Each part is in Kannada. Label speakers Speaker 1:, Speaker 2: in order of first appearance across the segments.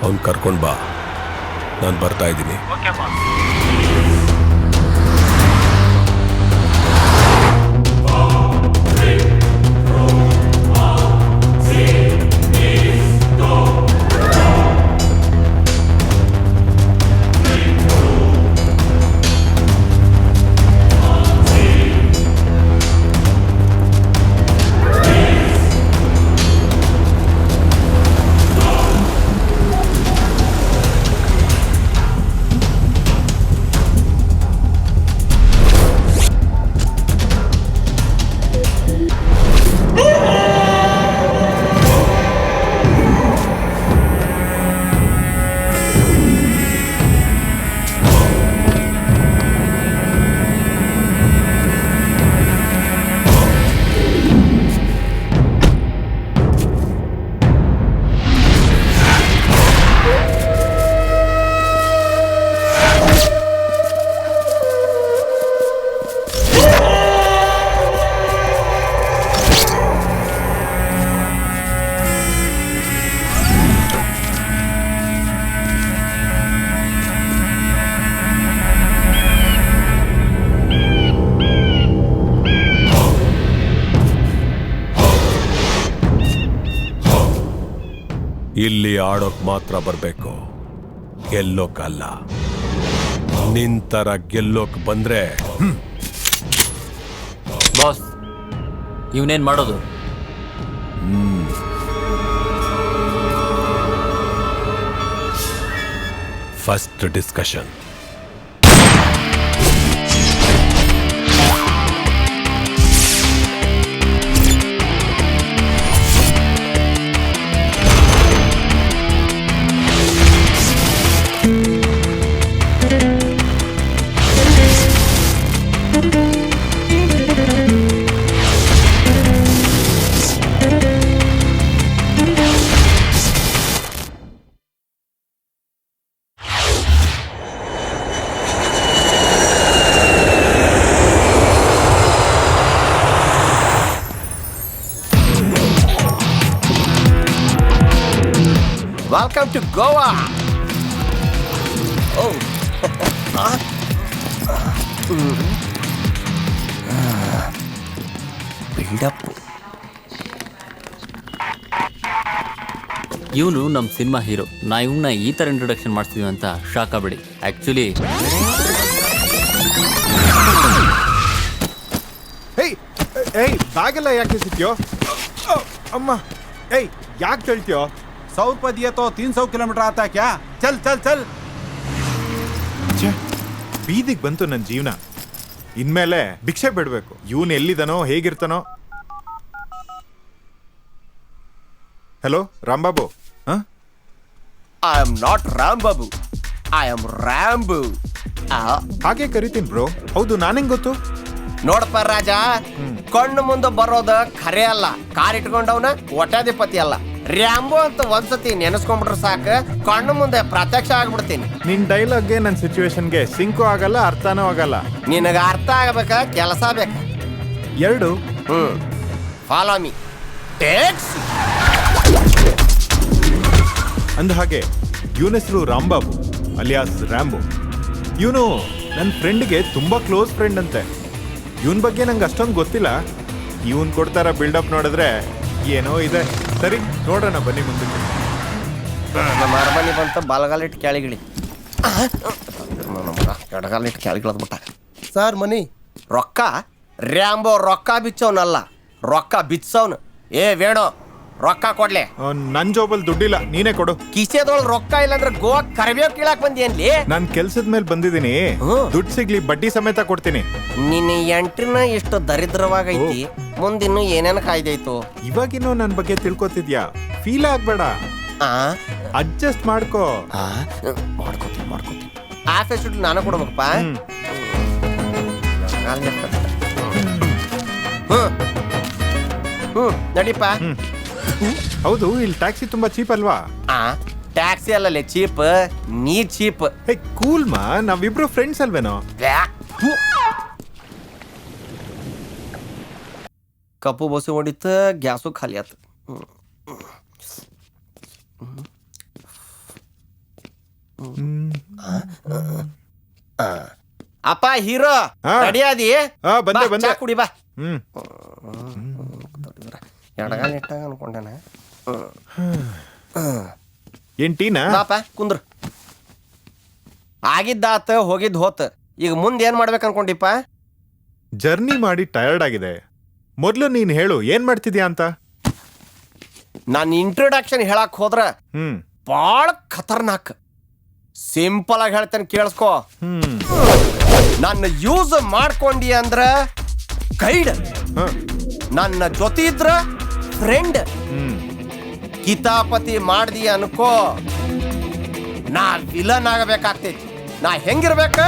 Speaker 1: ಅವ್ನು ಕರ್ಕೊಂಡು ಬಾ, ನಾನು ಬರ್ತಾ ಇದ್ದೀನಿ. ಇಲ್ಲಿ ಆಡೋಕ್ ಮಾತ್ರ ಬರಬೇಕು, ಗೆಲ್ಲೋಕಲ್ಲ. ನಿಂತರ ಗೆಲ್ಲೋಕ್ ಬಂದ್ರೆ
Speaker 2: ಬಾಸ್, ಇವನೇನ್ ಮಾಡೋದು?
Speaker 1: First discussion.
Speaker 3: Welcome to Goa. Oh. Build up.
Speaker 2: ಇವನು ನಮ್ಮ ಸಿನಿಮಾ ಹೀರೋ. ನಾ ಇವನ್ನ ಈ ಥರ ಇಂಟ್ರೊಡಕ್ಷನ್ ಮಾಡ್ತೀವಿ ಅಂತ ಶಾಕ್ ಆಗ್ಬೇಡಿ. ಆ್ಯಕ್ಚುಲಿ
Speaker 4: ಏಯ್ ಬ್ಯಾಗೆಲ್ಲ ಯಾಕೆ ಸಿಕ್ಕಿಯೋ? ಅಮ್ಮ ಏಯ್ ಯಾಕೆ ಹೇಳ್ತೀಯೋ?
Speaker 5: 100 रुपये दिए तो 300 किलोमीटर आता है क्या? चल चल चल.
Speaker 4: ಬೀದಿಗೆ ಬಂತು ನನ್ನ ಜೀವನ. ಇನ್ಮೇಲೆ ಭಿಕ್ಷೆ ಬಿಡ್ಬೇಕು. ಇವನು ಎಲ್ಲಿದನೋ ಹೇಗಿರ್ತಾನೋ. Hello Rambabu.
Speaker 3: I am not Rambabu. I am Rambu.
Speaker 4: ಹಾಗೆ ಕರಿತೀನಿ ಬ್ರೋ. ಹೌದು, ನಾನೆಂಗ್ ಗೊತ್ತು?
Speaker 3: ನೋಡಪ್ಪ ರಾಜ, ಕಣ್ಣು ಮುಂದೆ ಬರೋದ ಖರೆ ಅಲ್ಲ, ಕಾರ್ ಇಟ್ಕೊಂಡವನ ಒಟ್ಟಾಧಿಪತಿ ಅಲ್ಲ. ರ್ಯಾಂಬೋ ಅಂತ ಒಂದ್ಸತಿ ನೆನೆಸ್ಕೊಂಡ್ಬಿಟ್ರೆ ಸಾಕು, ಕಣ್ಣು ಮುಂದೆ ಪ್ರತ್ಯಕ್ಷ ಆಗ್ಬಿಡ್ತೀನಿ.
Speaker 4: ನಿನ್ ಡೈಲಾಗ್ಗೆ ನನ್ನ ಸಿಚುವೇಶನ್ಗೆ ಸಿಂಕು ಆಗಲ್ಲ, ಅರ್ಥನೂ ಆಗಲ್ಲ.
Speaker 3: ನಿನಗ ಅರ್ಥ ಆಗಬೇಕ, ಕೆಲಸ ಬೇಕ.
Speaker 4: ಎರಡು.
Speaker 3: Follow me. ಟೇಕ್ಸ್.
Speaker 4: ಅಂದ ಹಾಗೆ ಇವನ ಹೆಸರು ರಾಂಬಾಬು ಅಲಿಯಾಸ್ ರ್ಯಾಂಬೋ. ಇವನು ನನ್ನ ಫ್ರೆಂಡ್ಗೆ ತುಂಬಾ ಕ್ಲೋಸ್ ಫ್ರೆಂಡ್ ಅಂತೆ. ಇವನ್ ಬಗ್ಗೆ ನಂಗೆ ಅಷ್ಟೊಂದು ಗೊತ್ತಿಲ್ಲ. ಇವನ್ ಕೊಡ್ತಾರ ಬಿಲ್ಡಪ್ ನೋಡಿದ್ರೆ ಏನೋ ಇದೆ. ಸರಿ ನೋಡೋಣ ಬನ್ನಿ ಮುಂದಕ್ಕೆ.
Speaker 3: ನಮ್ಮ ಅರಮನೆ ಬಂತ ಬಲಗಾಲಿಟ್ಟು ಕೆಳಗಿಳಿ, ಎಡಗಾಲಿಟ್ಟು ಕೆಳಗಿಳದ್ಬಿಟ್ಟ. ಸರ್ ಮನಿ ರೊಕ್ಕ. ರ್ಯಾಂಬೋ ರೊಕ್ಕ ಬಿಚ್ಚವನಲ್ಲ, ರೊಕ್ಕ ಬಿಚ್ಚವನು. ಏ ವೇಣು, ರೊಕ್ಕ ಕೊಡ್ಲೆ.
Speaker 4: ನನ್ ಜೋಬಲ್ ದುಡ್ಡಿಲ್ಲ, ನೀನೇ ಕೊಡು.
Speaker 3: ಕಿಸೆದೊಳಗೆ ರೊಕ್ಕ ಇಲ್ಲಾಂದ್ರೆ ಗೋವಾ ಕರಿಬೇವು ಕೀಳಾಕ್ ಬಂದೇನ್ಲಿ?
Speaker 4: ನಾನ್ ಕೆಲ್ಸದ ಮೇಲೆ ಬಂದಿದ್ದೀನಿ. ದುಡ್ಡು ಸಿಗ್ಲಿ ಬಡ್ಡಿ ಸಮೇತ ಕೊಡ್ತೀನಿ.
Speaker 3: ನಿನ್ನ ಎಂಟ್ರಿನ ಇಷ್ಟು ದರಿದ್ರವಾಗೈತಿ, ಮುಂದಿನ್ನು ಏನೇನು ಕಾಯ್ದೈತು?
Speaker 4: ಇವಾಗಿನ್ನೂ ನನ್ ಬಗ್ಗೆ ತಿಳ್ಕೊತಿದ್ಯಾ? ಫೀಲ್ ಆಗ್ಬೇಡ, ಅಡ್ಜಸ್ಟ್ ಮಾಡ್ಕೋ.
Speaker 3: ಮಾಡ್ಕೋತೀನಿ. ಆಫೀಸ್ ದುಡ್ಡು ನಾನು ಕೊಡ್ಬೇಕಪ್ಪ. ನಡಿಪ್ಪ.
Speaker 4: ಹೌದು, ಇಲ್ಲಿ ಟ್ಯಾಕ್ಸಿ ತುಂಬಾ ಚೀಪ್ ಅಲ್ವಾ?
Speaker 3: ಟ್ಯಾಕ್ಸಿ ಅಲ್ಲಲ್ಲೇ ಚೀಪ್, ನೀ ಚೀಪ್.
Speaker 4: ಹೇ ಕೂಲ್ ಮಾ, ನಾವಿಬ್ರು ಫ್ರೆಂಡ್ಸ್ ಅಲ್ವೇನೋ?
Speaker 3: ಕಪ್ಪು ಬಸ್ಸು ಹೊಡಿತ, ಗ್ಯಾಸು ಖಾಲಿ ಆತ. ಅಪ್ಪ ಹೀರೋ
Speaker 4: ಹಾ.
Speaker 3: ರೆಡಿಯಾದಿ
Speaker 4: ಬಂದೆ ಬಂದೆ
Speaker 3: ಕುಡಿ ಬಾ
Speaker 4: ಹ್ಮ್
Speaker 3: ಎಡಗಾಲ ಇಟ್ಟಾಗ ಅನ್ಕೊಂಡೇನ
Speaker 4: ಏನ್ ಟೀನಾ
Speaker 3: ಬಾಪ ಕುಂದ್ರು ಆಗಿದ್ದಾತ ಹೋಗಿದ್ ಹೋತ್ ಈಗ ಮುಂದೆ ಏನ್ ಮಾಡ್ಬೇಕು ಅನ್ಕೊಂಡಿಪ್ಪ
Speaker 4: ಜರ್ನಿ ಮಾಡಿ ಟಯರ್ಡ್ ಆಗಿದೆ. ಮೊದ್ಲು ನೀನ್ ಹೇಳು ಏನ್ ಮಾಡ್ತಿದ್ಯಾ ಅಂತ.
Speaker 3: ನಾನು ಇಂಟ್ರೊಡಕ್ಷನ್ ಹೇಳಕ್ ಹೋದ್ರ
Speaker 4: ಹ್ಮ್
Speaker 3: ಬಾಳ ಖತರ್ನಾಕ್. ಸಿಂಪಲ್ ಆಗಿ ಹೇಳ್ತೇನೆ ಕೇಳಿಸ್ಕೋ.
Speaker 4: ಹ್ಮ್
Speaker 3: ನನ್ನ ಯೂಸ್ ಮಾಡ್ಕೊಂಡಿ ಅಂದ್ರ ಗೈಡ್,
Speaker 4: ಹ,
Speaker 3: ನನ್ನ ಜೊತೆ ಇದ್ರ ಫ್ರೆಂಡ್,
Speaker 4: ಹ್ಮ್
Speaker 3: ಕಿತಾಪತಿ ಮಾಡ್ದಿ ಅನ್ಕೋ ನಾ ವಿಲನ್ ಆಗಬೇಕಾಗ್ತೈತಿ. ನಾ ಹೆಂಗಿರ್ಬೇಕ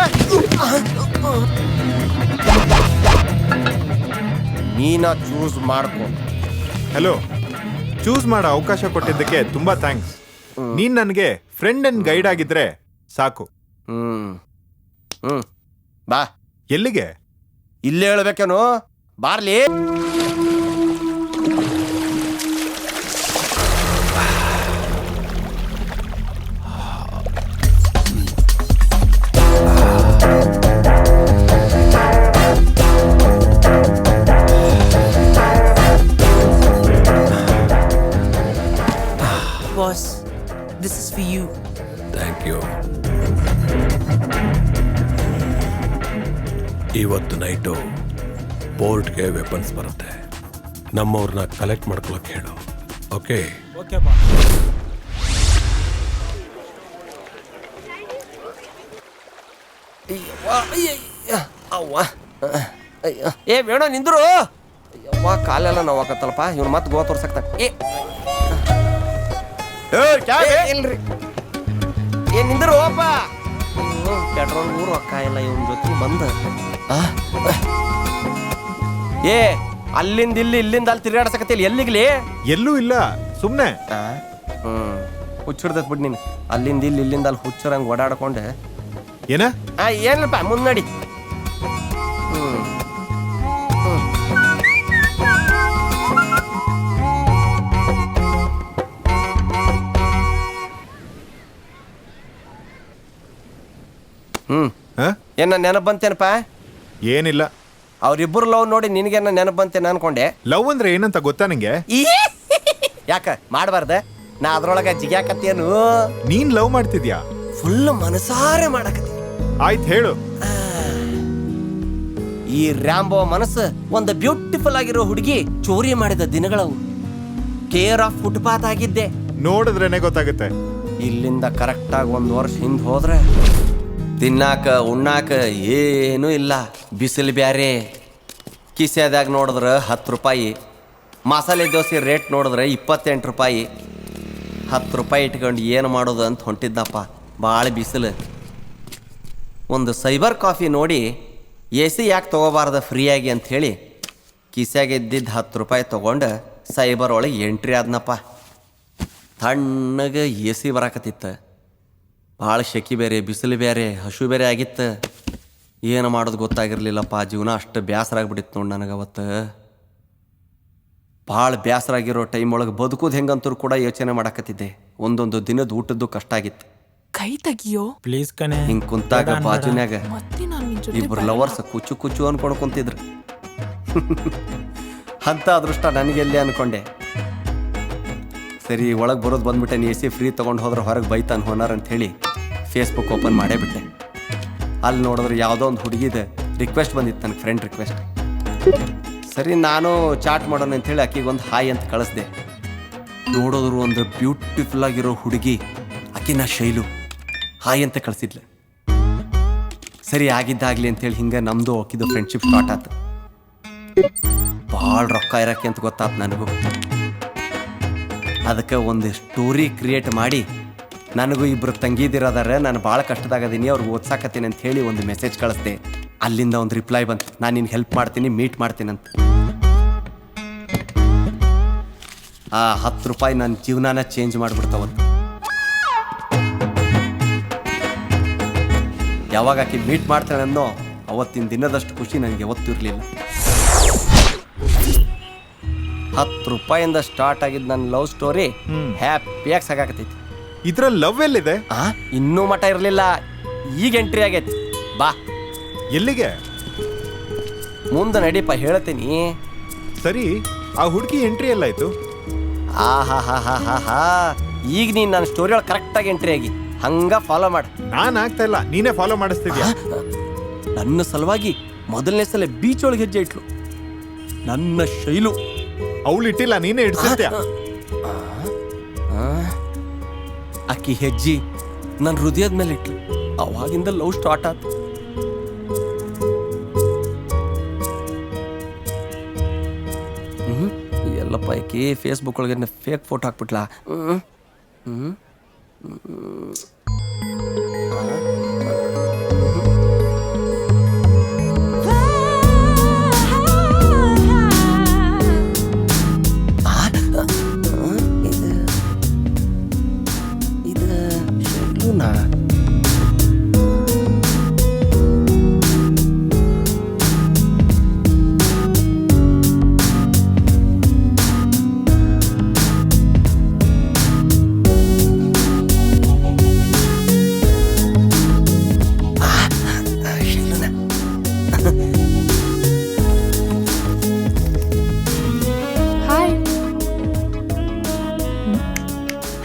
Speaker 3: ನೀನ ಚೂಸ್ ಮಾಡ್ಕೊ.
Speaker 4: ಹಲೋ, ಚೂಸ್ ಮಾಡೋ ಅವಕಾಶ ಕೊಟ್ಟಿದ್ದಕ್ಕೆ ತುಂಬಾ ಥ್ಯಾಂಕ್ಸ್. ನೀನ್ ನನಗೆ ಫ್ರೆಂಡ್ ಅಂಡ್ ಗೈಡ್ ಆಗಿದ್ರೆ ಸಾಕು.
Speaker 3: ಹ್ಮ್ ಹ್ಮ್ ಬಾ.
Speaker 4: ಎಲ್ಲಿಗೆ?
Speaker 3: ಇಲ್ಲೇ ಹೇಳ್ಬೇಕೇನು? ಬಾರ್ಲಿ.
Speaker 6: Boss, this is for you.
Speaker 1: Thank you. ಇವತ್ತು ನೈಟು ಪೋರ್ಟ್ಗೆ ವೆಪನ್ಸ್ ಬರುತ್ತೆ. ನಮ್ಮವ್ರನ್ನ ಕಲೆಕ್ಟ್ ಮಾಡ್ಕೊಳಕ್ಕೆ ಹೇಳು. ಓಕೆ?
Speaker 3: ಅವ್ವ ಅಯ್ಯ. ಏ ಬೇಡ ನಿಂದ್ರು. ಅವ್ವ ಕಾಲೆಲ್ಲ ನೋವಾಕತ್ತಲ್ಪ. ಇವ್ನು ಮತ್ತೆ ಗೋವಾ ತೋರ್ಸಕ್ತ. ಇಲ್ರಿ ಏನ್ ನಿಂದ್ರು ಅಪ್ಪ. ಪೆಟ್ರೋಲ್ ಊರು ರೊಕ್ಕ ಇಲ್ಲ ಇವನ್ ಜೊತೆ ಬಂದ. ಏ ಅಲ್ಲಿಂದ ಇಲ್ಲಿ ಇಲ್ಲಿಂದ ಅಲ್ಲಿ ತಿರುಗಾಡ್ಸಕತ್ತಿಲ್ಲ. ಎಲ್ಲಿಗ್ಲಿ?
Speaker 4: ಎಲ್ಲೂ ಇಲ್ಲ, ಸುಮ್ನೆ.
Speaker 3: ಹುಚ್ಚಿಡ್ದತ್ ಬಿಡ್ ನೀನು. ಅಲ್ಲಿಂದ ಇಲ್ಲಿ ಇಲ್ಲಿಂದ ಅಲ್ಲಿ ಹುಚ್ಚರಂಗ್ ಓಡಾಡ್ಕೊಂಡೆ.
Speaker 4: ಏನ?
Speaker 3: ಏನಪ್ಪ ಮುನ್ನಡಿ.
Speaker 4: ಹ?
Speaker 3: ಏನ ನೆನಪು ಬಂತೇನಪ್ಪ?
Speaker 4: ಏನಿಲ್ಲ.
Speaker 3: ಅವ್ರಿಬ್ಬರು ಲವ್ ನೋಡಿ ನಿನಗೇನ ನೆನಪು ಬಂತೇನ ಅನ್ಕೊಂಡೆ.
Speaker 4: ಲವ್ ಅಂದ್ರೆ ಏನಂತ ಗೊತ್ತಾ ನಿಂಗೆ?
Speaker 3: ಯಾಕ ಮಾಡಬಾರ್ದ? ನಾ ಅದ್ರೊಳಗ ಜಿಗ್ಯಾಕತ್ತೇನು?
Speaker 4: ನೀನ್ ಲವ್ ಮಾಡ್ತಿದ್ಯಾ?
Speaker 3: ಫುಲ್ ಮನಸಾರೆ ಮಾಡಕತ್ತಿ.
Speaker 4: ಆಯ್ತು ಹೇಳು.
Speaker 3: ಈ ರ್ಯಾಂಬೋ ಮನಸ್ಸು ಒಂದು ಬ್ಯೂಟಿಫುಲ್ ಆಗಿರೋ ಹುಡುಗಿ ಚೋರಿ ಮಾಡಿದ ದಿನಗಳವು. ಕೇರ್ ಆಫ್ ಫುಟ್ಪಾತ್ ಆಗಿದ್ದೆ.
Speaker 4: ನೋಡಿದ್ರೇನೆ ಗೊತ್ತಾಗುತ್ತೆ.
Speaker 3: ಇಲ್ಲಿಂದ ಕರೆಕ್ಟಾಗಿ 1 ವರ್ಷ ಹಿಂದೆ ಹೋದ್ರೆ ತಿನ್ನಾಕ ಉಣ್ಣಾಕ ಏನೂ ಇಲ್ಲ. ಬಿಸಿಲು ಬ್ಯಾರೆ. ಕಿಸೆದಾಗ ನೋಡಿದ್ರೆ 10 ರೂಪಾಯಿ. ಮಸಾಲೆ ದೋಸೆ ರೇಟ್ ನೋಡಿದ್ರೆ 28 ರೂಪಾಯಿ. 10 ರೂಪಾಯಿ ಇಟ್ಕೊಂಡು ಏನು ಮಾಡೋದು ಅಂತ ಹೊಂಟಿದ್ದಪ್ಪ. ಭಾಳ ಬಿಸಿಲು. ಒಂದು ಸೈಬರ್ ಕಾಫಿ ನೋಡಿ AC ಯಾಕೆ ತೊಗೋಬಾರ್ದು ಫ್ರೀಯಾಗಿ ಅಂಥೇಳಿ ಕಿಸೆಗೆ ಇದ್ದಿದ್ದು 10 ರೂಪಾಯಿ ತೊಗೊಂಡು ಸೈಬರ್ ಒಳಗೆ ಎಂಟ್ರಿ ಆದ್ನಪ್ಪ. ತಣ್ಣಗೆ AC ಬರಾಕತ್ತಿತ್ತು. ಭಾಳ ಶೆಕಿ ಬೇರೆ, ಬಿಸಿಲು ಬೇರೆ, ಹಸು ಬೇರೆ ಆಗಿತ್ತು. ಏನು ಮಾಡೋದು ಗೊತ್ತಾಗಿರ್ಲಿಲ್ಲಪ್ಪ. ಜೀವನ ಅಷ್ಟು ಬೇಸರ ಆಗ್ಬಿಟ್ಟಿತ್ತು ನೋಡಿ ನನಗೆ ಅವತ್ತು. ಭಾಳ ಬೇಸರ ಆಗಿರೋ ಟೈಮ್ ಒಳಗೆ ಬದುಕೋದು ಹೆಂಗಂತರೂ ಕೂಡ ಯೋಚನೆ ಮಾಡಾಕತ್ತಿದ್ದೆ. ಒಂದೊಂದು ದಿನದ ಊಟದ್ದು ಕಷ್ಟ ಆಗಿತ್ತು.
Speaker 6: ಕೈ ತೆಗಿಯೋ
Speaker 7: ಪ್ಲೀಸ್ ಕಣೆ.
Speaker 3: ಹಿಂಗೆ ಕುಂತಾಗ ಬಾಜುನ್ಯಾಗ
Speaker 6: ಮತ್ತೆ ನಾನು ನಿನ್ ಜೊತೆ
Speaker 3: ಇಬ್ರು ಲವರ್ಸ್ ಕುಚ್ಚು ಕುಚ್ಚು ಅನ್ಕೊಂಡು ಕುಂತಿದ್ರು. ಅಂತ ಅದೃಷ್ಟ ನನಗೆಲ್ಲಿ ಅನ್ಕೊಂಡೆ. ಸರಿ ಒಳಗೆ ಬರೋದು ಬಂದ್ಬಿಟ್ಟೆ. AC ಫ್ರೀ ತೊಗೊಂಡು ಹೋದ್ರೆ ಹೊರಗೆ ಬೈತಾನೆ ಹೋನಾರ್ ಅಂಥೇಳಿ ಫೇಸ್ಬುಕ್ ಓಪನ್ ಮಾಡೇ ಬಿಟ್ಟೆ. ಅಲ್ಲಿ ನೋಡಿದ್ರೆ ಯಾವುದೋ ಒಂದು ಹುಡುಗಿದ ರಿಕ್ವೆಸ್ಟ್ ಬಂದಿತ್ತು, ನನಗೆ ಫ್ರೆಂಡ್ ರಿಕ್ವೆಸ್ಟ್. ಸರಿ ನಾನು ಚಾಟ್ ಮಾಡೋಣ ಅಂಥೇಳಿ ಆಕಿಗೊಂದು ಹಾಯ್ ಅಂತ ಕಳಿಸ್ದೆ. ನೋಡೋದ್ರು ಒಂದು ಬ್ಯೂಟಿಫುಲ್ ಆಗಿರೋ ಹುಡುಗಿ, ಆಕಿನ ಶೈಲು ಹಾಯ್ ಅಂತ ಕಳಿಸಿದ್ಲು. ಸರಿ ಆಗಿದ್ದಾಗಲಿ ಅಂಥೇಳಿ ಹಿಂಗೆ ನಮ್ಮದು ಆಕಿದು ಫ್ರೆಂಡ್ಶಿಪ್ ಸ್ಟಾರ್ಟ್ ಆಯ್ತು. ಭಾಳ ರೊಕ್ಕ ಇರೋಕ್ಕೆ ಅಂತ ಗೊತ್ತಾಯ್ತು ನನಗೂ. ಅದಕ್ಕೆ ಒಂದು ಸ್ಟೋರಿ ಕ್ರಿಯೇಟ್ ಮಾಡಿ ನನಗೂ ಇಬ್ಬರು ತಂಗಿದಿರೋದಾರೆ, ನಾನು ಭಾಳ ಕಷ್ಟದಾಗದೀನಿ, ಅವ್ರಿಗೆ ಓದ್ಸಾಕತ್ತೀನಿ ಅಂತ ಹೇಳಿ ಒಂದು ಮೆಸೇಜ್ ಕಳಿಸ್ದೆ. ಅಲ್ಲಿಂದ ಒಂದು ರಿಪ್ಲೈ ಬಂತು, ನಾನು ನಿನ್ಗೆ ಹೆಲ್ಪ್ ಮಾಡ್ತೀನಿ, ಮೀಟ್ ಮಾಡ್ತೀನಿ ಅಂತ. ಆ 10 ರೂಪಾಯಿ ನನ್ನ ಜೀವನಾನ ಚೇಂಜ್ ಮಾಡಿಬಿಡ್ತಾವಂತ. ಯಾವಾಗ ಆಕೆ ಮೀಟ್ ಮಾಡ್ತಾಳೆ ಅನ್ನೋ ಅವತ್ತಿನ ದಿನದಷ್ಟು ಖುಷಿ ನನಗೆ ಯಾವತ್ತೂ ಇರಲಿಲ್ಲ. 10 ರೂಪಾಯಿಂದ ಸ್ಟಾರ್ಟ್ ಆಗಿದ್ದು ನನ್ನ ಲವ್ ಸ್ಟೋರಿ ಹ್ಯಾಪಿಯಾಗಿ ಸಾಕಾಕತ್ತೈತಿ.
Speaker 4: ಇದ್ರಲ್ಲಿ ಲವ್ ಎಲ್ಲಿದೆ?
Speaker 3: ಇನ್ನೂ ಮಠ ಇರಲಿಲ್ಲ, ಈಗ ಎಂಟ್ರಿ ಆಗೈತಿ. ಬಾ
Speaker 4: ಎಲ್ಲಿಗೆ?
Speaker 3: ಮುಂದೆ ನಡೀಪ, ಹೇಳ್ತೀನಿ.
Speaker 4: ಸರಿ, ಆ ಹುಡುಗಿ ಎಂಟ್ರಿ ಎಲ್ಲಾಯ್ತು?
Speaker 3: ಆಹಾ, ಈಗ ನೀನು ನನ್ನ ಸ್ಟೋರಿ ಒಳಗೆ ಕರೆಕ್ಟಾಗಿ ಎಂಟ್ರಿ ಆಗಿ ಹಂಗ ಫಾಲೋ ಮಾಡಿ.
Speaker 4: ನಾನು ಆಗ್ತಾ ಇಲ್ಲ, ನೀನೇ ಫಾಲೋ ಮಾಡಿಸ್ತಿದ್ಯಾ.
Speaker 3: ನನ್ನ ಸಲುವಾಗಿ ಮೊದಲನೇ ಸಲ ಬೀಚ್ ಒಳಗೆ ಹೆಜ್ಜೆ ಇಟ್ಲು ನನ್ನ ಶೈಲು.
Speaker 4: ಅವಳು ಇಟ್ಟಿಲ್ಲ, ನೀನೇ ಇಡ್ಸಿದ್ಯಾ.
Speaker 3: ಆಕಿ ಹೆಜ್ಜಿ ನನ್ನ ಹೃದಯದ ಮೇಲೆ ಇಟ್ಲು. ಅವಾಗಿಂದ ಲವ್ ಸ್ಟಾರ್ಟ್ ಆಯ್ತು. ಎಲ್ಲಪ್ಪ ಆಕಿ ಫೇಸ್ಬುಕ್ ಒಳಗೆ ಫೇಕ್ ಫೋಟೋ ಹಾಕ್ಬಿಟ್ಲಾ.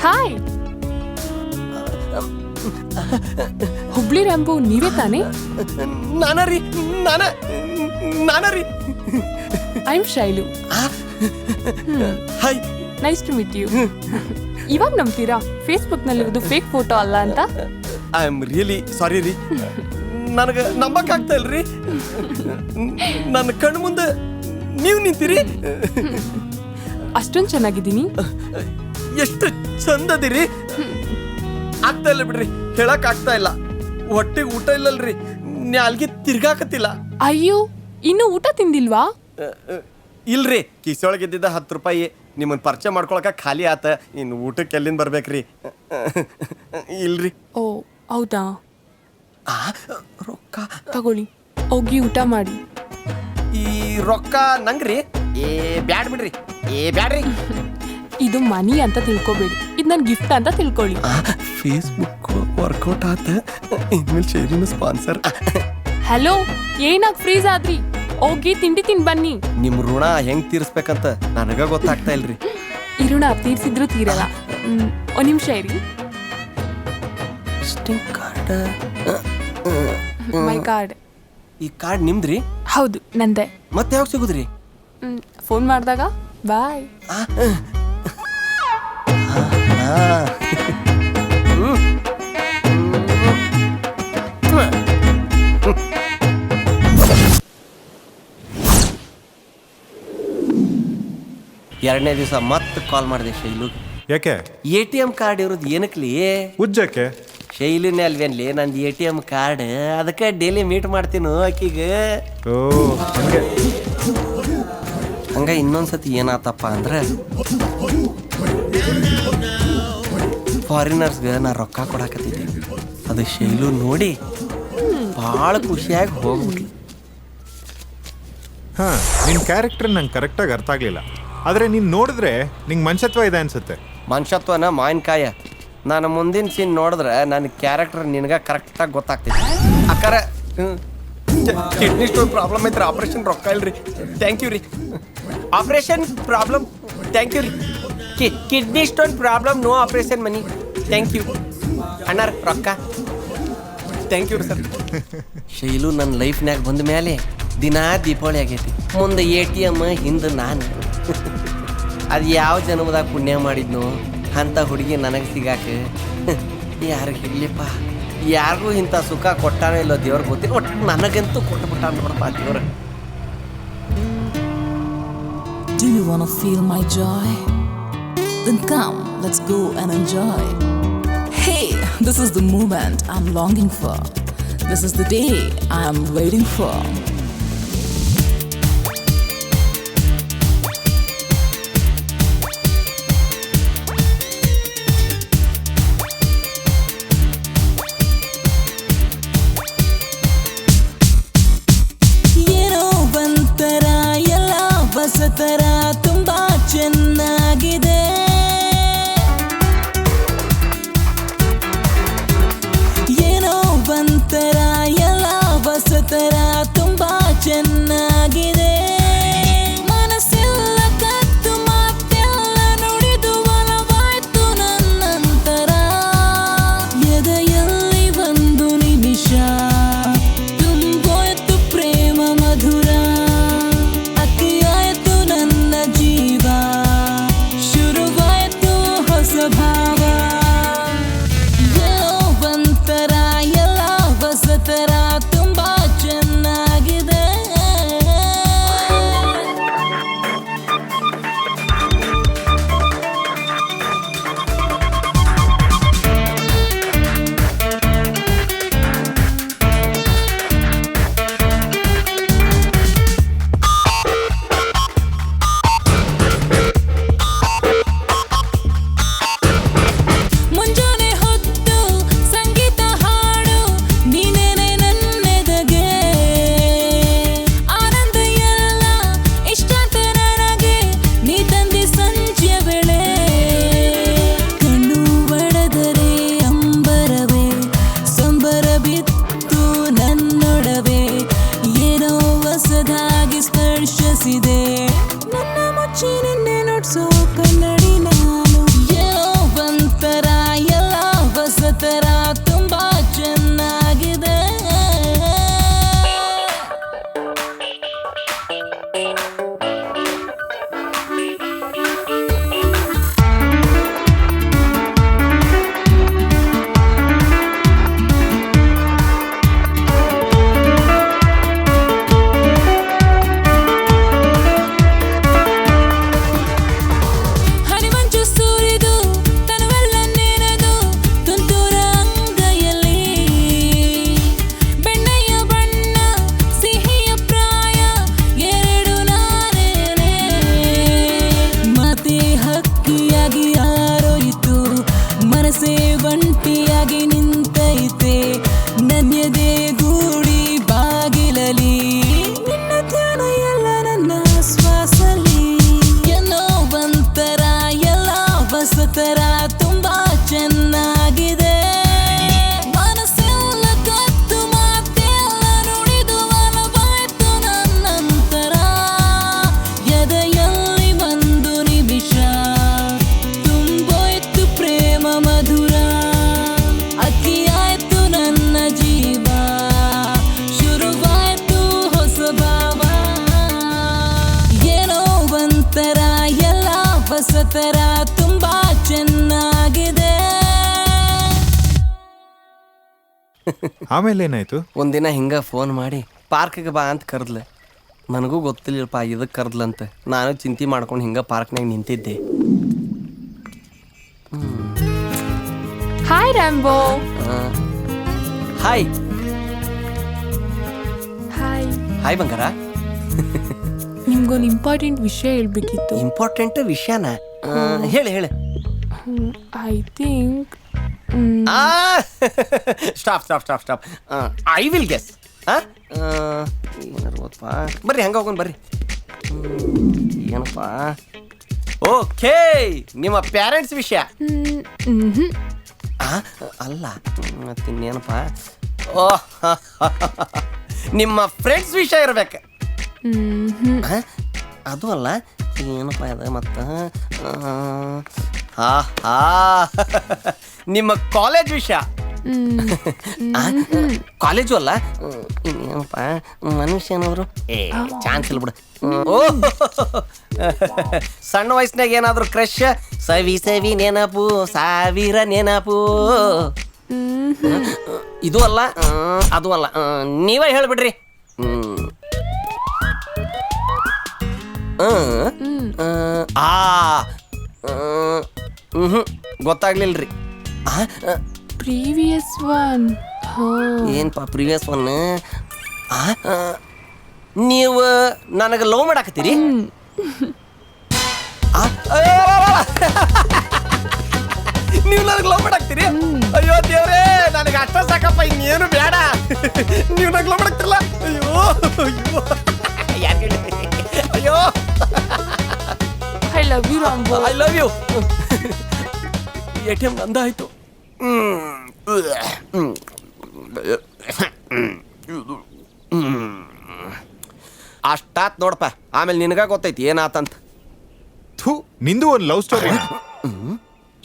Speaker 6: ಹಾಯ್, ಹುಬ್ಳಿ ರ್ಯಾಂಬೋ ನೀವೇ ತಾನೇ?
Speaker 3: ನಾನರಿ.
Speaker 6: I am Shailu.
Speaker 3: Hi,
Speaker 6: nice to meet you. ಇವಾಗ ನಂಬ್ತೀರಾ ಫೇಸ್ಬುಕ್ ನಲ್ಲಿರೋದು ಫೇಕ್ ಫೋಟೋ ಅಲ್ಲ ಅಂತ?
Speaker 3: ಐ ಆಮ್ ರಿಯಲಿ ಸಾರಿ ರೀ. ನನಗೆ ನಂಬಕ್ ಆಗ್ತಾ ಇಲ್ರಿ. ನನ್ನ ಕಣ್ಣು ಮುಂದೆ ನೀವು ನಿಂತೀರಿ.
Speaker 6: ಅಷ್ಟೊಂದು ಚೆನ್ನಾಗಿದ್ದೀನಿ.
Speaker 3: ಎಷ್ಟು ಚಂದದಿರಿ. ಆಗ್ತಾ ಇಲ್ಲ ಬಿಡ್ರಿ, ಹೇಳಕ್ ಆಗ್ತಾ ಇಲ್ಲ. ಹೊಟ್ಟೆಗೆ ಊಟ ಇಲ್ಲಲ್ರಿ, ನಾಲ್ಗೆ ತಿರ್ಗಾಕತ್ತಿಲ್ಲ.
Speaker 6: ಅಯ್ಯೋ, ಇನ್ನು ಊಟ ತಿಂದಿಲ್ವಾ?
Speaker 3: ಇಲ್ರಿ, ಕಿಸೊಳಗಿದ್ದಿದ್ದ 10 ರೂಪಾಯಿ ನಿಮ್ಮನ್ನ ಪರಿಚಯ ಮಾಡ್ಕೊಳಕ ಖಾಲಿ ಆತ. ಇನ್ನು ಊಟಕ್ಕೆ ಎಲ್ಲಿಂದ ಬರ್ಬೇಕ್ರಿ? ಇಲ್ರಿ.
Speaker 6: ಓ ಹೌದಾ?
Speaker 3: ರೊಕ್ಕ
Speaker 6: ತಗೊಳ್ಳಿ, ಹೋಗಿ ಊಟ ಮಾಡಿ.
Speaker 3: ಈ ರೊಕ್ಕ ನಂಗ್ರಿ? ಬ್ಯಾಡ್ ಬಿಡ್ರಿ, ಬ್ಯಾಡ್ರಿ.
Speaker 6: ಇದು ಮನಿ ಅಂತ ತಿಳ್ಕೊಬೇಡಿ, ಇದು ನನ್ನ ಗಿಫ್ಟ್ ಅಂತ ತಿಳ್ಕೊಳ್ಳಿ.
Speaker 3: ಫೇಸ್ಬುಕ್ ವರ್ಕೌಟ್ ಆತ. ಇನ್ಮೇಲೆ ಶೈಲಿನ ಸ್ಪಾನ್ಸರ್.
Speaker 6: ಹಲೋ, ಏನಾಗ ಫ್ರೀಸ್ ಆದ್ರಿ? ಹೋಗಿ ತಿಂಡಿ ತಿನ್ ಬನ್ನಿ.
Speaker 3: ನಿಮ್ ಋಣ ಹೆಂಗ್ ತೀರ್ಸ್ಬೇಕಂತ ನನಗ ಗೊತ್ತಾಗ್ತಾ ಇಲ್ರಿ.
Speaker 6: ಈ ಋಣ ತೀರ್ಸಿದ್ರು ತೀರಲ್ಲ. ಒಂದ್ ನಿಮಿಷ ಇರಿ.
Speaker 3: Visiting card.
Speaker 6: My card.
Speaker 3: ಈ ಕಾರ್ಡ್ ನಿಮ್ದ್ರಿ?
Speaker 6: ಹೌದು, ನಂದೆ.
Speaker 3: ಮತ್ತೆ ಯಾವಾಗ ಸಿಗುದ್ರಿ?
Speaker 6: ಫೋನ್ ಮಾಡಿದಾಗ. ಬಾಯ್.
Speaker 3: ಎರಡನೇ ದಿವಸ ಮತ್ತೆ ಕಾಲ್ ಮಾಡಿದೆ ಶೈಲು.
Speaker 4: ಯಾಕೆ?
Speaker 3: ATM ಕಾರ್ಡ್ ಇರೋದು ಏನಕ್ಲಿ?
Speaker 4: ಉಜ್ಜಕ್ಕೆ.
Speaker 3: ಶೈಲಿನೇ ಅಲ್ವೇನ್ಲಿ ನಂದು ATM ಕಾರ್ಡ್. ಅದಕ್ಕೆ ಡೈಲಿ ಮೀಟ್ ಮಾಡ್ತೀನೋ ಆಕಿಗೆ.
Speaker 4: ಓ ಹಂಗೆ.
Speaker 3: ಹಂಗ ಇನ್ನೊಂದ್ಸತಿ ಏನಾತಪ್ಪ ಅಂದ್ರೆ, ಫಾರಿನರ್ಸ್ಗೆ ನಾ ರೊಕ್ಕ ಕೊಡಾಕತ್ತಿದ್ದೆ. ಅದು ಶೈಲು ನೋಡಿ ಭಾಳ ಖುಷಿಯಾಗಿ ಹೋಗ್ಬಿಟ್ಲು.
Speaker 4: ಹಾ, ನಿನ್ ಕ್ಯಾರೆಕ್ಟರ್ ನಂಗೆ ಕರೆಕ್ಟಾಗಿ ಅರ್ಥ ಆಗ್ಲಿಲ್ಲ. ಆದ್ರೆ ನೀನ್ ನೋಡಿದ್ರೆ ನಿಂಗೆ ಮನುಷ್ಯತ್ವ ಇದೆ ಅನ್ಸುತ್ತೆ.
Speaker 3: ಮನುಷ್ಯತ್ವನ ಮಾವಿನಕಾಯ. ನಾನು ಮುಂದಿನ ಸೀನ್ ನೋಡಿದ್ರೆ ನನ್ನ ಕ್ಯಾರೆಕ್ಟರ್ ನಿನಗೆ ಕರೆಕ್ಟಾಗಿ ಗೊತ್ತಾಗ್ತೈತಿ. ಅಕ್ಕಾರ ಕಿಡ್ನಿ ಸ್ಟೋನ್ ಪ್ರಾಬ್ಲಮ್ ಐತ್ರಿ, ಆಪ್ರೇಷನ್ ರೊಕ್ಕ ಇಲ್ರಿ. ಥ್ಯಾಂಕ್ ಯು ರೀ. ಆಪ್ರೇಷನ್ ಪ್ರಾಬ್ಲಮ್, ಥ್ಯಾಂಕ್ ಯು ರೀ. Kidney stone problem, no operation money. Thank you ಅಣ್ಣಾರ. ರೊಕ್ಕ ಥ್ಯಾಂಕ್ ಯು ರೀ ಸರ್. ಶೈಲು ನನ್ನ ಲೈಫ್ನಾಗ ಬಂದ ಮೇಲೆ ದಿನಾ ದೀಪಾವಳಿ ಆಗೈತಿ. ಮುಂದೆ ATM, ಹಿಂದೆ ನಾನು. ಅದು ಯಾವ ಜನ್ಮದಾಗ ಪುಣ್ಯ ಮಾಡಿದ್ನೋ ಅಂಥ ಹುಡುಗಿ ನನಗೆ ಸಿಗಾಕ ಯಾರಿಗೆ ಹಿಡ್ಲಿಪ್ಪ. ಯಾರಿಗೂ ಇಂಥ ಸುಖ ಕೊಟ್ಟಾನೋ ಇಲ್ಲೋ ದೇವ್ರಿಗೆ ಗೊತ್ತಿಲ್ಲ. ಒಟ್ಟು ನನಗಂತೂ ಕೊಟ್ಟುಬಿಟ್ಟ ನೋಡಪ್ಪ ದೇವ್ರು.
Speaker 7: Do you want to feel my joy? Then come, let's go and enjoy. Hey, this is the moment I'm longing for. This is the day I am waiting for. ಹೊಸತರ ತುಂಬಾ ಚೆನ್ನಾಗಿದೆ. ಬಯಸಿದೆ ನನ್ನ ಮುಚ್ಚಿ ನಿನ್ನೆ ನೋಡ್ಸೋ ಕನ್ನಡಿ ನಾನು ಏನೋ ಒಂಥರ ಎಲ್ಲ ಹೊಸತರ ತುಂಬಾ ಚೆನ್ನಾಗಿದೆ ಹನಿಮಂಚು ಸೂರಿದು ತನುವೆಲ್ಲ ನೆನೆದು ತುಂತುರ ಅಂಗೈಯಲ್ಲಿ ಬೆಣ್ಣೆಯ ಬಣ್ಣ ಸಿಹಿಯ ಪ್ರಾಯ ಎರಡು ನಾನೇನೆ ಮಾತೆ ಹಕ್ಕಿಯಾಗಿ ಹಾರೋಯಿತು ಮನಸ್ಸೇ ಒಂಟಿಯಾಗಿ ನಿಂತೈತೆ ನನ್ಯದೆ ಗೂಡಿ ಬಾಗಿಲಲಿ ನಿನ್ನ ಧ್ಯಾನ ಎಲ್ಲ ನನ್ನ ಶ್ವಾಸಲಿ ಏನೋ ಒಂಥರ ಎಲ್ಲ ಹೊಸತರ ತುಂಬಾ ಚೆನ್ನಾಗಿದೆ ಮನಸ್ಸೆಲ್ಲ ಕತ್ತು ಮಾತೆಲ್ಲ ನುಡಿದು ಒಲವಾಯ್ತು ನನ್ನಂತರ ಎದೆಯಲ್ಲಿ ಒಂದು ನಿಮಿಷ ತುಂಬೋಯ್ತು ಪ್ರೇಮ ಮಧುರ ಅಕ್ಕಿಯಾಯ್ತು ನನ್ನ ಜೀವ ಶುರುವಾಯ್ತು ಹೊಸ ಭಾವ ಏನೋ ಒಂಥರ ಎಲ್ಲ ಹೊಸತರ ತುಂಬಾ ಚೆನ್ನಾಗಿದೆ
Speaker 4: ಆಮೇಲೆ ಏನಾಯ್ತು?
Speaker 3: ಒಂದಿನ ಹಿಂಗೆ ಫೋನ್ ಮಾಡಿ ಪಾರ್ಕಿಗೆ ಬಾ ಅಂತ ಕರೆದ್ಲೆ. ನನಗೂ ಗೊತ್ತಿಲ್ಲಪ್ಪ ಇದಕ್ಕೆ ಕರೆದ್ಲಂತೆ. ನಾನು ಚಿಂತೆ ಮಾಡ್ಕೊಂಡು ಹಿಂಗೆ ಪಾರ್ಕ್ನಾಗ ನಿಂತಿದ್ದೆ.
Speaker 6: Hi Rambo.
Speaker 3: Hi
Speaker 6: hi.
Speaker 3: Hi ಬಂಗಾರ.
Speaker 6: ನಿಮ್ಗೊಂದು ಇಂಪಾರ್ಟೆಂಟ್ ವಿಷಯ ಹೇಳ್ಬೇಕಿತ್ತು.
Speaker 3: ಇಂಪಾರ್ಟೆಂಟ್ ವಿಷಯನ ಹೇಳಿ ಹೇಳಿ.
Speaker 6: I think
Speaker 3: stop stop stop stop. I will guess. ಏನಿರ್ಬೋದಪ್ಪ, ಬರ್ರಿ ಹಂಗೆ ಹೋಗೋಣ ಬರ್ರಿ. ಏನಪ್ಪ? ಓಕೆ, ನಿಮ್ಮ ಪ್ಯಾರೆಂಟ್ಸ್ ವಿಷಯ. ಅಲ್ಲ ಮತ್ತಿನ್ನೇನಪ್ಪ? ಓ ನಿಮ್ಮ ಫ್ರೆಂಡ್ಸ್ ವಿಷಯ ಇರ್ಬೇಕು. ಅದು ಅಲ್ಲ, ಏನಪ್ಪ ಅದು ಮತ್ತು ನಿಮ್ಮ ಕಾಲೇಜ್ ವಿಷಯ. ಕಾಲೇಜು ಅಲ್ಲ, ಇನ್ನೇನಪ್ಪ ಮನುಷ್ಯ ಏನಾದ್ರು ಚಾನ್ಸ್ ಇಲ್ಲ ಬಿಡು. ಓ ಸಣ್ಣ ವಯಸ್ಸಿನಾಗ ಏನಾದ್ರು ಕ್ರಶ್, ಸವಿ ಸವಿ ನೆನಪು ಸಾವಿರ ನೆನಪು. ಇದು ಅಲ್ಲ, ಅದು ಅಲ್ಲ, ನೀವೇ ಹೇಳ್ಬಿಡ್ರಿ. ಗೊತ್ತಾಗ್ಲಿಲ್ರಿ.
Speaker 6: Previous one.
Speaker 3: ಏನಪ್ಪ ಪ್ರೀವಿಯಸ್ ಒನ್? ನೀವು ನನಗೆ ಲವ್ ಮಾಡಾಕತ್ತೀರಿ? ನೀವು ನನಗೆ ಲವ್ ಮಾಡಾಕ್ತೀರಿ? ಅಯ್ಯೋ ದೇವ್ರೇ, ನನಗೆ ಅಷ್ಟ ಸಾಕಪ್ಪ, ಇನ್ನೇನು ಬೇಡ. ನೀವು ನನಗೆ ಲವ್ ಮಾಡಾಕ್ತಿರಲ್ಲ? ಅಯ್ಯೋ ಅಯ್ಯೋ ಯಾಕೆ? ಅಯ್ಯೋ
Speaker 6: I love you Rambo.
Speaker 3: I love you. ATM ಬಂದ ಆಯ್ತು. ಅಷ್ಟಾತ್ ನೋಡಪ್ಪ, ಆಮೇಲೆ ನಿನಗ ಗೊತ್ತೈತಿ ಏನಾತಂತ.
Speaker 4: ಥೂ, ನಿಂದು ಒಂದು ಲವ್ ಸ್ಟೋರಿ.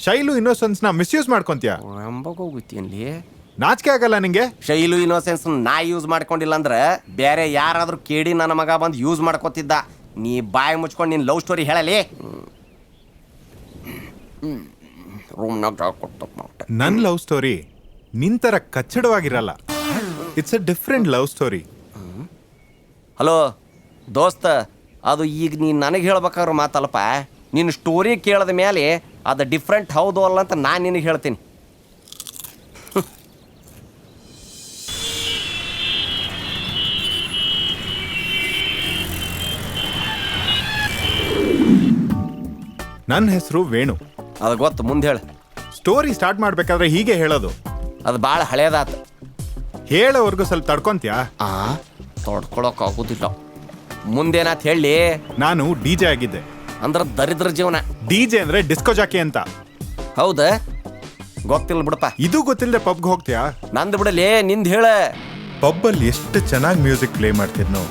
Speaker 4: ಶೈಲು ಇನ್ನೋಸೆನ್ಸ್ನ ಮಿಸ್ಯೂಸ್ ಮಾಡ್ಕೊಂತೀಯ.
Speaker 3: ಹೋಗುತ್ತೀನಲ್ಲಿ
Speaker 4: ನಾಚಿಕೆ ಆಗಲ್ಲ ನಿಂಗೆ?
Speaker 3: ಶೈಲು ಇನ್ನೋಸೆನ್ಸ್ ನಾ ಯೂಸ್ ಮಾಡ್ಕೊಂಡಿಲ್ಲ ಅಂದ್ರೆ ಬೇರೆ ಯಾರಾದ್ರೂ ಕೇಳಿ ನನ್ನ ಮಗ ಬಂದು ಯೂಸ್ ಮಾಡ್ಕೊತಿದ್ದ. ನೀ ಬಾಯಿ ಮುಚ್ಕೊಂಡು ನಿನ್ನ ಲವ್ ಸ್ಟೋರಿ ಹೇಳಲಿ.
Speaker 4: ನನ್ನ ಲವ್ ಸ್ಟೋರಿ ನಿಂತರ ಕಚ್ಚಡವಾಗಿರಲ್ಲ. It's a different love story.
Speaker 3: Hello ದೋಸ್ತ, ಅದು ಈಗ ನೀನು ನನಗೆ ಹೇಳ್ಬೇಕಾದ್ರೆ ಮಾತಲ್ಲಪ್ಪ. ನಿನ್ನ ಸ್ಟೋರಿ ಕೇಳಿದ ಮೇಲೆ ಅದು ಡಿಫ್ರೆಂಟ್ ಹೌದು ಅಲ್ಲ ಅಂತ ನಾನು ನಿನಗೆ ಹೇಳ್ತೀನಿ.
Speaker 4: ನನ್ನ ಹೆಸರು ವೇಣು.
Speaker 3: ಅದು ಗೊತ್ತು, ಮುಂದೆ ಹೇಳು.
Speaker 4: ಸ್ಟೋರಿ ಸ್ಟಾರ್ಟ್ ಮಾಡ್ಬೇಕಾದ್ರೆ ಹೀಗೆ ಹೇಳೋದು.
Speaker 3: ಅದು ಭಾಳ ಹಳೇದಾತ.
Speaker 4: ಹೇಳೋವರೆಗೂ ಸ್ವಲ್ಪ ತಡ್ಕೊಂತ್ಯಾ?
Speaker 3: ತಡ್ಕೊಳಕ್ಕಾಗೋದಿಲ್ಲ. ಮುಂದೇನಾತ್ ಹೇಳಿ.
Speaker 4: ನಾನು DJ ಆಗಿದ್ದೆ.
Speaker 3: ಅಂದ್ರೆ ದರಿದ್ರ ಜೀವನ.
Speaker 4: DJ ಅಂದ್ರೆ ಡಿಸ್ಕೋ ಜಾಕಿ ಅಂತ.
Speaker 3: ಹೌದಾ? ಗೊತ್ತಿಲ್ಲ ಬಿಡಪ್ಪ.
Speaker 4: ಇದು ಗೊತ್ತಿಲ್ಲದೆ ಪಬ್ಗೆ ಹೋಗ್ತೀಯಾ?
Speaker 3: ನಂದು ಬಿಡಲೇ, ನಿಂದು ಹೇಳ.
Speaker 4: ಪಬ್ಬಲ್ಲಿ ಎಷ್ಟು ಚೆನ್ನಾಗಿ ಮ್ಯೂಸಿಕ್ ಪ್ಲೇ ಮಾಡ್ತಿದ್ನೋ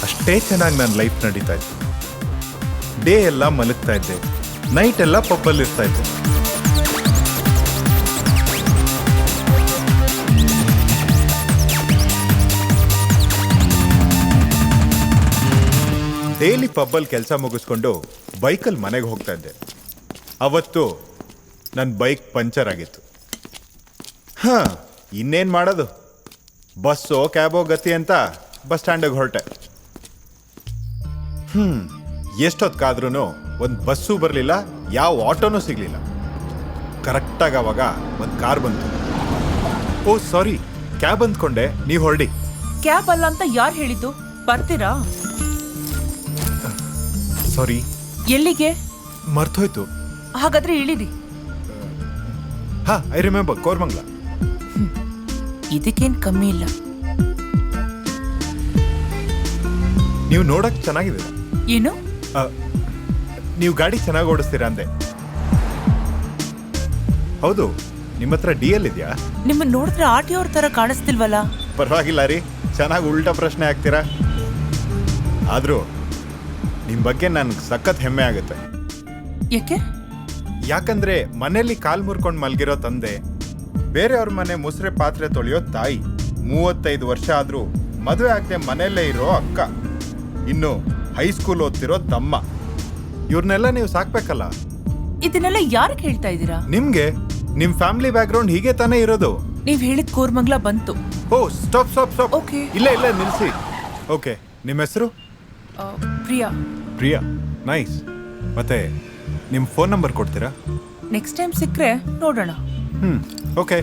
Speaker 4: ಅಷ್ಟೇ ಅಷ್ಟೇ ಚೆನ್ನಾಗಿ ನನ್ನ ಲೈಫ್ ನಡೀತಾ ಇತ್ತು. ಡೇ ಎಲ್ಲ ಮಲಗ್ತಾ ಇದ್ದೆ, ನೈಟ್ ಎಲ್ಲ ಪಬ್ಬಲ್ಲಿ ಇರ್ತಾ ಇದ್ದೆ. ಡೈಲಿ ಪಬ್ಬಲ್ಲಿ ಕೆಲಸ ಮುಗಿಸ್ಕೊಂಡು ಬೈಕಲ್ಲಿ ಮನೆಗೆ ಹೋಗ್ತಾ ಇದ್ದೆ. ಅವತ್ತು ನನ್ನ ಬೈಕ್ ಪಂಚರ್ ಆಗಿತ್ತು. ಇನ್ನೇನು ಮಾಡೋದು, ಬಸ್ಸೋ ಕ್ಯಾಬೋ ಗತಿ ಅಂತ ಬಸ್ ಸ್ಟ್ಯಾಂಡಿಗೆ ಹೊರಟೆ. ಎಷ್ಟೊತ್ತಾದ್ರೂ ಒಂದು ಬಸ್ಸು ಬರಲಿಲ್ಲ, ಯಾವ ಆಟೋನೂ ಸಿಗಲಿಲ್ಲ. ಕರೆಕ್ಟಾಗಿ ಅವಾಗ ಒಂದು ಕಾರ್ ಬಂತು. ಓ ಸಾರಿ, ಕ್ಯಾಬ್ ಅಂದ್ಕೊಂಡೆ, ನೀವು ಹೊರಡಿ.
Speaker 8: ಕ್ಯಾಬ್ ಅಲ್ಲ ಅಂತ ಯಾರು ಹೇಳಿದ್ದು? ಬರ್ತೀರಾ?
Speaker 4: ಸಾರಿ.
Speaker 8: ಎಲ್ಲಿಗೆ?
Speaker 4: ಮರ್ತೋಯ್ತು.
Speaker 8: ಹಾಗಾದ್ರೆ ಇಳಿರಿ.
Speaker 4: I remember, Koramangala.
Speaker 8: ಇದಕ್ಕೇನ್ ಕಮ್ಮಿ ಇಲ್ಲ.
Speaker 4: ನೀವು ನೋಡಕ್ ಚೆನ್ನಾಗಿದೆ.
Speaker 8: ಏನು?
Speaker 4: ನೀವು ಗಾಡಿ ಚೆನ್ನಾಗಿ ಓಡಿಸ್ತೀರಾ ಅಂದೆ. ಹೌದು, ನಿಮ್ಮ ಹತ್ರ DL ಇದೆಯಾ?
Speaker 8: ನಿಮ್ಮನ್ನ ನೋಡಿದ್ರೆ ಆರ್ಟಿ ಅವ್ರ ತರ ಕಾಣಿಸ್ತಿಲ್ವಲ್ಲ?
Speaker 4: ಪರವಾಗಿಲ್ಲ ರೀ, ಚೆನ್ನಾಗಿ ಉಲ್ಟಾ ಪ್ರಶ್ನೆ ಹಾಕ್ತೀರಾ. ಆದರೂ ನಿಮ್ಮ ಬಗ್ಗೆ ನನ್ಗೆ ಸಖತ್ ಹೆಮ್ಮೆ ಆಗುತ್ತೆ.
Speaker 8: ಯಾಕೆ?
Speaker 4: ಯಾಕಂದ್ರೆ ಮನೆಯಲ್ಲಿ ಕಾಲ್ ಮುರ್ಕೊಂಡು ಮಲ್ಗಿರೋ ತಂದೆ, ಬೇರೆಯವ್ರ ಮನೆ ಮುಸ್ರೆ ಪಾತ್ರೆ ತೊಳೆಯೋ ತಾಯಿ, 35 ವರ್ಷ ಆದ್ರೂ ಮದುವೆ ಆಗದೆ ಮನೆಯಲ್ಲೇ ಇರೋ ಅಕ್ಕ, ಇನ್ನು ಹೈಸ್ಕೂಲ್ ಓದ್ತಿರೋ ತಮ್ಮ, ಇವ್ರನ್ನೆಲ್ಲ ನೀವು ಸಾಕ್ಬೇಕಲ್ಲ.
Speaker 8: ಇದನ್ನೆಲ್ಲ ಯಾರಿಗೆ ಹೇಳ್ತಾ ಇದ್ದೀರಾ?
Speaker 4: ನಿಮ್ಗೆ ನಿಮ್ ಫ್ಯಾಮಿಲಿ ಬ್ಯಾಕ್ಗ್ರೌಂಡ್ ಹೀಗೆ ತಾನೇ ಇರೋದು.
Speaker 8: ನೀವ್ ಹೇಳಿದ ಕೋರ್ಮಂಗ್ಲ ಬಂತು.
Speaker 4: Oh stop stop stop.
Speaker 8: Okay.
Speaker 4: ಇಲ್ಲ ನಿಲ್ಸಿ. ಓಕೆ, ನಿಮ್ಮ ಹೆಸರು?
Speaker 8: ಪ್ರಿಯಾ.
Speaker 4: ಪ್ರಿಯಾ, ನೈಸ್. ಮತ್ತೆ ನಿಮ್ಮ ಫೋನ್ ನಂಬರ್ ಕೊಡ್ತೀರಾ?
Speaker 8: ನೆಕ್ಸ್ಟ್ ಟೈಮ್ ಸಿಕ್ಕರೆ ನೋಡೋಣ.
Speaker 4: Okay.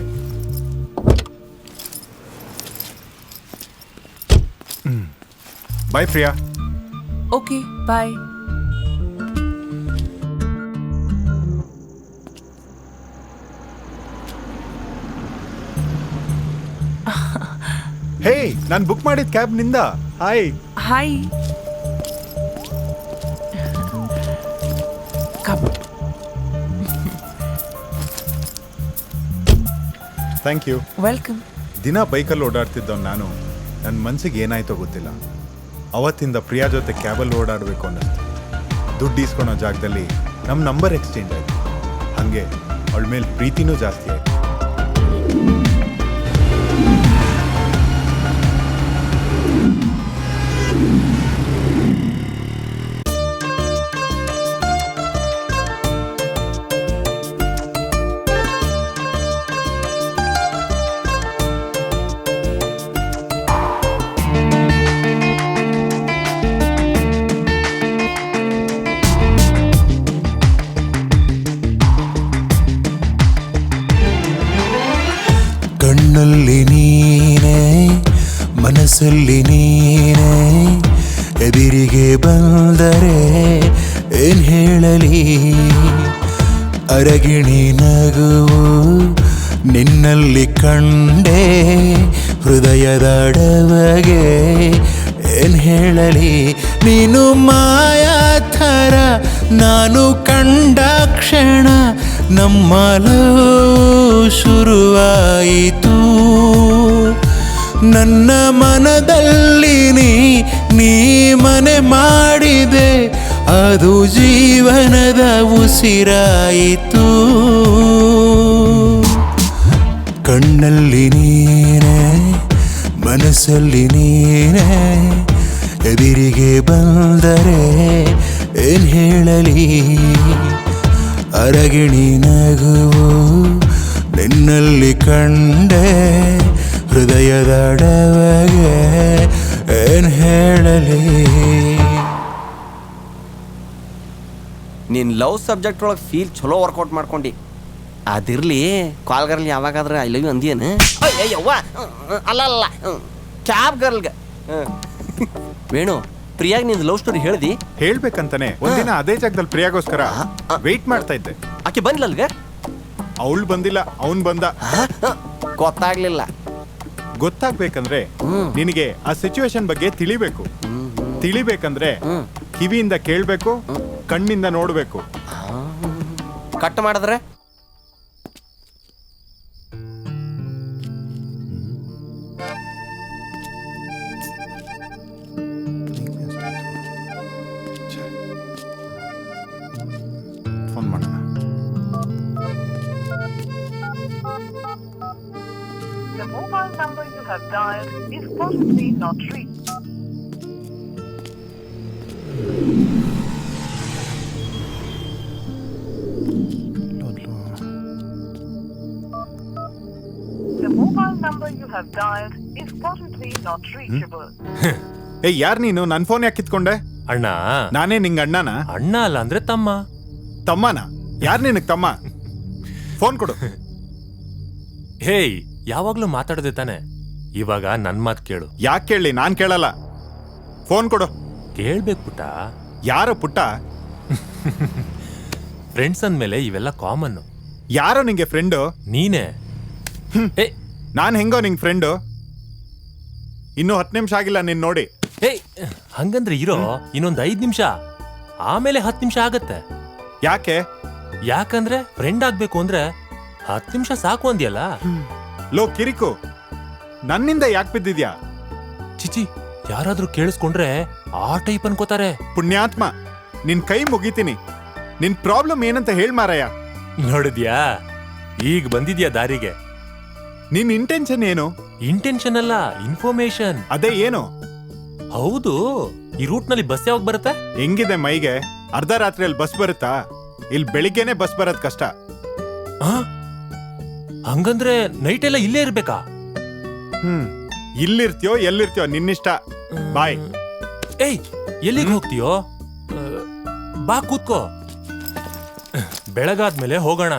Speaker 4: Bye Priya.
Speaker 8: Okay bye.
Speaker 4: Hey, ನಾನು ಬುಕ್ ಮಾಡಿದ ಕ್ಯಾಬ್ ನಿಂದ. Hi.
Speaker 8: Hi.
Speaker 4: Thank you.
Speaker 8: Welcome.
Speaker 4: ದಿನ ಬೈಕಲ್ಲಿ ಓಡಾಡ್ತಿದ್ದವ್ ನಾನು, ನನ್ನ ಮನ್ಸಿಗೆ ಏನಾಯ್ತೋ ಗೊತ್ತಿಲ್ಲ, ಅವತ್ತಿಂದ ಪ್ರಿಯಾ ಜೊತೆ ಕ್ಯಾಬಲ್ಲಿ ಓಡಾಡಬೇಕು ಅನ್ನಿಸ್ತು. ದುಡ್ಡು ಇಸ್ಕೊಳೋ ಜಾಗದಲ್ಲಿ ನಮ್ಮ ನಂಬರ್ ಎಕ್ಸ್ಚೇಂಜ್ ಆಯಿತು. ಹಾಗೆ ಅವಳ ಮೇಲೆ ಪ್ರೀತಿನೂ ಜಾಸ್ತಿ ಆಯಿತು.
Speaker 9: ಕಣ್ಣಲ್ಲಿ ನೀನೇ, ಮನಸ್ಸಲ್ಲಿ ನೀನೇ, ಎದುರಿಗೆ ಬಂದರೆ ಏನ್ ಹೇಳಲಿ. ಅರಗಿಣಿ ನಗುವು ನಿನ್ನಲ್ಲಿ ಕಂಡೆ, ಹೃದಯದಡವಗೆ ಏನ್ ಹೇಳಲಿ. ನೀನು ಮಾಯಾ ಥರ ನಾನು ಕಂಡ ಕ್ಷಣ ನಮ್ಮ ಲವ್ ಶುರುವಾಯಿತು. ನನ್ನ ಮನದಲ್ಲಿ ನೀ ಮನೆ ಮಾಡಿದೆ, ಅದು ಜೀವನದ ಉಸಿರಾಯಿತು. ಕಣ್ಣಲ್ಲಿ ನೀನೇ, ಮನಸ್ಸಲ್ಲಿ ನೀನೇ, ಎದುರಿಗೆ ಬಂದರೆ ಏನ್ ಹೇಳಲಿ. ಅರಗಿಣಿ ನಗುವು ನಿನ್ನಲ್ಲಿ ಕಂಡೆ, ಹೃದಯದಡವಗೆ ಏನ್ ಹೇಳಲಿ.
Speaker 3: ನೀನು ಲವ್ ಸಬ್ಜೆಕ್ಟ್ ಒಳಗೆ ಫೀಲ್ ಚಲೋ ವರ್ಕೌಟ್ ಮಾಡ್ಕೊಂಡು. ಅದಿರಲಿ, ಕಾಲ್ಗರ್ಲಿ ಯಾವಾಗಾದ್ರೆ ಐ ಲವ್ ಯು ಅಂದಿಯೇನು? ಅಯ್ಯವ್ವ, ಅಲ್ಲ ಕ್ಯಾಬ್ ಗರ್ಲ್ಗೆ. ವೇಣು, ಪ್ರಿಯಾಗ್ ನಿಂದು ಲವ್ ಸ್ಟೋರಿ ಹೇಳ್ದಿ?
Speaker 4: ಹೇಳ್ಬೇಕಂತಾನೆ ಒಂದಿನ ಅದೇ ಜಾಗದಲ್ಲಿ ಪ್ರಿಯಾಗೋಸ್ಕರ ವೇಟ್ ಮಾಡ್ತಾ ಇದ್ದೆ.
Speaker 3: ಆಕೆ ಬಂದ್ಲಲ್ಗ?
Speaker 4: ಅವಳು ಬಂದಿಲ್ಲ, ಅವನ್ ಬಂದ.
Speaker 3: ಗೊತ್ತಾಗ್ಲಿಲ್ಲ.
Speaker 4: ಗೊತ್ತಾಗ್ಬೇಕಂದ್ರೆ ನಿನಗೆ ಆ ಸಿಚುವೇಶನ್ ಬಗ್ಗೆ ತಿಳಿಬೇಕು. ತಿಳಿಬೇಕಂದ್ರೆ ಕಿವಿಯಿಂದ ಕೇಳ್ಬೇಕು, ಕಣ್ಣಿಂದ ನೋಡ್ಬೇಕು.
Speaker 3: ಕಟ್ ಮಾಡಿದ್ರೆ
Speaker 4: ಫೋನ್ ಮಾಡೋಣ.
Speaker 10: The mobile number you have dialed is possibly not reached. The mobile number you have dialed is possibly not reachable.
Speaker 4: ಏಯ್ ಯಾರು ನೀನು? ನನ್ನ ಫೋನ್ ಯಾಕೆ ಕಿತ್ಕೊಂಡೆ?
Speaker 1: ಅಣ್ಣ
Speaker 4: ನಾನೇ ನಿಂಗೆ ಅಣ್ಣನ?
Speaker 1: ಅಣ್ಣ ಅಲ್ಲ ಅಂದ್ರೆ ತಮ್ಮ.
Speaker 4: ತಮ್ಮನ? ಯಾರು ನಿನಗೆ ತಮ್ಮ? ಫೋನ್ ಕೊಡು.
Speaker 1: ಹೇಯ್, ಯಾವಾಗ್ಲೂ ಮಾತಾಡದೆ ತಾನೆ, ಇವಾಗ ನನ್ ಮಾತು ಕೇಳು.
Speaker 4: ಯಾಕೆ ಕೇಳಿ? ನಾನ್ ಕೇಳಲ್ಲ. ಫೋನ್ ಕೊಡು.
Speaker 1: ಕೇಳ್ಬೇಕು ಪುಟ್ಟ.
Speaker 4: ಯಾರೋ ಪುಟ್ಟ?
Speaker 1: ಫ್ರೆಂಡ್ಸ್ ಅಂದ್ಮೇಲೆ ಇವೆಲ್ಲ ಕಾಮನ್.
Speaker 4: ಯಾರೋ ನಿಂಗೆ ಫ್ರೆಂಡು?
Speaker 1: ನೀನೇ. ಏ
Speaker 4: ನಾನು ಹೆಂಗೋ ನಿಂಗೆ ಫ್ರೆಂಡು? ಇನ್ನೂ 10 ನಿಮಿಷ ಆಗಿಲ್ಲ ನೀನ್ ನೋಡಿ.
Speaker 1: ಏಯ್, ಹಂಗಂದ್ರೆ ಇರೋ ಇನ್ನೊಂದು 5 ನಿಮಿಷ, ಆಮೇಲೆ 10 ನಿಮಿಷ ಆಗತ್ತೆ.
Speaker 4: ಯಾಕೆ?
Speaker 1: ಯಾಕಂದ್ರೆ ಫ್ರೆಂಡ್ ಆಗ್ಬೇಕು ಅಂದ್ರೆ 10 ನಿಮಿಷ ಸಾಕು ಅಂದ್ಯಲ್ಲ.
Speaker 4: ಲೋ ಕಿರಿಕು, ನನ್ನಿಂದ ಯಾಕೆ ಬಿದ್ದಿದ್ಯಾ?
Speaker 1: ಚಿಚಿ, ಯಾರಾದ್ರೂ ಕೇಳಿಸ್ಕೊಂಡ್ರೆ ಆ ಟೈಪ್ ಅನ್ಕೋತಾರೆ.
Speaker 4: ಪುಣ್ಯಾತ್ಮ, ನಿನ್ ಕೈ ಮುಗಿತೀನಿ. ನಿನ್ ಪ್ರಾಬ್ಲಮ್ ಏನಂತ ಹೇಳ್ ಮಾರಾಯ.
Speaker 1: ನೋಡಿದ್ಯಾ, ಈಗ ಬಂದಿದ್ಯಾ ದಾರಿಗೆ.
Speaker 4: ನಿನ್ ಇಂಟೆನ್ಷನ್ ಏನು?
Speaker 1: ಇಂಟೆನ್ಷನ್ ಅಲ್ಲ, ಇನ್ಫಾರ್ಮೇಶನ್.
Speaker 4: ಅದೇ ಏನು?
Speaker 1: ಹೌದು, ಈ ರೂಟ್ ನಲ್ಲಿ ಬಸ್ ಯಾವಾಗ ಬರುತ್ತೆ?
Speaker 4: ಹೆಂಗಿದೆ ಮೈಗೆ? ಅರ್ಧ ರಾತ್ರಿಯಲ್ಲಿ ಬಸ್ ಬರುತ್ತಾ? ಇಲ್ಲಿ ಬೆಳಿಗ್ಗೆನೆ ಬಸ್ ಬರೋದ್ ಕಷ್ಟ.
Speaker 1: ಹಂಗಂದ್ರೆ ನೈಟ್ ಎಲ್ಲ ಇಲ್ಲೇ ಇರ್ಬೇಕಾ?
Speaker 4: ಇಲ್ಲಿರ್ತೀಯೋ ಎಲ್ಲಿರ್ತೀಯೋ ನಿನ್ನಿಷ್ಟ. ಬಾಯ್.
Speaker 1: ಏಯ್, ಎಲ್ಲಿಗೆ ಹೋಗ್ತೀಯೋ? ಬಾ ಕೂತ್ಕೋ, ಬೆಳಗಾದ್ಮೇಲೆ ಹೋಗೋಣ.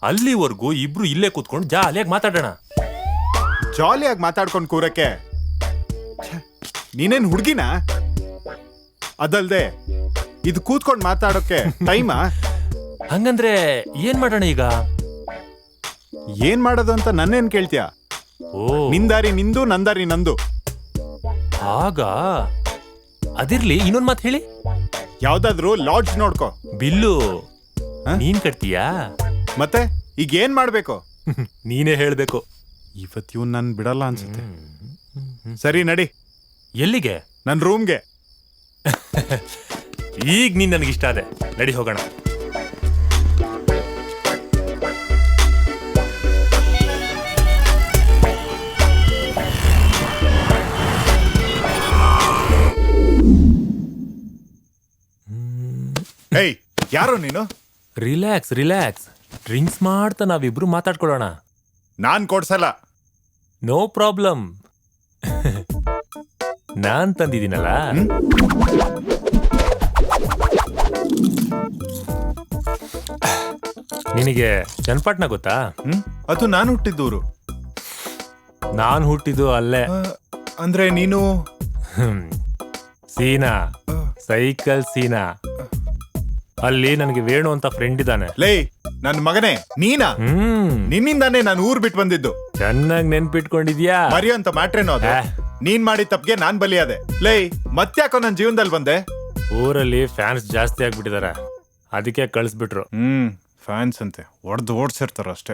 Speaker 1: ಅಲ್ಲಿವರೆಗೂ ಇಬ್ರು ಇಲ್ಲೇ ಕೂತ್ಕೊಂಡು ಜಾಲಿಯಾಗಿ ಮಾತಾಡೋಣ.
Speaker 4: ಜಾಲಿಯಾಗಿ ಮಾತಾಡ್ಕೊಂಡು ಕೂರಕ್ಕೆ ನೀನೇನ್ ಹುಡ್ಗಿನ? ಅದಲ್ದೆ ಇದು ಕೂತ್ಕೊಂಡು ಮಾತಾಡೋಕೆ ಟೈಮಾ?
Speaker 1: ಹಂಗಂದ್ರೆ ಏನ್ ಮಾಡೋಣ ಈಗ?
Speaker 4: ಏನ್ ಮಾಡೋದು ಅಂತ ನನ್ನೇನ್ ಕೇಳ್ತೀಯ?
Speaker 1: ಓ,
Speaker 4: ನಿಂದಾರಿ ನಿಂದು, ನಂದಾರಿ ನಂದು.
Speaker 1: ಆಗ ಅದಿರ್ಲಿ, ಇನ್ನೊಂದ್ ಮಾತು ಹೇಳಿ.
Speaker 4: ಯಾವ್ದಾದ್ರು ಲಾಡ್ಜ್ ನೋಡ್ಕೋ.
Speaker 1: ಬಿಲ್ಲು ನೀನ್ ಕಟ್ತೀಯಾ?
Speaker 4: ಮತ್ತೆ ಈಗ ಏನ್ ಮಾಡ್ಬೇಕು?
Speaker 1: ನೀನೇ ಹೇಳ್ಬೇಕು.
Speaker 4: ಇವತ್ತು ಇವ್ ನನ್ ಬಿಡಲ್ಲ ಅನ್ಸುತ್ತೆ. ಸರಿ ನಡಿ.
Speaker 1: ಎಲ್ಲಿಗೆ?
Speaker 4: ನನ್ ರೂಮ್ಗೆ.
Speaker 1: ಈಗ ನೀನ್ ನನಗಿಷ್ಟ ಅದೆ, ನಡಿ ಹೋಗೋಣ.
Speaker 4: ಏಯ್, ಯಾರೋ ನೀನು?
Speaker 1: ರಿಲ್ಯಾಕ್ಸ್ ರಿಲ್ಯಾಕ್ಸ್, ಡ್ರಿಂಕ್ಸ್ ಮಾಡ್ತಾ ನಾವಿಬ್ರು ಮಾತಾಡ್ಕೊಳ್ಳೋಣ.
Speaker 4: ನಾನ್ ಕೊಡ್ಸಲ್ಲ.
Speaker 1: No problem. ನಾನ್ ತಂದಿದ್ದೀನಲ್ಲ. ನಿನಗೆ ಚನ್ನಪಟ್ಟಣ ಗೊತ್ತಾ?
Speaker 4: ಅದು ನಾನು ಹುಟ್ಟಿದ್ದೂರು.
Speaker 1: ನಾನು ಹುಟ್ಟಿದ್ದು ಅಲ್ಲೇ.
Speaker 4: ಅಂದ್ರೆ ನೀನು?
Speaker 1: ಸೀನಾ, ಸೈಕಲ್ ಸೀನಾ. ಅಲ್ಲಿ ನನಗೆ ವೇಣು ಅಂತ ಫ್ರೆಂಡ್ ಇದ್ದಾನೆ.
Speaker 4: ಲೇ ನನ್ ಮಗನೇ, ನೀನಾ? ನಿನ್ನಿಂದಾನೇ ನಾನು ಊರ್ ಬಿಟ್ಟು ಬಂದಿದ್ದು.
Speaker 1: ಚೆನ್ನಾಗಿ ನೆನ್ಪಿಟ್ಕೊಂಡಿದ್ಯಾ?
Speaker 4: ಮರಿಯೋ ಅಂತ ಮ್ಯಾಟ್ರೇನೋ ಅದು. ನೀನ್ ಮಾಡಿದ ತಪ್ಪಿಗೆ ನಾನ್ ಬಲಿಯಾದೆ. ಲೇ ಮತ್ತ್ಯಾಕೋ ನನ್ ಜೀವನದಲ್ಲಿ ಬಂದೆ?
Speaker 1: ಊರಲ್ಲಿ ಫ್ಯಾನ್ಸ್ ಜಾಸ್ತಿ ಆಗ್ಬಿಟ್ಟಿದಾರೆ, ಅದಕ್ಕೆ ಕಳಿಸ್ಬಿಟ್ರು.
Speaker 4: ಫ್ಯಾನ್ಸ್ ಅಂತೆ ಹೊಡೆದು ಓಡ್ಸಿರ್ತಾರ ಅಷ್ಟೇ.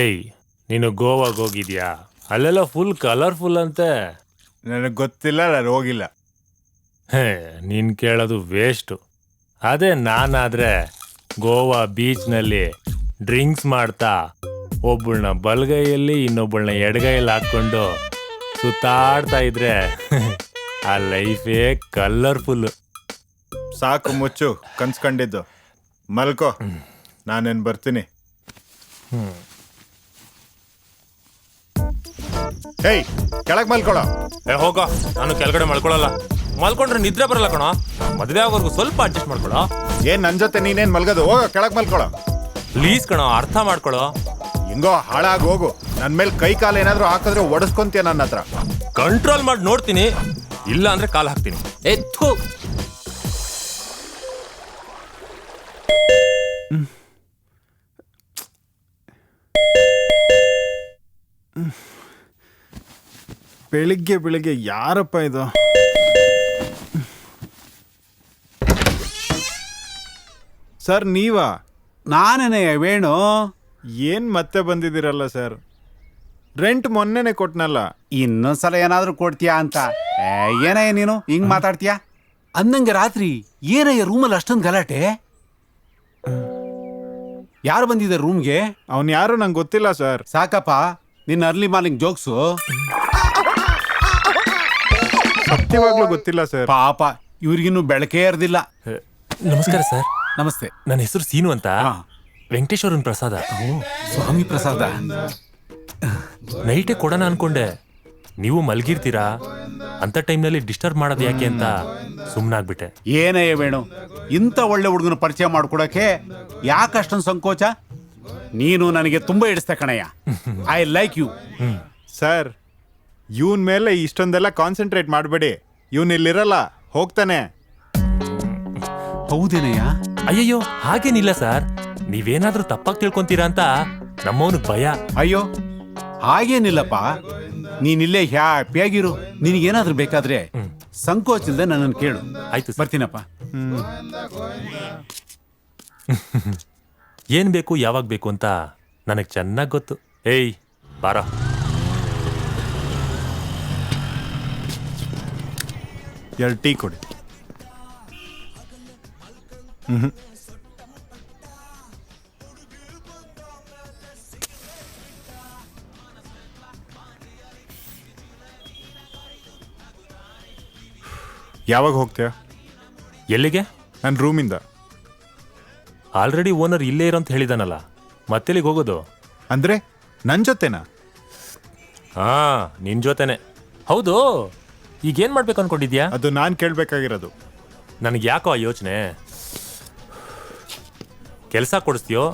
Speaker 1: ಏಯ್, ನೀನು ಗೋವಾಗ್ ಹೋಗಿದ್ಯಾ? ಅಲ್ಲೆಲ್ಲ ಫುಲ್ ಕಲರ್ಫುಲ್ ಅಂತೆ.
Speaker 4: ನನಗ್ ಗೊತ್ತಿಲ್ಲ, ನಾನು ಹೋಗಿಲ್ಲ.
Speaker 1: ಹೇ, ನೀನ್ ಕೇಳೋದು ವೇಸ್ಟು. ಅದೇ ನಾನಾದ್ರೆ ಗೋವಾ ಬೀಚ್ನಲ್ಲಿ ಡ್ರಿಂಕ್ಸ್ ಮಾಡ್ತಾ ಒಬ್ಬಳನ್ನ ಬಲಗೈಯಲ್ಲಿ ಇನ್ನೊಬ್ಬಳನ್ನ ಎಡಗೈಯಲ್ಲಿ ಹಾಕೊಂಡು ಸುತ್ತಾಡ್ತಾ ಇದ್ರೆ ಆ ಲೈಫೇ ಕಲರ್ಫುಲ್.
Speaker 4: ಸಾಕು, ಮುಚ್ಚು ಕನ್ಸ್ಕೊಂಡಿದ್ದು. ಮಲ್ಕೋ, ನಾನೇನ್ ಬರ್ತೀನಿ. ಹೇಯ್, ಕೆಳಗ್ ಮಲ್ಕೊಳೋ.
Speaker 1: ಹೋಗೋ, ನಾನು ಕೆಳಗಡೆ ಮಲ್ಕೊಳಲ್ಲ. ಮಲ್ಕೊಂಡ್ರೆ ನಿದ್ರೆ ಬರಲ್ಲ ಕಣೋ. ಮದುವೆ ಆಗೋರ್ಗು ಸ್ವಲ್ಪ ಅಡ್ಜಸ್ಟ್ ಮಾಡ್ಕೊಳೋ.
Speaker 4: ಏನ್ ನನ್ ಜೊತೆ ನೀನೇನ್ ಮಲ್ಗೋದು? ಹೋಗೋ, ಕೆಳಗ್ ಮಲ್ಕೊಳೋ.
Speaker 1: ಪ್ಲೀಸ್ ಕಣೋ, ಅರ್ಥ ಮಾಡ್ಕೊಳೋ.
Speaker 4: ಹಿಂಗೋ ಹಾಳಾಗಿ ಹೋಗು. ನನ್ ಮೇಲೆ ಕೈ ಕಾಲು ಏನಾದ್ರು ಹಾಕಿದ್ರೆ ಒಡಿಸ್ಕೊಂತೀಯ ನನ್ನ ಹತ್ರ.
Speaker 1: ಕಂಟ್ರೋಲ್ ಮಾಡಿ ನೋಡ್ತೀನಿ, ಇಲ್ಲ ಅಂದ್ರೆ ಕಾಲ್ ಹಾಕ್ತೀನಿ.
Speaker 2: ಎತ್ತು
Speaker 4: ಬೆಳಿಗ್ಗೆ ಬೆಳಿಗ್ಗೆ ಯಾರಪ್ಪ ಇದು? ಸರ್ ನೀವಾ?
Speaker 5: ನಾನೇನೆ ವೇಣು.
Speaker 4: ಏನ್ ಮತ್ತೆ ಬಂದಿದ್ದೀರಲ್ಲ ಸರ್? ರೆಂಟ್ ಮೊನ್ನೆನೆ ಕೊಟ್ನಲ್ಲ.
Speaker 5: ಇನ್ನೊಂದ್ಸಲ ಏನಾದ್ರೂ ಕೊಡ್ತೀಯಾ ಅಂತ. ಏನೇ ನೀನು ಹಿಂಗ್ ಮಾತಾಡ್ತೀಯಾ? ಅಂದಂಗೆ ರಾತ್ರಿ ಏನಯ್ಯ ರೂಮಲ್ಲಿ ಅಷ್ಟೊಂದು ಗಲಾಟೆ? ಯಾರು ಬಂದಿದ್ದಾರೆ ರೂಮ್ಗೆ?
Speaker 4: ಅವ್ನು ಯಾರು ನಂಗೆ ಗೊತ್ತಿಲ್ಲ ಸರ್.
Speaker 5: ಸಾಕಪ್ಪ ನಿನ್ನ ಅರ್ಲಿ ಮಾರ್ನಿಂಗ್ ಜೋಕ್ಸು.
Speaker 4: ಸತ್ಯವಾಗ್ಲೂ ಗೊತ್ತಿಲ್ಲ ಸರ್.
Speaker 5: ಪಾಪ ಇವ್ರಿಗಿನ್ನೂ ಬೆಳಕೇ ಇರ್ದಿಲ್ಲ.
Speaker 1: ನಮಸ್ಕಾರ ಸರ್.
Speaker 5: ನಮಸ್ತೆ.
Speaker 1: ನನ್ನ ಹೆಸರು ಸೀನು ಅಂತ.
Speaker 5: ಹಾ.
Speaker 1: ವೆಂಕಟೇಶ್ವರನ್ ಪ್ರಸಾದ.
Speaker 5: ಸ್ವಾಮಿ ಪ್ರಸಾದ.
Speaker 1: ನೈಟೇ ಕೊಡೋಣ ಅನ್ಕೊಂಡೆ, ನೀವು ಮಲಗಿರ್ತೀರಾ ಅಂತ ಟೈಮ್ನಲ್ಲಿ ಡಿಸ್ಟರ್ಬ್ ಮಾಡೋದು ಯಾಕೆ ಅಂತ ಸುಮ್ಮನಾಗ್ಬಿಟ್ಟೆ.
Speaker 5: ಏನಯ್ಯ ವೇಣು, ಇಂಥ ಒಳ್ಳೆ ಹುಡುಗನ ಪರಿಚಯ ಮಾಡ್ಕೊಡಕ್ಕೆ ಯಾಕೆ ಅಷ್ಟೊಂದು ಸಂಕೋಚ? ನೀನು ನನಗೆ ತುಂಬಾ ಇಡಿಸ್ತೆ ಕಣಯ್ಯ. I like you.
Speaker 4: ಸರ್, ಇವನ್ ಮೇಲೆ ಇಷ್ಟೊಂದೆಲ್ಲ ಕಾನ್ಸಂಟ್ರೇಟ್ ಮಾಡಬೇಡಿ. ಇವನ್ ಇಲ್ಲಿರಲ್ಲ, ಹೋಗ್ತಾನೆ.
Speaker 5: ಹೌದೇನಯ್ಯ?
Speaker 1: ಅಯ್ಯಯ್ಯೋ ಹಾಗೇನಿಲ್ಲ ಸರ್, ನೀವೇನಾದ್ರೂ ತಪ್ಪಾಗಿ ತಿಳ್ಕೊಂತೀರಾ ಅಂತ ನಮ್ಮವನಿಗೆ ಭಯ.
Speaker 5: ಅಯ್ಯೋ ಹಾಗೇನಿಲ್ಲಪ್ಪ, ನೀನಿಲ್ಲೇ ಹ್ಯಾಪಿಯಾಗಿರು. ನಿನಗೇನಾದ್ರೂ ಬೇಕಾದ್ರೆ ಸಂಕೋಚ ಇಲ್ಲದೆ ನನ್ನನ್ನು ಕೇಳು.
Speaker 1: ಆಯ್ತು ಸರ್.
Speaker 5: ಬರ್ತೀನಪ್ಪ.
Speaker 1: ಏನ್ ಬೇಕು ಯಾವಾಗ ಬೇಕು ಅಂತ ನನಗೆ ಚೆನ್ನಾಗಿ ಗೊತ್ತು. ಏಯ್ ಬಾರ.
Speaker 4: ಎರಡು ಟೀ ಕೊಡಿ. ಯಾವಾಗ ಹೋಗ್ತೀಯ?
Speaker 1: ಎಲ್ಲಿಗೆ?
Speaker 4: ನನ್ನ ರೂಮಿಂದ.
Speaker 1: ಆಲ್ರೆಡಿ ಓನರ್ ಇಲ್ಲೇ ಇರೋ ಅಂತ ಹೇಳಿದಾನಲ್ಲ, ಮತ್ತೆಲ್ಲಿಗೆ ಹೋಗೋದು?
Speaker 4: ಅಂದ್ರೆ ನನ್ನ ಜೊತೆನಾ?
Speaker 1: ಹಾ, ನಿನ್ ಜೊತೆನೆ. ಹೌದು, ಈಗೇನ್ ಮಾಡ್ಬೇಕು ಅನ್ಕೊಂಡಿದ್ಯಾ?
Speaker 4: ಅದು ನಾನು ಕೇಳಬೇಕಾಗಿರೋದು.
Speaker 1: ನನಗೆ ಯಾಕೋ ಆ ಯೋಚನೆ. ಕೆಲಸ ಕೊಡಿಸ್ತೀಯೋ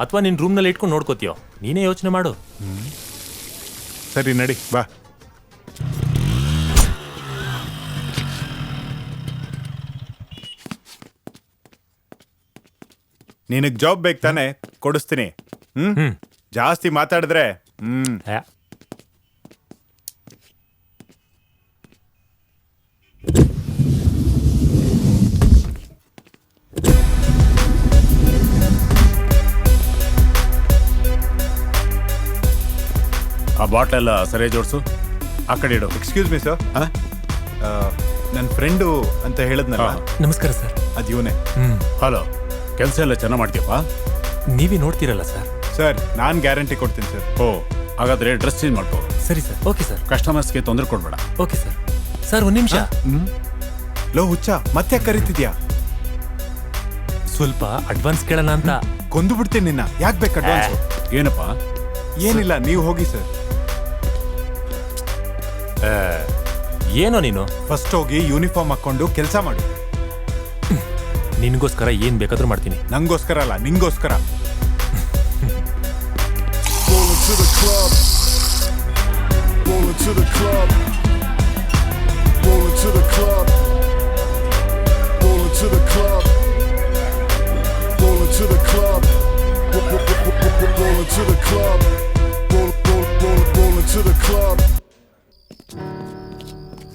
Speaker 1: ಅಥವಾ ನಿನ್ನ ರೂಮ್ನಲ್ಲಿ ಇಟ್ಕೊಂಡು ನೋಡ್ಕೋತೀಯೋ, ನೀನೇ ಯೋಚನೆ ಮಾಡು.
Speaker 4: ಸರಿ ನಡಿ ಬಾ. ನಿನಗೆ ಜಾಬ್ ಬೇಕು ತಾನೆ? ಕೊಡಿಸ್ತೀನಿ. ಜಾಸ್ತಿ ಮಾತಾಡಿದ್ರೆ
Speaker 1: ಹ್ಯಾ.
Speaker 5: ಆ ಬಾಟ್ಲೆಲ್ಲ ಸರಿಯಾಗಿ ಜೋಡಿಸು, ಆ ಕಡೆ ಇಡು.
Speaker 4: ಎಕ್ಸ್ಕ್ಯೂಸ್ ಮೀ ಸರ್, ನನ್ನ ಫ್ರೆಂಡು ಅಂತ ಹೇಳಿದ್ನಲ್ಲ,
Speaker 1: ನಮಸ್ಕಾರ ಸರ್.
Speaker 4: ಅದು ಇವನೇ.
Speaker 5: ಹಲೋ, ಕೆಲಸ ಎಲ್ಲ ಚೆನ್ನಾಗಿ ಮಾಡ್ತೀಯಪ್ಪ?
Speaker 1: ನೀವೇ ನೋಡ್ತೀರಲ್ಲ ಸರ್.
Speaker 4: ಸರ್, ನಾನು ಗ್ಯಾರಂಟಿ ಕೊಡ್ತೀನಿ ಸರ್.
Speaker 5: ಓ, ಹಾಗಾದ್ರೆ ಡ್ರೆಸ್ ಚೇಂಜ್ ಮಾಡ್ಕೋ.
Speaker 1: ಸರಿ ಸರ್. Okay sir.
Speaker 5: ಕಸ್ಟಮರ್ಸ್ಗೆ ತೊಂದರೆ ಕೊಡ್ಬೇಡ.
Speaker 1: Okay sir. ಸರ್ ಒಂದು ನಿಮಿಷ.
Speaker 4: ಲೋ ಹುಚ್ಚ, ಮತ್ತೆ ಕರಿತಿದ್ಯಾ?
Speaker 1: ಸ್ವಲ್ಪ ಅಡ್ವಾನ್ಸ್ ಕೇಳೋಣ ಅಂತ.
Speaker 4: ಕೊಂದು ಬಿಡ್ತೀನಿ ನಿನ್ನ. ಯಾಕೆ ಬೇಕು ಅಡ್ವಾನ್ಸ್?
Speaker 5: ಏನಪ್ಪ?
Speaker 4: ಏನಿಲ್ಲ, ನೀವು ಹೋಗಿ ಸರ್.
Speaker 1: ಏನೋ ನೀನು
Speaker 4: ಫಸ್ಟ್ ಹೋಗಿ ಯೂನಿಫಾರ್ಮ್ ಹಾಕೊಂಡು ಕೆಲಸ ಮಾಡು.
Speaker 1: ನಿನ್ಗೋಸ್ಕರ ಏನ್ ಬೇಕಾದ್ರೂ ಮಾಡ್ತೀನಿ.
Speaker 4: ನಂಗೋಸ್ಕರ ಅಲ್ಲ, ನಿಂಗೋಸ್ಕರ.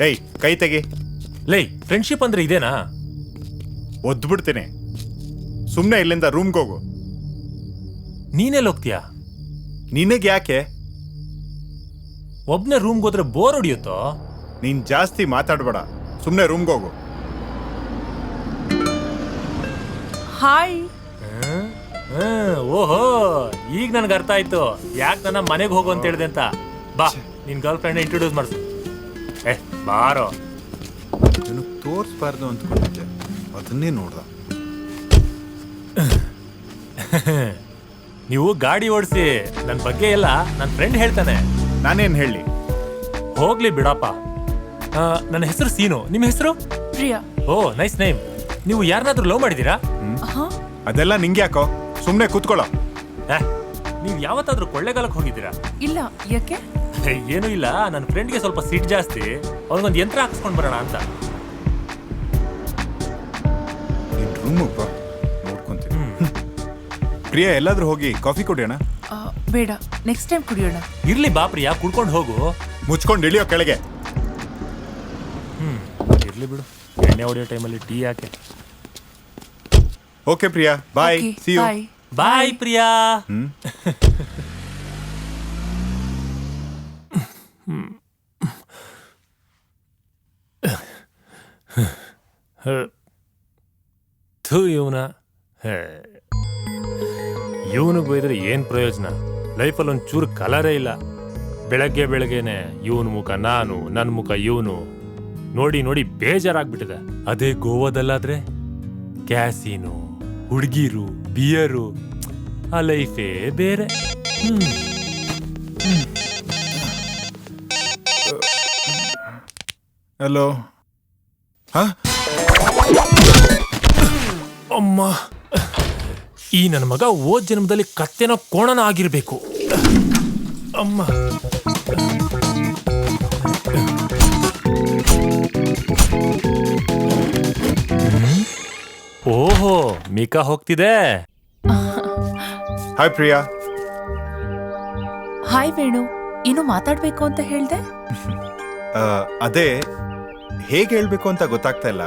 Speaker 4: ಏಯ್, ಕೈ ತೆಗಿ.
Speaker 1: ಲೈ, ಫ್ರೆಂಡ್ಶಿಪ್ ಅಂದ್ರೆ ಇದೇನಾ?
Speaker 4: ಒದ್ಬಿಡ್ತೀನಿ. ಸುಮ್ಮನೆ ಇಲ್ಲಿಂದ ರೂಮ್ಗೆ ಹೋಗು.
Speaker 1: ನೀನೆಲ್ಲ ಹೋಗ್ತೀಯಾ?
Speaker 4: ನಿನಗೆ ಯಾಕೆ?
Speaker 1: ಒಬ್ನೇ ರೂಮ್ಗೆ ಹೋದ್ರೆ ಬೋರ್ ಹೊಡಿಯುತ್ತೋ?
Speaker 4: ನೀನ್ ಜಾಸ್ತಿ ಮಾತಾಡಬೇಡ, ಸುಮ್ಮನೆ ರೂಮ್ಗೆ ಹೋಗು.
Speaker 8: ಹಾಯ್.
Speaker 1: ಓಹೋ, ಈಗ ನನ್ಗೆ ಅರ್ಥ ಆಯ್ತು ಯಾಕೆ ನನ್ನ ಮನೆಗೆ ಹೋಗು ಅಂತ ಹೇಳಿದೆ ಅಂತ. ಬಾ, ನಿನ್ ಗರ್ಲ್ ಫ್ರೆಂಡ್ ಇಂಟ್ರೊಡ್ಯೂಸ್ ಮಾಡಿಸು. ಬಾರೋ.
Speaker 4: ನನಗೆ ತೋರಿಸ್ಬಾರ್ದು ಅಂದ್ಕೊಂಡಿದ್ದೆ, ಅದನ್ನೇ ನೋಡ್ದ.
Speaker 1: ನೀವು ಗಾಡಿ ಓಡಿಸಿ ನನ್ನ ಬಗ್ಗೆ ಎಲ್ಲ ನನ್ನ ಫ್ರೆಂಡ್ ಹೇಳ್ತಾನೆ.
Speaker 4: ನಾನೇನು ಹೇಳಿ?
Speaker 1: ಹೋಗ್ಲಿ ಬಿಡಪ್ಪ. ನನ್ನ ಹೆಸರು ಸೀನು, ನಿಮ್ಮ ಹೆಸರು?
Speaker 8: ಪ್ರಿಯಾ.
Speaker 1: ಓ, ನೈಸ್ ನೇಮ್. ನೀವು ಯಾರನ್ನಾದ್ರೂ ಲವ್ ಮಾಡಿದ್ದೀರಾ?
Speaker 4: ಅದೆಲ್ಲ ನಿಂಗೆ ಯಾಕೋ, ಸುಮ್ಮನೆ ಕೂತ್ಕೊಳ್ಳೋ.
Speaker 1: ನೀವು ಯಾವತ್ತಾದ್ರೂ ಕೊಳ್ಳೆಗಾಲಕ್ಕೆ ಹೋಗಿದ್ದೀರಾ?
Speaker 8: ಇಲ್ಲ, ಯಾಕೆ?
Speaker 1: ಏನೂ ಇಲ್ಲ, ನನ್ನ ಫ್ರೆಂಡ್ಗೆ ಸ್ವಲ್ಪ ಸಿಟ್ ಜಾಸ್ತಿ, ಅವ್ನಿಗೊಂದು ಯಂತ್ರ ಹಾಕ್ಸ್ಕೊಂಡು ಬರೋಣ ಅಂತ.
Speaker 4: ನಿನ್ ರೂಮಿಗೆ ಬಾ, ನೋಡ್ಕೊಂತೀನಿ. ಪ್ರಿಯಾ, ಎಲ್ಲಾದ್ರೂ ಹೋಗಿ ಕಾಫಿ ಕುಡಿಯೋಣ?
Speaker 8: ಬೇಡ, ನೆಕ್ಸ್ಟ್ ಟೈಮ್ ಕುಡಿಯೋಣ.
Speaker 1: ಇರ್ಲಿ ಬಾ ಪ್ರಿಯಾ, ಕುಡ್ಕೊಂಡು ಹೋಗು.
Speaker 4: ಮುಚ್ಕೊಂಡು ಇಳಿಯೋ ಕೆಳಗೆ.
Speaker 1: ಇರ್ಲಿ ಬಿಡು, ಎಣ್ಣೆ ಹೊಡೆಯೋ ಟೈಮಲ್ಲಿ ಟೀ ಯಾಕೆ?
Speaker 4: Okay Priya, bye. See you.
Speaker 1: Bye Priya. ಇವನ ಇವನಿಗೆ ಬೈದ್ರೆ ಏನು ಪ್ರಯೋಜನ? ಲೈಫಲ್ಲಿ ಒಂಚೂರು ಕಲರೇ ಇಲ್ಲ. ಬೆಳಗ್ಗೆನೆ ಇವನ ಮುಖ ನಾನು, ನನ್ನ ಮುಖ ಇವನು, ನೋಡಿ ನೋಡಿ ಬೇಜಾರಾಗ್ಬಿಟ್ಟಿದೆ. ಅದೇ ಗೋವಾದಲ್ಲಾದ್ರೆ ಕ್ಯಾಸಿನೋ, ಹುಡುಗಿರು, ಬಿಯರು, ಆ ಲೈಫೇ ಬೇರೆ.
Speaker 4: ಹಲೋ. ಹಾ,
Speaker 1: ಅಮ್ಮ, ಈ ನನ್ನ ಮಗ ಓದ್ ಜನ್ಮದಲ್ಲಿ ಕತ್ತೆನೋ ಕೋಣನ ಆಗಿರ್ಬೇಕು. ಅಮ್ಮ, ಓಹೋ, ಮಿಕಾ ಹೋಗ್ತಿದೆ.
Speaker 4: ಹಾಯ್ ಪ್ರಿಯಾ.
Speaker 8: ಹಾಯ್ ವೇಣು, ಏನು ಮಾತಾಡ್ಬೇಕು ಅಂತ ಹೇಳ್ದೆ?
Speaker 4: ಅದೇ ಹೇಗೆ ಹೇಳ್ಬೇಕು ಅಂತ ಗೊತ್ತಾಗ್ತಾ ಇಲ್ಲ.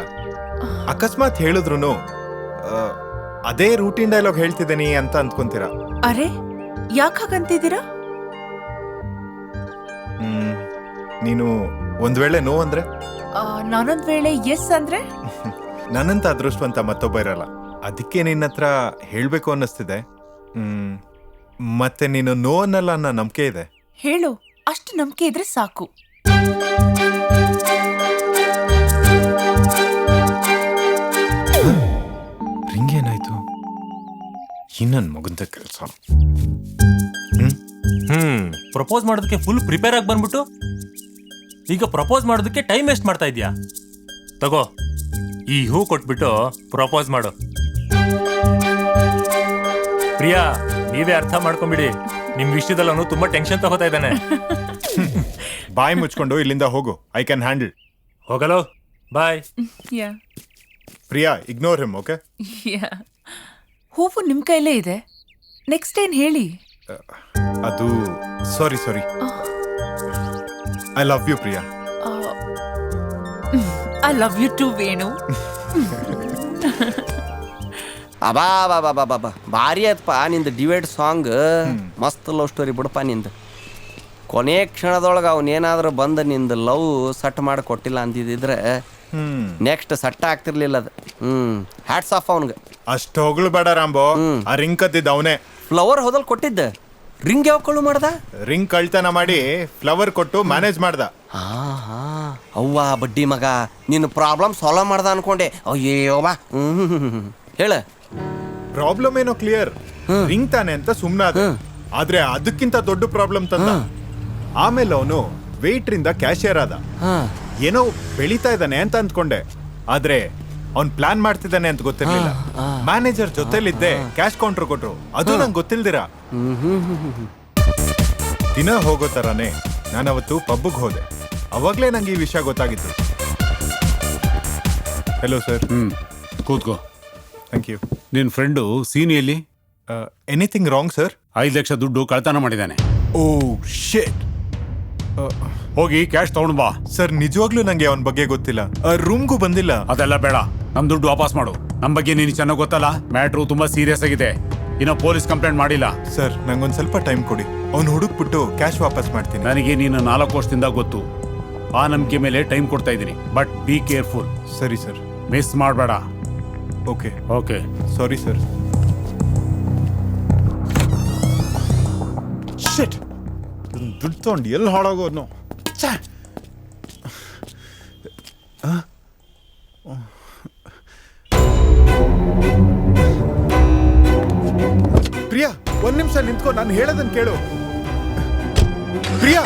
Speaker 4: ಅಕಸ್ಮಾತ್ ಹೇಳಿದ್ರು ಅದೇ ರೂಟೀನ್ ಡೈಲಾಗ್ ಹೇಳ್ತಿದ್ದೀನಿ ಅಂತ ಅಂದ್ಕೊಂತೀರಾ?
Speaker 8: ಅರೆ, ಯಾಕೆ ಹಾಗಂತಿದ್ದೀರಾ?
Speaker 4: ನೀನು ಒಂದ್ ವೇಳೆ ನೋ ಅಂದ್ರೆ?
Speaker 8: ನಾನೊಂದ್ ವೇಳೆ ಎಸ್ ಅಂದ್ರೆ?
Speaker 4: ನನ್ನಂತ ಅದೃಷ್ಟವಂತ ಮತ್ತೊಬ್ಬ ಇರಲ್ಲ, ಅದಕ್ಕೆ ನಿನ್ನ ಹತ್ರ ಹೇಳ್ಬೇಕು ಅನ್ನಿಸ್ತಿದೆ. ಮತ್ತೆ ನೀನು ನೋ ಅನ್ನಲ್ಲ ಅನ್ನೋ ನಂಬಿಕೆ ಇದೆ.
Speaker 8: ಹೇಳು, ಅಷ್ಟು ನಂಬಿಕೆ ಇದ್ರೆ ಸಾಕು.
Speaker 4: ರಿಂಗ್ ಏನಾಯ್ತು? ಇನ್ನೊಂದು ಮಗಂತ ಕೆಲಸ.
Speaker 1: ಪ್ರಪೋಸ್ ಮಾಡೋದಕ್ಕೆ ಫುಲ್ ಪ್ರಿಪೇರ್ ಆಗಿ ಬಂದ್ಬಿಟ್ಟು ಈಗ ಪ್ರಪೋಸ್ ಮಾಡೋದಕ್ಕೆ ಟೈಮ್ ವೇಸ್ಟ್ ಮಾಡ್ತಾ ಇದ್ಯಾ? ತಗೋ, ಈ ಹೂ ಕೊಟ್ಬಿಟ್ಟು ಪ್ರಪೋಸ್ ಮಾಡು. ಪ್ರಿಯಾ, ನೀವೇ ಅರ್ಥ ಮಾಡ್ಕೊಂಬಿಡಿ, ನಿಮ್ ವಿಷಯದಲ್ಲಿ ಅವನು ತುಂಬಾ ಟೆನ್ಷನ್ ತಗೋತಾ ಇದ್ದಾನೆ.
Speaker 4: ಬಾಯ್ ಮುಚ್ಕೊಂಡು ಇಲ್ಲಿಂದ ಹೋಗು. I can handle.
Speaker 1: ಹೋಗಲೋ, bye.
Speaker 4: Priya, ignore him, okay?
Speaker 8: ಹೂವು ನಿಮ್ ಕೈಲೇ ಇದೆ. ನೆಕ್ಸ್ಟ್ ಏನ್ ಹೇಳಿ?
Speaker 4: ಅದು sorry. I love you Priya.
Speaker 8: I love you too Venu.
Speaker 3: ಅಬಾ ಭಾರಿ ಆಯ್ತಪ್ಪ ನಿಂದು ಡಿವೈಡ್ ಸಾಂಗ್. ಮಸ್ತ್ ಲವ್ ಸ್ಟೋರಿ ಬಿಡಪ್ಪ ನಿಂದು. ಕೊನೆ ಕ್ಷಣದೊಳಗೆ ಅವನೇನಾದ್ರೂ ಬಂದು ನಿಂದು ಲವ್ ಸಟ್ ಮಾಡಿ ಕೊಟ್ಟಿಲ್ಲ ಅಂತಿದ್ರೆ ನೆಕ್ಸ್ಟ್ ಸಟ್ಟ ಆಗ್ತಿರ್ಲಿಲ್ಲ ಅದು. ಹ್ಯಾಟ್ಸ್ ಆಫ್ ಅವನ್ಗೆ.
Speaker 4: ಅಷ್ಟು ಹೊಗಳು ಬೇಡ ರಾಂಬೋ. ಆ ರಿಂಗ್ ಕದ್ದಿದ್ದ ಅವನೇ.
Speaker 3: ಫ್ಲವರ್ ಹೋದಲ್ಲಿ ಕೊಟ್ಟಿದ್ದ ರಿಂಗ್ ಯಾವ ಕಳು ಮಾಡ್ದ?
Speaker 4: ರಿಂಗ್ ಕಳ್ತನ ಮಾಡಿ ಫ್ಲವರ್ ಕೊಟ್ಟು ಮ್ಯಾನೇಜ್ ಮಾಡ್ದ.
Speaker 3: ಅವ್ವ ಬಡ್ಡಿ ಮಗ, ನಿನ್ನ ಪ್ರಾಬ್ಲಮ್ ಸಾಲ್ವ್ ಮಾಡ್ದ ಅನ್ಕೊಂಡೆ. ಅಯ್ಯೋ ಬಾ. ಹೇಳ,
Speaker 4: ಪ್ರಾಬ್ಲಮ್ ಏನೋ ಕ್ಲಿಯರ್, ರಿಂಗ್ ತಾನೆ ಅಂತ ಸುಮ್ನಾದ. ಆದ್ರೆ ಅದಕ್ಕಿಂತ ದೊಡ್ಡ ಪ್ರಾಬ್ಲಮ್ ತಂದ. ಆಮೇಲೆ ಅವನು ವೇಟ್ರಿಂದ ಕ್ಯಾಶಿಯರ್ ಆದ. ಏನೋ ಬೆಳೀತಾ ಇದ್ದಾನೆ ಅಂತ ಅಂದ್ಕೊಂಡೆ, ಆದ್ರೆ ಅವ್ನ್ ಪ್ಲಾನ್ ಮಾಡ್ತಿದ್ದಾನೆ ಅಂತ ಗೊತ್ತಿರ್ಲಿಲ್ಲ. ಮ್ಯಾನೇಜರ್ ಜೊತೆಲಿದ್ದೆ ಕ್ಯಾಶ್ ಕೌಂಟರ್ ಕೊಟ್ರು, ಅದು ನಂಗೆ ಗೊತ್ತಿಲ್ದಿರ. ದಿನ ಹೋಗೋ ತರಾನೇ ನಾನವತ್ತು ಪಬ್ಗೆ ಹೋದೆ. ಅವಾಗ್ಲೇ ನಂಗೆ ಈ ವಿಷಯ ಗೊತ್ತಾಗಿತ್ತು. Hello sir.
Speaker 5: ಕೂತ್ಕೋ.
Speaker 4: Thank you.
Speaker 5: ನಿನ್ನ ಫ್ರೆಂಡು ಸೀನಿಯಲ್ಲಿ
Speaker 4: ಎನಿಥಿಂಗ್ ರಾಂಗ್ ಸರ್?
Speaker 5: 5 ಲಕ್ಷ ದುಡ್ಡು ಕಳ್ತನ ಮಾಡಿದ್ದಾನೆ.
Speaker 4: ಓ ಶಿಟ್.
Speaker 5: ಹೋಗಿ ಕ್ಯಾಶ್ ತಗೊಂಡು ಬಾ.
Speaker 4: ಸರ್, ನಿಜವಾಗ್ಲೂ ನಂಗೆ ಅವನ ಬಗ್ಗೆ ಗೊತ್ತಿಲ್ಲ. ರೂಮ್ಗೂ ಬಂದಿಲ್ಲ.
Speaker 5: ಅದೆಲ್ಲ ಬೇಡ, ನಮ್ ದುಡ್ಡು ವಾಪಸ್ ಮಾಡು. ನಮ್ ಬಗ್ಗೆ ನೀನು ಚೆನ್ನಾಗಿ ಗೊತ್ತಲ್ಲ, ಮ್ಯಾಟ್ರು ತುಂಬಾ ಸೀರಿಯಸ್ ಆಗಿದೆ. ಇನ್ನು ಪೊಲೀಸ್ ಕಂಪ್ಲೇಂಟ್ ಮಾಡಿಲ್ಲ.
Speaker 4: ಸರ್, ನಂಗೊಂದು ಸ್ವಲ್ಪ ಟೈಮ್ ಕೊಡಿ, ಅವ್ನು ಹುಡುಕ್ಬಿಟ್ಟು ಕ್ಯಾಶ್ ವಾಪಸ್ ಮಾಡ್ತೀನಿ.
Speaker 5: ನನಗೆ ನೀನು 4 ವರ್ಷದಿಂದ ಗೊತ್ತು. ಆ ನಂಬಿಕೆ ಮೇಲೆ ಟೈಮ್ ಕೊಡ್ತಾ ಇದ್ದೀನಿ. But be careful.
Speaker 4: ಸರಿ ಸರ್.
Speaker 5: ಮಿಸ್ ಮಾಡಬೇಡ.
Speaker 4: Okay
Speaker 5: okay.
Speaker 4: Sorry sir. Shit, ದುಡ್ಡು ತಗೊಂಡು ಎಲ್ಲಿ ಹಾಳಾಗೋದ್ನು. ಪ್ರಿಯಾ, 1 ನಿಮಿಷ ನಿಂತ್ಕೊ, ನಾನು ಹೇಳೋದನ್ನ ಕೇಳು. Priya,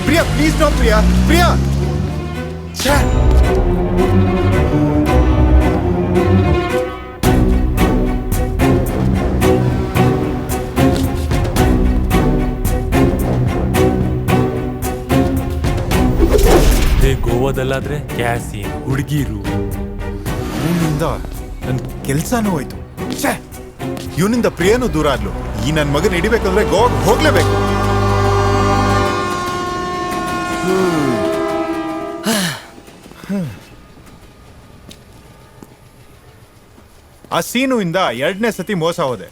Speaker 4: Priya please no. ಪ್ರಿಯಾ, ಪ್ರಿಯಾ.
Speaker 1: ಗೋವಾದಲ್ಲಾದ್ರೆ ಕ್ಯಾಸಿನ್, ಹುಡುಗಿರು.
Speaker 4: ಇವನಿಂದ ನನ್ನ ಕೆಲ್ಸನೂ ಹೋಯ್ತು. ಇವನಿಂದ ಪ್ರಿಯನೂ ದೂರ ಆದ್ಲು. ಈ ನನ್ನ ಮಗನ ಹಿಡಿಬೇಕಂದ್ರೆ ಗೋವಾಗೆ ಹೋಗ್ಲೇಬೇಕು. ಆ ಸೀನು ಇಂದ 2ನೇ ಸತಿ ಮೋಸ ಹೋದೆ.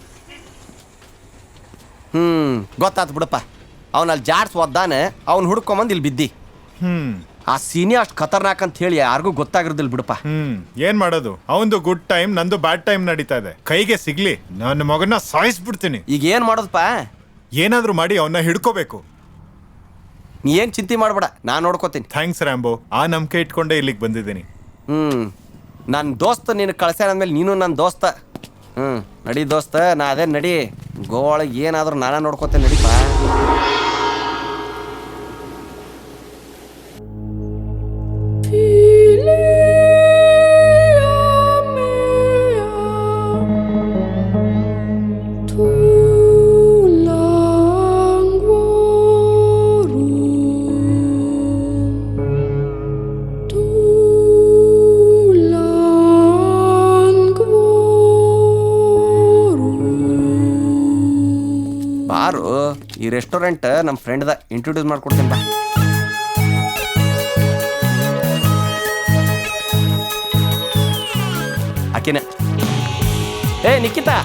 Speaker 3: ಗೊತ್ತಾತ್ ಬಿಡಪ್ಪ. ಅವನಲ್ಲಿ ಜಾಡ್ಸ್ ಒದ್ದಾನೆ, ಅವ್ನು ಹುಡ್ಕೊಂಬಂದು ಇಲ್ಲಿ ಬಿದ್ದಿ. ಆ ಸೀನಿ ಅಷ್ಟು ಖತರ್ನಾಕ್ ಅಂತ ಹೇಳಿ ಯಾರಿಗೂ ಗೊತ್ತಾಗಿರೋದಿಲ್ಲ ಬಿಡಪ್ಪ.
Speaker 4: ಏನ್ ಮಾಡೋದು, ಅವಂದು ಗುಡ್ ಟೈಮ್, ನಂದು ಬ್ಯಾಡ್ ಟೈಮ್ ನಡೀತಾ ಇದೆ. ಕೈಗೆ ಸಿಗ್ಲಿ ನನ್ನ ಮಗನ ಸಾಯಿಸ್ಬಿಡ್ತೀನಿ.
Speaker 3: ಈಗ ಏನ್ ಮಾಡೋದಪ್ಪ?
Speaker 4: ಏನಾದ್ರೂ ಮಾಡಿ ಅವನ್ನ ಹಿಡ್ಕೋಬೇಕು.
Speaker 3: ನೀ ಏನ್ ಚಿಂತೆ ಮಾಡ್ಬೇಡ, ನಾನ್ ನೋಡ್ಕೋತೀನಿ.
Speaker 4: ಥ್ಯಾಂಕ್ಸ್ ರ್ಯಾಂಬೋ, ಆ ನಂಬಿಕೆ ಇಟ್ಕೊಂಡೆ ಇಲ್ಲಿಗೆ ಬಂದಿದ್ದೀನಿ.
Speaker 3: ನನ್ನ ದೋಸ್ತ ನೀನು ಕಳ್ಸ್ಯಾರಂದ್ಮೇಲೆ ನೀನು ನನ್ನ ದೋಸ್ತ. ನಡಿ ದೋಸ್ತ, ನಾ ಅದೇ ನಡಿ. ಗೋವಾ ಒಳಗೆ ಏನಾದ್ರೂ ನಾನ ನೋಡ್ಕೋತೇನೆ, ನಡಿಪ್ಪ. ಬಾರು, ಈ ರೆಸ್ಟೋರೆಂಟ್ ನಮ್ಮ ಫ್ರೆಂಡ್ದ, ಇಂಟ್ರೊಡ್ಯೂಸ್ ಮಾಡ್ಕೊಡ್ತೀನಿ ಬಾ. ಆಕಿನ ಏ Nikhita.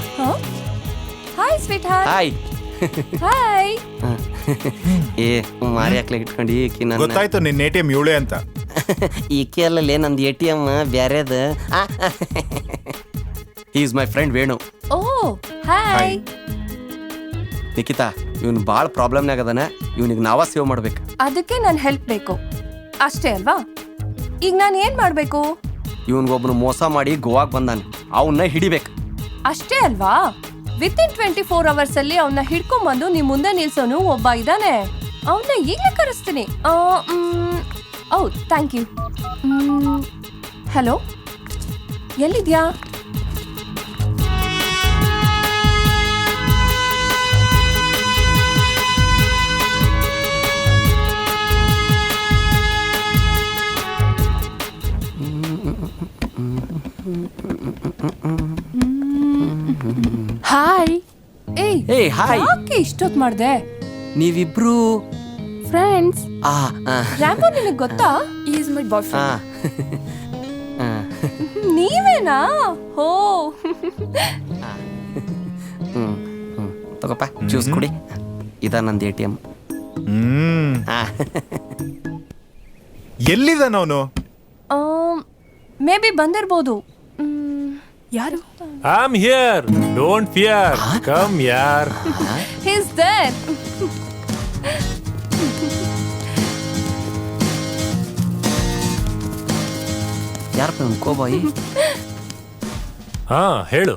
Speaker 6: Hi sweetheart.
Speaker 3: Hi.
Speaker 6: Hi.
Speaker 3: ಏ ಮಾರಿ ಹಾಕ್ಲಿಕ್ಕೆ ಇಟ್ಕೊಂಡು ಈಕಿ ನನ್ನ
Speaker 4: ಗೊತ್ತಾಯ್ತು ನಿನ್ನ ATM ಇವಳೆ ಅಂತ.
Speaker 3: ಈಕೆ ಅಲ್ಲಲೇ, ನಂದು ATM ಬ್ಯಾರೇದ. Is my friend Venu.
Speaker 6: Oh hi.
Speaker 3: Nikhita, ಇವನು ಭಾಳ ಪ್ರಾಬ್ಲಮ್ನಾಗ ಅದಾನ. ಇವನಿಗೆ ನಾವ ಸೇವ್ ಮಾಡ್ಬೇಕು.
Speaker 6: ಅದಕ್ಕೆ ನಾನು ಹೆಲ್ಪ್ ಬೇಕು ಅಷ್ಟೇ ಅಲ್ವಾ? ಈಗ ನಾನು ಏನ್ ಮಾಡ್ಬೇಕು?
Speaker 3: ಇವನ್ಗೊಬ್ಬನು ಮೋಸ ಮಾಡಿ ಗೋವಾಗೆ ಬಂದಾನೆ, ಅವನ್ನ ಹಿಡಿಬೇಕು.
Speaker 6: ಅಷ್ಟೇ ಅಲ್ವಾ? ವಿತಿನ್ 24 hours ಅಲ್ಲಿ ಅವನ್ನ ಹಿಡ್ಕೊಂಡ್ಬಂದು ನಿಮ್ ಮುಂದೆ ನಿಲ್ಸೋನು ಒಬ್ಬ ಇದ್ದಾನೆ. ಅವನ್ನ ಈಗಲೇ ಕರೆಸ್ತೀನಿ. Oh thank you. ಹಲೋ, ಎಲ್ಲಿದ್ಯಾ? ಹಾಯ್.
Speaker 3: ಏಯ್ ಹಾಯ್.
Speaker 6: ಯಾಕೆ ಇಷ್ಟೊತ್ ಮಾಡ್ದೆ?
Speaker 3: ನೀವಿಬ್ರು
Speaker 6: ಫ್ರೆಂಡ್ಸ್.
Speaker 3: ಆ
Speaker 6: ರ್ಯಾಂಬೋ ನಿನಗೆ ಗೊತ್ತಾ? Is my boyfriend. ನೀವೇನಾ? ಹೋ.
Speaker 3: ತಗೋಪ್ಪ, ಜ್ಯೂಸ್ ಕುಡಿ. ಇದ ನಂದು ATM.
Speaker 4: ಎಲ್ಲಿದಾನವನು?
Speaker 6: ಮೇ ಬಿ ಬಂದಿರ್ಬೋದು. ಯಾರು?
Speaker 1: I'm here. Don't fear. Come here.
Speaker 6: He's there.
Speaker 3: ಯಾರಪ್ಪ ಅವ್ನು ಕೋಬಾಯಿ?
Speaker 1: ಹಾ ಹೇಳು.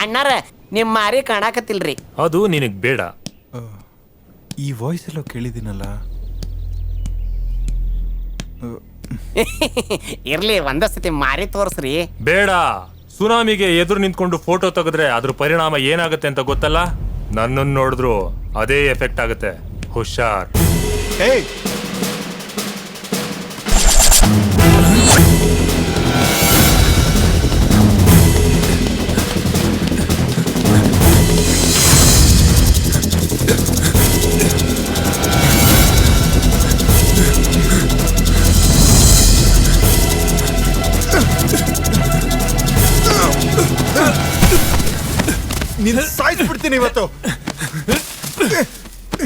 Speaker 3: ಅಣ್ಣಾರ, ನಿಮ್ಮ ಮಾರಿ ಕಾಣಾಕತ್ತಿಲ್ರಿ.
Speaker 1: ಅದು ನಿನಗ್ ಬೇಡ.
Speaker 4: ಈ ವಾಯ್ಸ್ ಎಲ್ಲೋ ಕೇಳಿದ್ದೀನಲ್ಲ.
Speaker 3: ಇರ್ಲಿ, ಒಂದೊಂದ್ಸತಿ ಮಾರಿ ತೋರಿಸ್ರಿ.
Speaker 1: ಬೇಡ. ಸುನಾಮಿಗೆ ಎದುರು ನಿಂತ್ಕೊಂಡು ಫೋಟೋ ತೆಗೆದ್ರೆ ಅದ್ರ ಪರಿಣಾಮ ಏನಾಗುತ್ತೆ ಅಂತ ಗೊತ್ತಲ್ಲ? ನನ್ನನ್ನು ನೋಡಿದ್ರು ಅದೇ ಎಫೆಕ್ಟ್ ಆಗುತ್ತೆ. ಹುಷಾರ್.
Speaker 4: ಏಯ್, ನೀನು ಸಾಯಿಸ್ಬಿಡ್ತೀನಿ ಇವತ್ತು.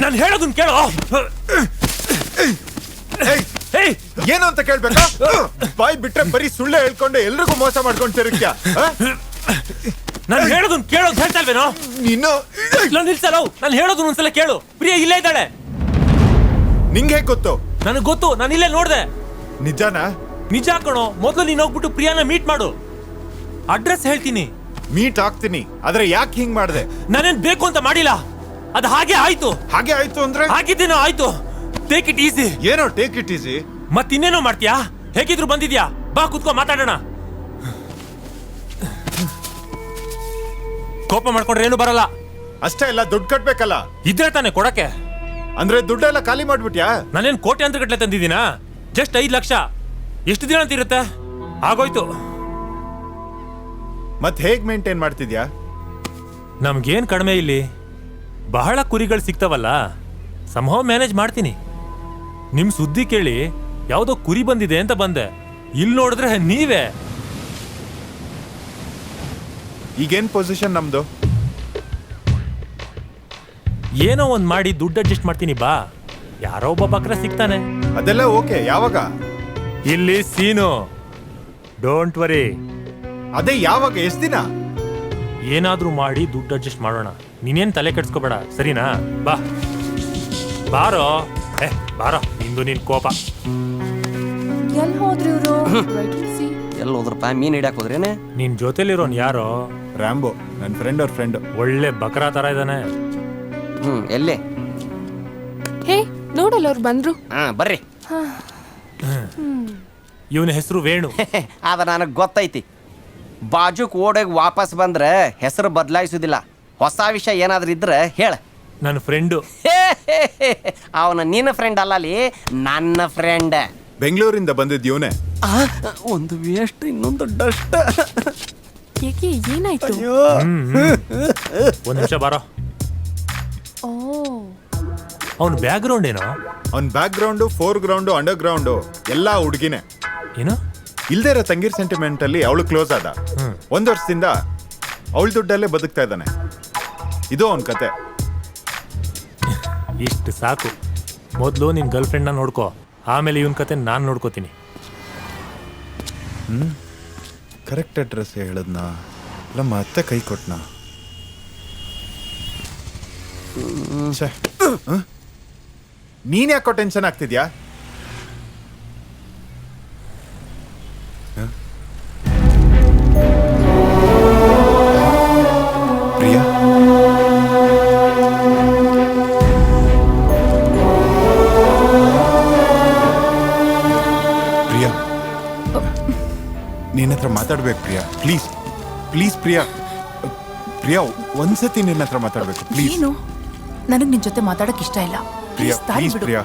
Speaker 1: ನಾನು ಹೇಳೋದನ್ನ ಕೇಳೋ.
Speaker 4: ಏನು ಅಂತ ಕೇಳ್ಬೇಕಾ? ಬಾಯ್ ಬಿಟ್ರೆ ಬರೀ ಸುಳ್ಳೆ ಹೇಳ್ಕೊಂಡು ಎಲ್ರಿಗೂ ಮೋಸ ಮಾಡ್ಕೊಂಡು ತಿರುಗ್ತ್ಯಾ?
Speaker 1: ನಾನು ಹೇಳೋದನ್ನ ಕೇಳೋದು ಹೇಳ್ತಾ ಇಲ್ವೇನೋ
Speaker 4: ನೀನು?
Speaker 1: ನಿಲ್ಸಲ್ಲ, ನಾನು ಹೇಳೋದನ್ನ ಒಂದ್ಸಲ ಕೇಳು. ಪ್ರಿಯಾ ಇಲ್ಲೇ ಇದ್ದಾಳೆ.
Speaker 4: ನಿಂಗೆ ಹೇಗೆ ಗೊತ್ತು?
Speaker 1: ನನಗೆ ಗೊತ್ತು, ನಾನು ಇಲ್ಲೇ ನೋಡ್ದೆ.
Speaker 4: ನಿಜಾನಾ?
Speaker 1: ನಿಜ ಕಣೋ. ಮೊದಲು ನೀನು ಹೋಗ್ಬಿಟ್ಟು ಪ್ರಿಯಾನ ಮೀಟ್ ಮಾಡು. ಅಡ್ರೆಸ್ ಹೇಳ್ತೀನಿ.
Speaker 4: ಮೀಟ್ ಆಗ್ತೀನಿ, ಆದ್ರೆ ಯಾಕೆ ಹಿಂಗ್ ಮಾಡಿದೆ?
Speaker 1: ನಾನೇನ್ ಬೇಕು ಅಂತ ಮಾಡಿಲ್ಲ, ಅದು ಹಾಗೆ ಆಯ್ತು.
Speaker 4: ಹಾಗೆ ಆಯ್ತು ಅಂದ್ರೆ?
Speaker 1: ಹಾಗಿದ್ದೇನೋ ಆಯ್ತು. Take it easy.
Speaker 4: ಏನೋ ಟೇಕ್ ಇಟ್ ಈಸಿ?
Speaker 1: ಮತ್ತಿನ್ನೇನೋ ಮಾಡ್ತೀಯಾ? ಹೇಗಿದ್ರು ಬಂದಿದ್ಯಾ, ಬಾ ಕುತ್ಕೋ ಮಾತಾಡೋಣ. ಕೋಪ ಮಾಡ್ಕೊಂಡ್ರೆ ಏನು ಬರಲ್ಲ.
Speaker 4: ಅಷ್ಟೇ ಇಲ್ಲ, ದುಡ್ಡು ಕಟ್ಬೇಕಲ್ಲ.
Speaker 1: ಇದ್ರೆ ತಾನೆ ಕೊಡಕ್ಕೆ.
Speaker 4: ಅಂದ್ರೆ ದುಡ್ಡೆಲ್ಲ ಖಾಲಿ ಮಾಡ್ಬಿಟ್ಯಾ?
Speaker 1: ನಾನೇನ್ ಕೋಟ್ಯಾಂತರ ಗಟ್ಲೆ ತಂದಿದ್ದೀನಾ? ಜಸ್ಟ್ 5 ಲಕ್ಷ. ಎಷ್ಟು ದಿನ ಅಂತ ಇರುತ್ತೆ? ಆಗೋಯ್ತು.
Speaker 4: ಮತ್ ಹೇಗ್ ಮೇಂಟೈನ್ ಮಾಡ್ತಿದ್ಯಾ?
Speaker 1: ನಮ್ಗೇನ್ ಕಡಿಮೆ ಇಲ್ಲಿ, ಬಹಳ ಕುರಿಗಳು ಸಿಗ್ತಾವಲ್ಲ, ಸಂಭವ ಮ್ಯಾನೇಜ್ ಮಾಡ್ತೀನಿ. ನಿಮ್ ಸುದ್ದಿ ಕೇಳಿ ಯಾವುದೋ ಕುರಿ ಬಂದಿದೆ ಅಂತ ಬಂದೆ. ಇಲ್ಲಿ ನೋಡಿದ್ರೆ ನೀವೇ.
Speaker 4: ಈಗೇನ್ ಪೊಸಿಷನ್ ನಮ್ದು?
Speaker 1: ಏನೋ ಒಂದ್ ಮಾಡಿ ದುಡ್ಡು ಅಡ್ಜಸ್ಟ್ ಮಾಡ್ತೀನಿ ಬಾ. ಯಾರೋ ಒಬ್ಬ ಬಕ್ರ ಸಿಗ್ತಾನೆ.
Speaker 4: ಅದೆಲ್ಲ ಓಕೆ, ಯಾವಾಗ?
Speaker 1: ಇಲ್ಲಿ ಸೀನು, ಡೋಂಟ್ ವರಿ.
Speaker 4: ಅದೇ ಯಾವಾಗ, ಎಷ್ಟು ದಿನ?
Speaker 1: ಏನಾದ್ರೂ ಮಾಡಿ ದುಡ್ಡು ಅಡ್ಜಸ್ಟ್ ಮಾಡೋಣ. ನೀನೇನ್ ತಲೆ ಕೆಡ್ಸ್ಕೋಬೇಡ, ಸರಿನಾ? ಬಾ ಬಾರೋ. ಬಾರೋ, ನಿಂದು ನಿನ್ ಕೋಪ.
Speaker 6: ಎಲ್ಲಿ ಹೋದ್ರಿ ಇವರು?
Speaker 3: ಎಲ್ಲಿ ಹೋದ್ರಪ್ಪ? ಮೀನ್ ಹಿಡ್ಯಾಕ್ ಹೋದ್ರೇನೆ?
Speaker 1: ನಿನ್ ಜೊತೆಲಿರೋನ್ ಯಾರೋ?
Speaker 4: ರ್ಯಾಂಬೋ, ನನ್ನ ಫ್ರೆಂಡ್ ಅವ್ರ ಫ್ರೆಂಡ್.
Speaker 1: ಒಳ್ಳೆ ಬಕ್ರಾ ತರ ಇದ್ದಾನೆ.
Speaker 3: ಎಲ್ಲೇ?
Speaker 6: ಹೇ, ನೋಡಲ್ಲ ಅವ್ರು ಬಂದ್ರು.
Speaker 3: ಬರ್ರಿ.
Speaker 1: ಇವನ ಹೆಸರು ವೇಣು.
Speaker 3: ಅದ ನನಗೆ ಗೊತ್ತೈತಿ. ಬಾಜುಕ್ ಓಡೋಗಿ ವಾಪಸ್ ಬಂದ್ರೆ ಹೆಸರು ಬದಲಾಯಿಸೋದಿಲ್ಲ. ಹೊಸ ವಿಷಯ ಏನಾದ್ರೂ ಇದ್ರೆ ಹೇಳ.
Speaker 1: ನನ್ನ ಫ್ರೆಂಡು.
Speaker 3: ಅವನ ನಿನ್ನ ಫ್ರೆಂಡ್ ಅಲ್ಲಲ್ಲಿ, ನನ್ನ ಫ್ರೆಂಡ್.
Speaker 4: ಬೆಂಗಳೂರಿಂದ ಬಂದಿದ್ದು ಇವನೇ.
Speaker 3: ಒಂದು ವೇಸ್ಟ್, ಇನ್ನೊಂದು ಡಸ್ಟ್.
Speaker 6: ಏಕೆ, ಏನಾಯ್ತು?
Speaker 1: ಒಂದ್ ನಿಮಿಷ ಬಾರೋ.
Speaker 6: ಓ,
Speaker 1: ಅವನ ಬ್ಯಾಕ್ ಗ್ರೌಂಡ್ ಏನೋ?
Speaker 4: ಅವ್ನ back ground, four ground, under ground ಎಲ್ಲ ಹುಡುಗಿನೇ.
Speaker 1: ಏನು?
Speaker 4: ಇಲ್ದೇ ಇರೋ ತಂಗಿರ್ ಸೆಂಟಿಮೆಂಟ್ ಅಲ್ಲಿ ಅವಳು ಕ್ಲೋಸ್ ಆದ. 1 ವರ್ಷದಿಂದ ಅವಳ ದುಡ್ಡಲ್ಲೇ ಬದುಕ್ತಾ ಇದ್ದಾನೆ. ಇದು ಅವನ ಕತೆ.
Speaker 1: ಇಷ್ಟು ಸಾಕು. ಮೊದಲು ನಿನ್ ಗರ್ಲ್ ಫ್ರೆಂಡ್ನ ನೋಡ್ಕೋ, ಆಮೇಲೆ ಇವನ್ ಕತೆ ನಾನು ನೋಡ್ಕೋತೀನಿ.
Speaker 4: ಕರೆಕ್ಟ್ ಅಡ್ರೆಸ್ ಹೇಳದ್ನ ಇಲ್ಲ ಮತ್ತೆ ಕೈ ಕೊಟ್ನಾ? ನೀನ್ ಯಾಕೋ ಟೆನ್ಷನ್ ಆಗ್ತಿದ್ಯಾ? ಪ್ರಿಯಾ, ಪ್ರಿಯಾ, ನಿನ್ನ ಹತ್ರ ಮಾತಾಡ್ಬೇಕು ಪ್ರಿಯಾ. Please please Priya. ಪ್ರಿಯಾ, ಒಂದ್ಸತಿ ನಿನ್ನ ಹತ್ರ ಮಾತಾಡ್ಬೇಕು ಪ್ಲೀಸ್.
Speaker 8: ಏನು? ನನಗ್ ನಿನ್ ಜೊತೆ ಮಾತಾಡಕ್ ಇಷ್ಟ ಇಲ್ಲ.
Speaker 4: ಪ್ರಿಯಾ
Speaker 8: ದಾರಿ
Speaker 4: ಪ್ಲೀಸ್
Speaker 8: ಬಿಡು.
Speaker 4: ಪ್ರಿಯಾ.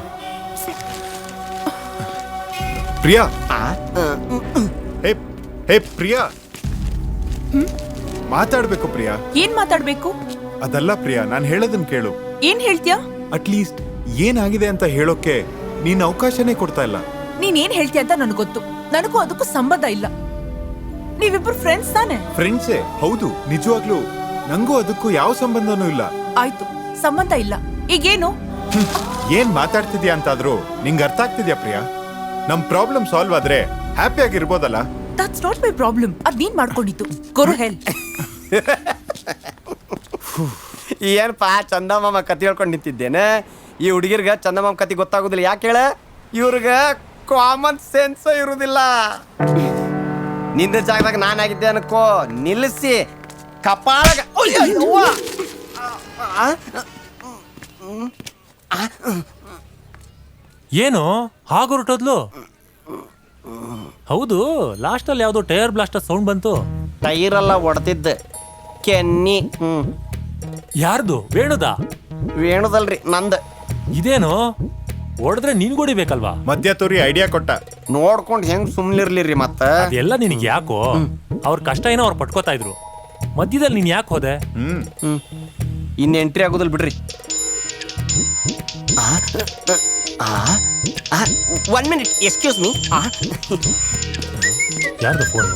Speaker 4: ಪ್ರಿಯಾ, ಹೇ ಹೇ ಪ್ರಿಯಾ, ಮಾತಾಡ್ಬೇಕು ಪ್ರಿಯಾ.
Speaker 8: ಏನ್ ಮಾತಾಡ್ಬೇಕು?
Speaker 4: ಅದಲ್ಲ ಪ್ರಿಯಾ, ನಾನು ಹೇಳೋದನ್ನ ಕೇಳು.
Speaker 8: ಏನ್ ಹೇಳ್ತೀಯಾ?
Speaker 4: ಅಟ್ಲೀಸ್ಟ್ ಏನಾಗಿದೆ ಅಂತ ಹೇಳೋಕೆ ನೀನ್ ಅವಕಾಶನೇ ಕೊಡ್ತಾ ಇಲ್ಲ.
Speaker 8: ನೀನ್ ಏನ್ ಹೇಳ್ತೀಯ ಅಂತ ನನಗೆ ಗೊತ್ತು. ನನಗೂ ಅದಕ್ಕೂ ಸಂಬಂಧ ಇಲ್ಲ. ನೀವಿಬ್ರು ಫ್ರೆಂಡ್ಸ್ ತಾನೆ?
Speaker 4: ಫ್ರೆಂಡ್ಸೇ ಹೌದು, ನಿಜವಾಗ್ಲೂ ನಂಗೂ ಅದಕ್ಕೂ ಯಾವ ಸಂಬಂಧನೂ ಇಲ್ಲ.
Speaker 8: ಆಯ್ತು, ಸಂಬಂಧ ಇಲ್ಲ. ಈಗೇನು?
Speaker 4: ಏನ್ ಮಾತಾಡ್ತಿದ್ಯಾ ಅಂತಾದ್ರೂ ನಿಂಗೆ ಅರ್ಥ ಆಗ್ತಿದ್ಯಾ ಪ್ರಿಯಾ? ನಮ್ ಪ್ರಾಬ್ಲಮ್ ಸಾಲ್ವ್ ಆದ್ರೆ ಹ್ಯಾಪಿ ಆಗಿರ್ಬೋದಲ್ಲ?
Speaker 8: That's not my problem. ಅದ್ ನೀನ್ ಮಾಡ್ಕೊಂಡಿದ್ದು. ಗೊರು ಹೆಲ್.
Speaker 3: ಏನಪ್ಪ ಚಂದಮಾಮ ಕತೆ ಹೇಳ್ಕೊಂಡು ನಿಂತಿದ್ದೇನೆ. ಈ ಹುಡುಗಿರ್ಗ ಚಂದಮಾಮ ಕತೆ ಗೊತ್ತಾಗೋದಿಲ್ಲ. ಯಾಕೆ ಹೇಳ? ಇವ್ರಿಗೆ ಕಾಮನ್ ಸೆನ್ಸ್ ಇರುವುದಿಲ್ಲ. ನಿಂದ ಜಾಗದಾಗ ನಾನಾಗಿದ್ದೆ ಅನ್ಕೋ, ನಿಲ್ಲಿಸಿ ಕಪಾಳಗ.
Speaker 1: ಏನು ಹಾಗೊರಟೋದ್ಲು? ಹೌದು, ಲಾಸ್ಟ್ ಅಲ್ಲಿ ಯಾವ್ದೋ ಟೈರ್ ಬ್ಲಾಸ್ಟ್ ಸೌಂಡ್ ಬಂತು.
Speaker 3: ಟೈರೆಲ್ಲ ಹೊಡೆದಿದ್ದ ಕೆನ್ನಿ.
Speaker 1: ಯಾರ್ದು? ವೇಣುದಾ?
Speaker 3: ವೇಣುದಲ್ರಿ, ನಂದ.
Speaker 1: ಇದೇನು ಹೊಡೆದ್ರೆ ನಿನ್ಗೊಡಿಬೇಕಲ್ವಾ?
Speaker 4: ಮಧ್ಯ ತೋರಿ ಐಡಿಯಾ ಕೊಟ್ಟ.
Speaker 3: ನೋಡ್ಕೊಂಡು ಹೆಂಗ್ ಸುಮ್ನಿರ್ಲಿರಿ ಮತ್ತ.
Speaker 1: ಎಲ್ಲ ನಿನಗೆ ಯಾಕೋ? ಅವ್ರ ಕಷ್ಟ ಏನೋ ಅವ್ರು ಪಟ್ಕೋತಾ ಇದ್ರು, ಮಧ್ಯದಲ್ಲಿ ನೀನ್ ಯಾಕೆ ಹೋದೆ?
Speaker 3: ಇನ್ನು ಎಂಟ್ರಿ ಆಗೋದಿಲ್ಲ ಬಿಡ್ರಿ. 1 minute, ಎಕ್ಸ್ಕ್ಯೂಸ್ ಮೀ.
Speaker 1: ಯಾರ್ದು phone?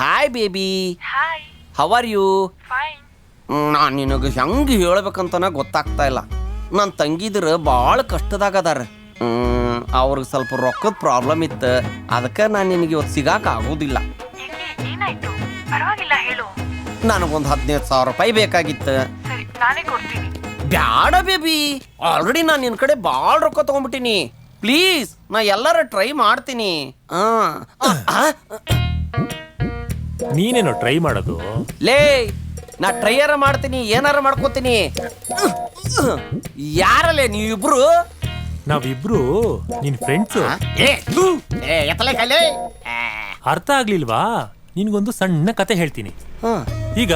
Speaker 3: Hi baby.
Speaker 10: Hi.
Speaker 3: How are you?
Speaker 10: Fine.
Speaker 3: ನಾನು ನಿನಗೆ ಹೆಂಗೆ ಹೇಳ್ಬೇಕಂತನ ಗೊತ್ತಾಗ್ತಾ ಇಲ್ಲ. ನನ್ನ ತಂಗಿದ್ರ ಭಾಳ ಕಷ್ಟದಾಗ ಅದಾರ. ಅವ್ರಿಗೆ ಸ್ವಲ್ಪ ರೊಕ್ಕದ ಪ್ರಾಬ್ಲಮ್ ಇತ್ತು. ಅದಕ್ಕೆ ನಾನು ನಿನಗೆ ಇವತ್ತು ಸಿಗಾಕ ಆಗೋದಿಲ್ಲ.
Speaker 10: ಏನಾಯ್ತು? ಪರವಾಗಿಲ್ಲ, ಹೇಳು.
Speaker 3: ನನಗೊಂದು 15,000 ರೂಪಾಯಿ ಬೇಕಾಗಿತ್ತು.
Speaker 10: ಸರಿ, ನಾನೇ ಕೊಡ್ತೀನಿ.
Speaker 3: ಬ್ಯಾಡ ಬೇಬಿ, ಆಲ್ರೆಡಿ ನಾನು ನಿನ್ನ ಕಡೆ ಭಾಳ ರೊಕ್ಕ ತಗೊಂಡ್ಬಿಟ್ಟಿನಿ. ಪ್ಲೀಸ್, ನಾ ಎಲ್ಲಾರ ಟ್ರೈ ಮಾಡ್ತೀನಿ.
Speaker 1: ನೀನೇನೋ ಟ್ರೈ ಮಾಡೋದು?
Speaker 3: ಲೇ, ನಾ ಟ್ರೈಯರ ಮಾಡ್ತೀನಿ, ಏನಾರ ಮಾಡ್ಕೋತೀನಿ. ಯಾರಲ್ಲೇ ನೀವಿಬ್ರು?
Speaker 1: ನಾವಿಬ್ರು ನಿನ್ ಫ್ರೆಂಡ್ಸು. ಅರ್ಥ ಆಗ್ಲಿಲ್ವಾ? ನಿನ್ಗೊಂದು ಸಣ್ಣ ಕತೆ ಹೇಳ್ತೀನಿ. ಈಗ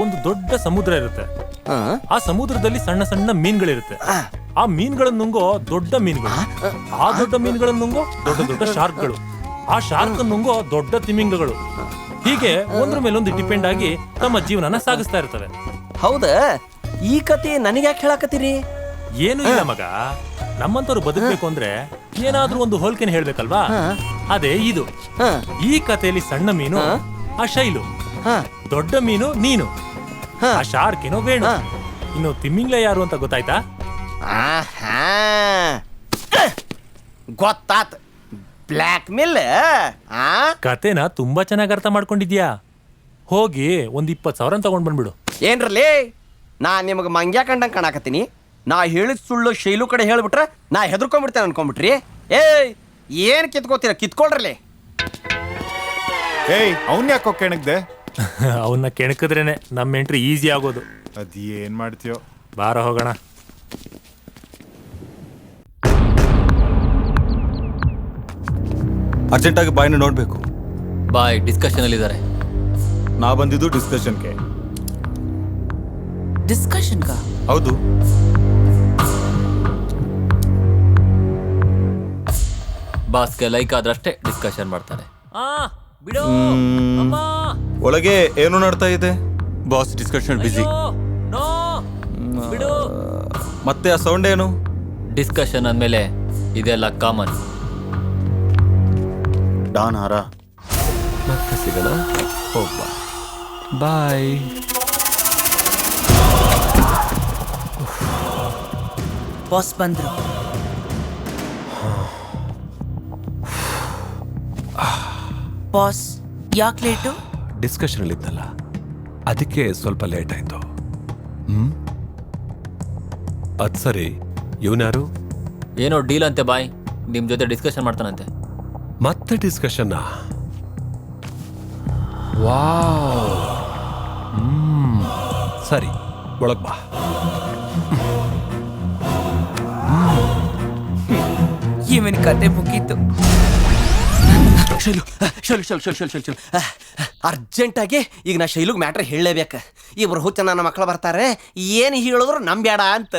Speaker 1: ಒಂದು ದೊಡ್ಡ ಸಮುದ್ರ ಇರುತ್ತೆ. ಆ ಸಮುದ್ರದಲ್ಲಿ ಸಣ್ಣ ಸಣ್ಣ ಮೀನುಗಳಿರುತ್ತೆ. ಆ ಮೀನುಗಳನ್ನು ನುಂಗೋ ದೊಡ್ಡ ಮೀನುಗಳು, ಆ ದೊಡ್ಡ ಮೀನುಗಳನ್ನು ನುಂಗೋ ದೊಡ್ಡ ದೊಡ್ಡ ಶಾರ್ಕ್ಗಳು, ಆ ಶಾರ್ಕ್ ನುಂಗೋ ದೊಡ್ಡ ತಿಮಿಂಗಗಳು. ಹೀಗೆ ಒಂದ್ರ ಮೇಲೊಂದು ಡಿಪೆಂಡ್ ಆಗಿ ತಮ್ಮ ಜೀವನನ ಸಾಗಿಸ್ತಾ ಇರ್ತವೆ.
Speaker 3: ಹೌದಾ? ಈ ಕತೆ ನನಗೆ ಯಾಕೆ ಹೇಳಕತ್ತೀರಿ?
Speaker 1: ಏನು ಇಲ್ಲ ಮಗ, ನಮ್ಮಂತವ್ರು ಬದುಕಬೇಕು ಅಂದ್ರೆ ಏನಾದ್ರೂ ಒಂದು ಹೋಲ್ಕೆನ ಹೇಳ್ಬೇಕಲ್ವಾ? ಅದೇ ಇದು. ಈ ಕಥೆಯಲ್ಲಿ ಸಣ್ಣ ಮೀನು ಆ ಶೈಲು, ದೊಡ್ಡ ಮೀನು ನೀನು, ಆ ಶಾರ್ಕ್ ಏನೋ ವೇಣು, ಇನ್ನು ತಿಮ್ಮಿಂಗ್ಲ ಯಾರು ಅಂತ ಗೊತ್ತಾಯ್ತಾ?
Speaker 3: ಆಹಾ ಗೊತ್ತಾತ್ ಬ್ಲ್ಯಾಕ್ ಮೇಲ್.
Speaker 1: ಕತೆನ ತುಂಬಾ ಚೆನ್ನಾಗಿ ಅರ್ಥ ಮಾಡ್ಕೊಂಡಿದ್ಯಾ. ಹೋಗಿ ಒಂದ್ 20,000 ತಗೊಂಡ್ ಬಂದ್ಬಿಡು.
Speaker 3: ಏನ್ರಲ್ಲಿ ನಾ ನಿಮಗೆ ಮಂಗ್ಯಾ ಕಂಡಂಗೆ ಕಾಣಕತ್ತೀನಿ. ನಾ ಹೇಳಿದ ಸುಳ್ಳು ಶೈಲು ಕಡೆ ಹೇಳ್ಬಿಟ್ರೆ ನಾ ಹೆದರ್ಕೊಂಡ್ಬಿಡ್ತೇನೆ ಅನ್ಕೊಂಡ್ಬಿಟ್ರಿ. ಏಯ್ ಏನು ಕಿತ್ಕೋತೀರ ಕಿತ್ಕೊಳ್ರಲಿ.
Speaker 4: ಏಯ್ ಅವನ್ ಯಾಕೋ ಕೆಣಗ್ದೆ?
Speaker 1: ಅವನ್ನ ಕೆಣಕಿದ್ರೇನೆ ನಮ್ಮ ಎಂಟ್ರಿ ಈಸಿ ಆಗೋದು.
Speaker 4: ಅದೇನ್ ಮಾಡ್ತೀಯೋ.
Speaker 1: ಬಾರ ಹೋಗೋಣ.
Speaker 9: ಅರ್ಜೆಂಟಾಗಿ ಬಾಯ್ನ ನೋಡ್ಬೇಕು.
Speaker 2: ಬಾಯ್ ಡಿಸ್ಕಷನ್ ಅಲ್ಲಿ ಇದ್ದಾರೆ.
Speaker 9: ನಾ ಬಂದಿದ್ದು ಡಿಸ್ಕಷನ್ಗೆ.
Speaker 8: ಡಿಸ್ಕಷನ್ಗ?
Speaker 9: ಹೌದು.
Speaker 2: ಬಾಸ್ಗೆ ಲೈಕ್ ಆದ್ರಷ್ಟೇ ಡಿಸ್ಕಷನ್ ಮಾಡ್ತಾರೆ. ಬಿಡು
Speaker 9: ಒಳಗೆ ಏನು ನಡ್ತಾ ಇದೆ? ಬಾಸ್ ಡಿಸ್ಕಷನ್ ಬಿಸಿ.
Speaker 2: ಬಿಡು.
Speaker 9: ಮತ್ತೆ ಆ ಸೌಂಡ್ ಏನು?
Speaker 2: ಡಿಸ್ಕಷನ್ ಅಂದಮೇಲೆ ಇದೆಲ್ಲ ಕಾಮನ್.
Speaker 9: ಡಾನ್ ಹಾರ ಮತ್ತೆ ಸಿಗೋಣ. ಹೋಗ್ಬ ಬಾಯ್.
Speaker 8: ಬಾಸ್ ಬಂದ್ರು. ಬಾಸ್ ಯಾಕೆ ಲೇಟು?
Speaker 11: ಡಿಸ್ಕಷನ್ ಅಲ್ಲಿ ಇದ್ನಲ್ಲ, ಅದಕ್ಕೆ ಸ್ವಲ್ಪ ಲೇಟ್ ಆಯ್ತು. ಅದ್ ಸರಿ, ಇವನ್ಯಾರು?
Speaker 2: ಏನೋ ಡೀಲ್ ಅಂತೆ ಬಾಯ್, ನಿಮ್ ಜೊತೆ ಡಿಸ್ಕಷನ್ ಮಾಡ್ತಾನಂತೆ.
Speaker 11: ಮತ್ತೆ ಡಿಸ್ಕಷನ್? ವಾವ್. ಸರಿ, ಒಳಗ್ ಬಾ.
Speaker 8: ಇವನ್ ಕತೆ ಮುಗೀತು.
Speaker 3: ಶೈಲು ಶೈಲು ಶೈಲು ಶೈಲು ಶೈಲು ಶೈಲು ಅರ್ಜೆಂಟಾಗಿ ಈಗ ನಾ ಶೈಲುಗ್ ಮ್ಯಾಟ್ರ್ ಹೇಳಲೇಬೇಕು. ಇಬ್ರು ಹುಚ್ಚ ನನ್ನ ಮಕ್ಕಳು ಬರ್ತಾರೆ, ಏನು ಹೇಳಿದ್ರು ನಂಬ್ಯಾಡ ಅಂತ.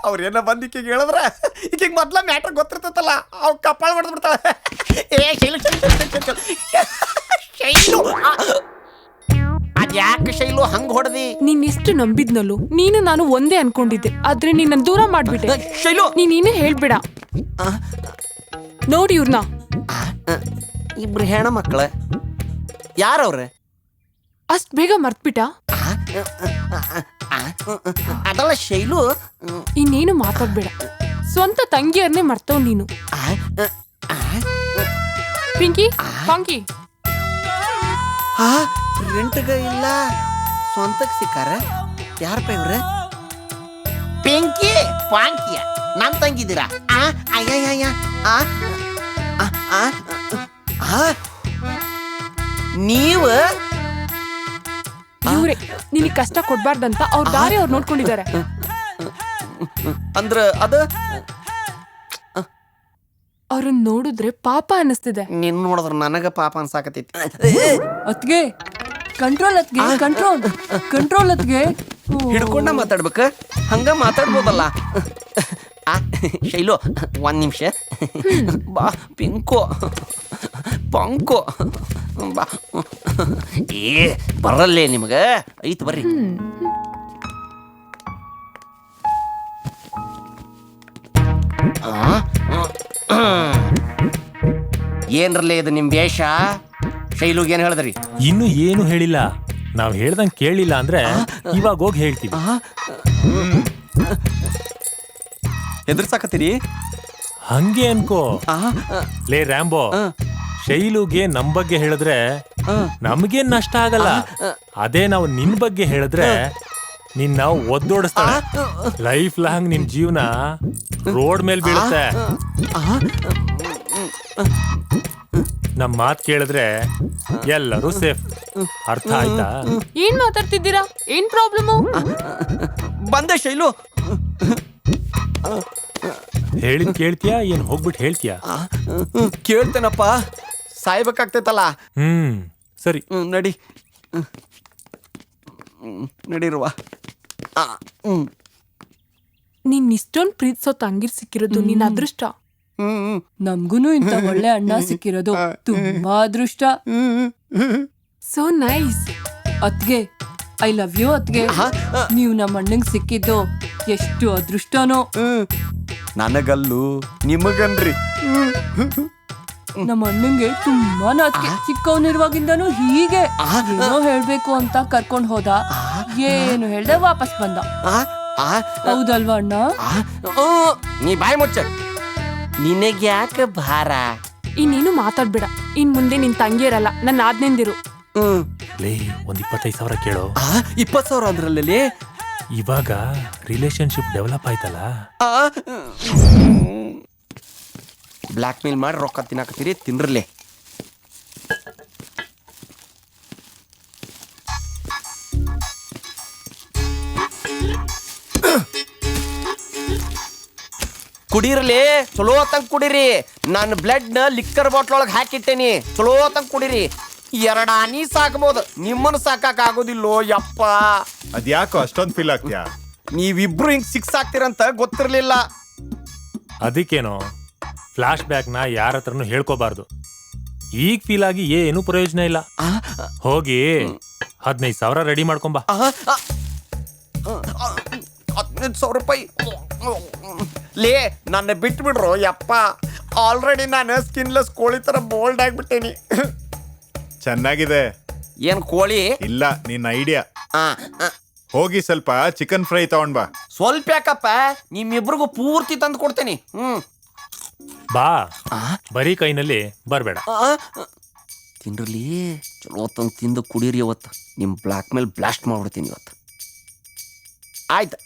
Speaker 3: ಅವ್ರೇನ ಬಂದು ಈಕಿಗೆ ಹೇಳಿದ್ರೆ ಈಕಿಗೆ ಮೊದ್ಲ ಮ್ಯಾಟ್ರ್ ಗೊತ್ತಿರ್ತೈತಲ್ಲ, ಅವ್ ಕಪ್ಪಾಳ ಹೊಡೆದ್ಬಿಡ್ತಾಳೆ. ಏ ಶೈಲು ಶೈಲು ಶೈಲು ಶೈಲು ಅದ್ಯಾಕೆ ಶೈಲು ಹಂಗೆ ಹೊಡೆದಿ?
Speaker 12: ನೀನ್ ಇಷ್ಟು ನಂಬಿದ್ನಲ್ಲೂ ನೀನು ನಾನು ಒಂದೇ ಅನ್ಕೊಂಡಿದ್ದೆ, ಆದ್ರೆ ನೀನ್ ದೂರ ಮಾಡ್ಬಿಟ್ಟೆ.
Speaker 3: ಶೈಲು
Speaker 12: ನೀನೇ ಹೇಳ್ಬೇಡ. ನೋಡಿ ಇವ್ರನ್ನ.
Speaker 3: ಇಬ್ರು ಹೆಣ ಮಕ್ಕಳ ಯಾರವ್ರೆ?
Speaker 12: ಅಷ್ಟ್ ಬೇಗ ಮರ್ತ್ಬಿಟ್ಟ?
Speaker 3: ಅದಲ್ಲ ಶೈಲು.
Speaker 12: ಇನ್ನೇನು ಮಾತಾಡ್ಬೇಡ. ಸ್ವಂತ ತಂಗಿಯರ್ನೇ ಮರ್ತವ್ ನೀನು. ಪಿಂಕಿ ಪಾಂಕಿ
Speaker 3: ರೆಂಟ್ಗ ಇಲ್ಲ, ಸ್ವಂತಕ್ಕೆ ಸಿಕ್ಕಾರ. ಯಾರಪ್ಪ ಇವ್ರೆ? ಪಿಂಕಿ ಪಾಂಕಿಯ ನನ್ ತಂಗಿದ್ದೀರಾ? ಅಯ್ಯ ನೀವು
Speaker 12: ಇವ್ರೆ ನಿನಗೆ ಕಷ್ಟ ಕೊಡ್ಬಾರ್ದಂತ ಅವ್ರ ದಾರಿ ಅವ್ರು ನೋಡ್ಕೊಂಡಿದ್ದಾರೆ.
Speaker 3: ಅಂದ್ರ ಅದು
Speaker 12: ಅವ್ರನ್ನ ನೋಡಿದ್ರೆ ಪಾಪ ಅನಿಸ್ತಿದೆ.
Speaker 3: ನಿನ್ ನೋಡಿದ್ರ ನನಗ ಪಾಪ ಅನ್ಸಾಕತೈತಿ.
Speaker 6: ಅತ್ಗೆ ಕಂಟ್ರೋಲ್, ಅತ್ಗೆ ಕಂಟ್ರೋಲ್ ಕಂಟ್ರೋಲ್. ಅತ್ಗೆ
Speaker 3: ಹಿಡ್ಕೊಂಡ ಮಾತಾಡ್ಬೇಕ, ಹಂಗ ಮಾತಾಡ್ಬೋದಲ್ಲ. ಶೈಲು 1 ನಿಮಿಷ ಬಾ. ಪಿಂಕೋ ಪಂಕೋ ಬಾ. ಏ ಬರಲ್ಲೇ ನಿಮಗ ಐತ್ ಬರ್ರಿ. ಏನ್ರಲ್ಲೇ ಇದು ನಿಮ್ ವೇಷ? ಶೈಲುಗ್ ಏನ್ ಹೇಳಿದ್ರಿ?
Speaker 1: ಇನ್ನು ಏನು ಹೇಳಿಲ್ಲ. ನಾವ್ ಹೇಳ್ದಂಗ್ ಕೇಳಿಲ್ಲ ಅಂದ್ರೆ ಇವಾಗ ಹೋಗಿ ಹೇಳ್ತೀವಿ.
Speaker 3: ಎದುರ್ಸಾಕತ್ತೀರಿ?
Speaker 1: ಹಂಗೆ ಅನ್ಕೋ. ಲೇ ರ್ಯಾಂಬೋ, ಶೈಲುಗೆ ನಮ್ ಬಗ್ಗೆ ಹೇಳಿದ್ರೆ ನಮ್ಗೇನ್ ನಷ್ಟ ಆಗಲ್ಲ. ಅದೇ ನಾವು ನಿನ್ ಬಗ್ಗೆ ಹೇಳಿದ್ರೆ ನಿನ್ ನಾವು ಒದ್ದೋಡಿಸ್ತಾಳೆ. ಲೈಫ್ ಲಾಂಗ್ ನಿನ್ ಜೀವನ ರೋಡ್ ಮೇಲೆ ಬೀಳುತ್ತೆ. ನಮ್ ಮಾತ್ ಕೇಳಿದ್ರೆ ಎಲ್ಲರೂ ಸೇಫ್. ಅರ್ಥ ಆಯ್ತಾ?
Speaker 12: ಏನ್ ಮಾತಾಡ್ತಿದ್ದೀರಾ? ಏನ್ ಪ್ರಾಬ್ಲಮ್?
Speaker 3: ಬಂದೆ ಶೈಲು.
Speaker 1: ಹೇಳಿದ್ ಕೇಳ್ತೀಯಾ ಏನ್ ಹೋಗ್ಬಿಟ್ಟು ಹೇಳ್ತೀಯಾ?
Speaker 3: ಕೇಳ್ತೇನಪ್ಪ, ಸಾಯ್ಬೇಕಾಗ್ತೈತಲ್ಲ.
Speaker 1: ಸರಿ
Speaker 3: ನಡಿ ನಡಿರುವ.
Speaker 12: ನೀನ್ ಇಷ್ಟೊಂದ್ ಪ್ರೀತಿಸೋ ತಂಗಿರ್ ಸಿಕ್ಕಿರೋದು ನಿನ್ ಅದೃಷ್ಟ.
Speaker 6: ನಮ್ಗುನು ಇಂತ ಒಳ್ಳೆ ಅಣ್ಣ ಸಿಕ್ಕಿರೋದು ತುಂಬಾ ಅದೃಷ್ಟ.
Speaker 12: So nice.
Speaker 6: ಅತ್ಗೆ ಐ ಲವ್ ಯು ಅತ್ಗೆ. ನೀವು ನಮ್ಮ ಅಣ್ಣಂಗ್ ಸಿಕ್ಕಿದ್ದು ಎಷ್ಟು ಅದೃಷ್ಟನೋ.
Speaker 3: ನನಗಲ್ಲು ನಿಮಗನ್ರಿ.
Speaker 6: ನಮ್ಮ ಅಣ್ಣಂಗೆ ತುಂಬಾ ನಾಚಿಕೆ. ಚಿಕ್ಕವನಿರುವಾಗಿಂದನು ಹೀಗೆ ಏನೋ ಹೇಳ್ಬೇಕು ಅಂತ ಕರ್ಕೊಂಡ್ ಹೋದ, ಏನು ಹೇಳ್ದೆ ವಾಪಸ್ ಬಂದ. ಹೌದಲ್ವಾ ಅಣ್ಣ?
Speaker 3: ನೀ ಬಾಯಿ ಮುಚ್ಚ. ನಿನಗೆ ಯಾಕೆ ಭಾರ?
Speaker 12: ಇನ್ನೇನು ಮಾತಾಡ್ಬೇಡ. ಇನ್ ಮುಂದೆ ನಿನ್ ತಂಗಿಯರಲ್ಲ, ನನ್ನ ಆದ್ನೆಂದಿರು.
Speaker 1: ಲೇ ಒಂದ್ 25,000 ಕೇಳೋ.
Speaker 3: 20,000 ಅಂದ್ರಲ್ಲಿ
Speaker 1: ಇವಾಗ ರಿಲೇಶನ್ಶಿಪ್ ಡೆವಲಪ್ ಆಯ್ತಲ್ಲ.
Speaker 3: ಬ್ಲ್ಯಾಕ್ ಮೇಲ್ ಮಾಡಿ ರೊಕ್ಕ ತಿನ್ನಾಕತ್ತೀರಿ, ತಿನ್ರಲ್ಲೇ. ಕುಡೀರಲಿ, ಚಲೋ ತಂಗ ಕುಡೀರಿ. ನಾನು ಬ್ಲಡ್ನ ಲಿಕ್ಕರ್ ಬಾಟ್ಲ್ ಒಳಗೆ ಹಾಕಿಟ್ಟೇನಿ, ಚಲೋ ತಂಗ ಕುಡೀರಿ. 2 ಆನಿ ಸಾಕ್ಬೋದು, ನಿಮ್ಮನ್ನು ಸಾಕಾಕ ಆಗೋದಿಲ್ಲೋ ಯಪ್ಪ.
Speaker 4: ಅದ್ಯಾಕೋ ಅಷ್ಟೊಂದು ಫೀಲ್ ಆಗ್ತೀಯಾ?
Speaker 3: ನೀವಿಬ್ರು ಹಿಂಗ್ ಸಿಕ್ಸ್ ಆಗ್ತೀರಂತ ಗೊತ್ತಿರ್ಲಿಲ್ಲ.
Speaker 1: ಅದಕ್ಕೇನೋ ಫ್ಲಾಶ್ ಬ್ಯಾಕ್ ನ ಯಾರ ಹತ್ರನು ಹೇಳ್ಕೋಬಾರ್ದು. ಈಗ ಫೀಲ್ ಆಗಿ ಏನು ಪ್ರಯೋಜನ ಇಲ್ಲ. ಹೋಗಿ 15,000 ರೆಡಿ ಮಾಡ್ಕೊಂಬಾ.
Speaker 3: 15,000 ರೂಪಾಯಿ ಲೇ, ನನ್ನ ಬಿಟ್ಟು ಬಿಡ್ರು ಯಪ್ಪ. ಆಲ್ರೆಡಿ ನಾನು ಸ್ಕಿನ್ಲೆಸ್ ಕೋಳಿ ತರ ಬೋಲ್ಡ್ ಆಗ್ಬಿಟ್ಟೇನಿ.
Speaker 4: ಚೆನ್ನಾಗಿದೆ.
Speaker 3: ಏನ್ ಕೋಳಿ
Speaker 4: ಇಲ್ಲ, ನಿನ್ನ ಐಡಿಯಾ. ಹೋಗಿ ಸ್ವಲ್ಪ ಚಿಕನ್ ಫ್ರೈ ತಗೊಂಡ್ ಬಾ.
Speaker 3: ಸ್ವಲ್ಪ ಯಾಕಪ್ಪ, ನಿಮ್ಮಿಬ್ರಿಗೂ ಪೂರ್ತಿ ತಂದು ಕೊಡ್ತೇನೆ.
Speaker 1: ಬಾ, ಬರೀ ಕೈನಲ್ಲಿ ಬರ್ಬೇಡ.
Speaker 3: ತಿನ್ರಲಿ, ಚಲೋ ತಂದು ತಿಂದು ಕುಡೀರಿ. ಇವತ್ತು ನಿಮ್ಮ ಬ್ಲ್ಯಾಕ್ ಮೇಲ್ ಬ್ಲಾಸ್ಟ್ ಮಾಡ್ಬಿಡ್ತೀನಿ ಇವತ್ತು. ಆಯ್ತು.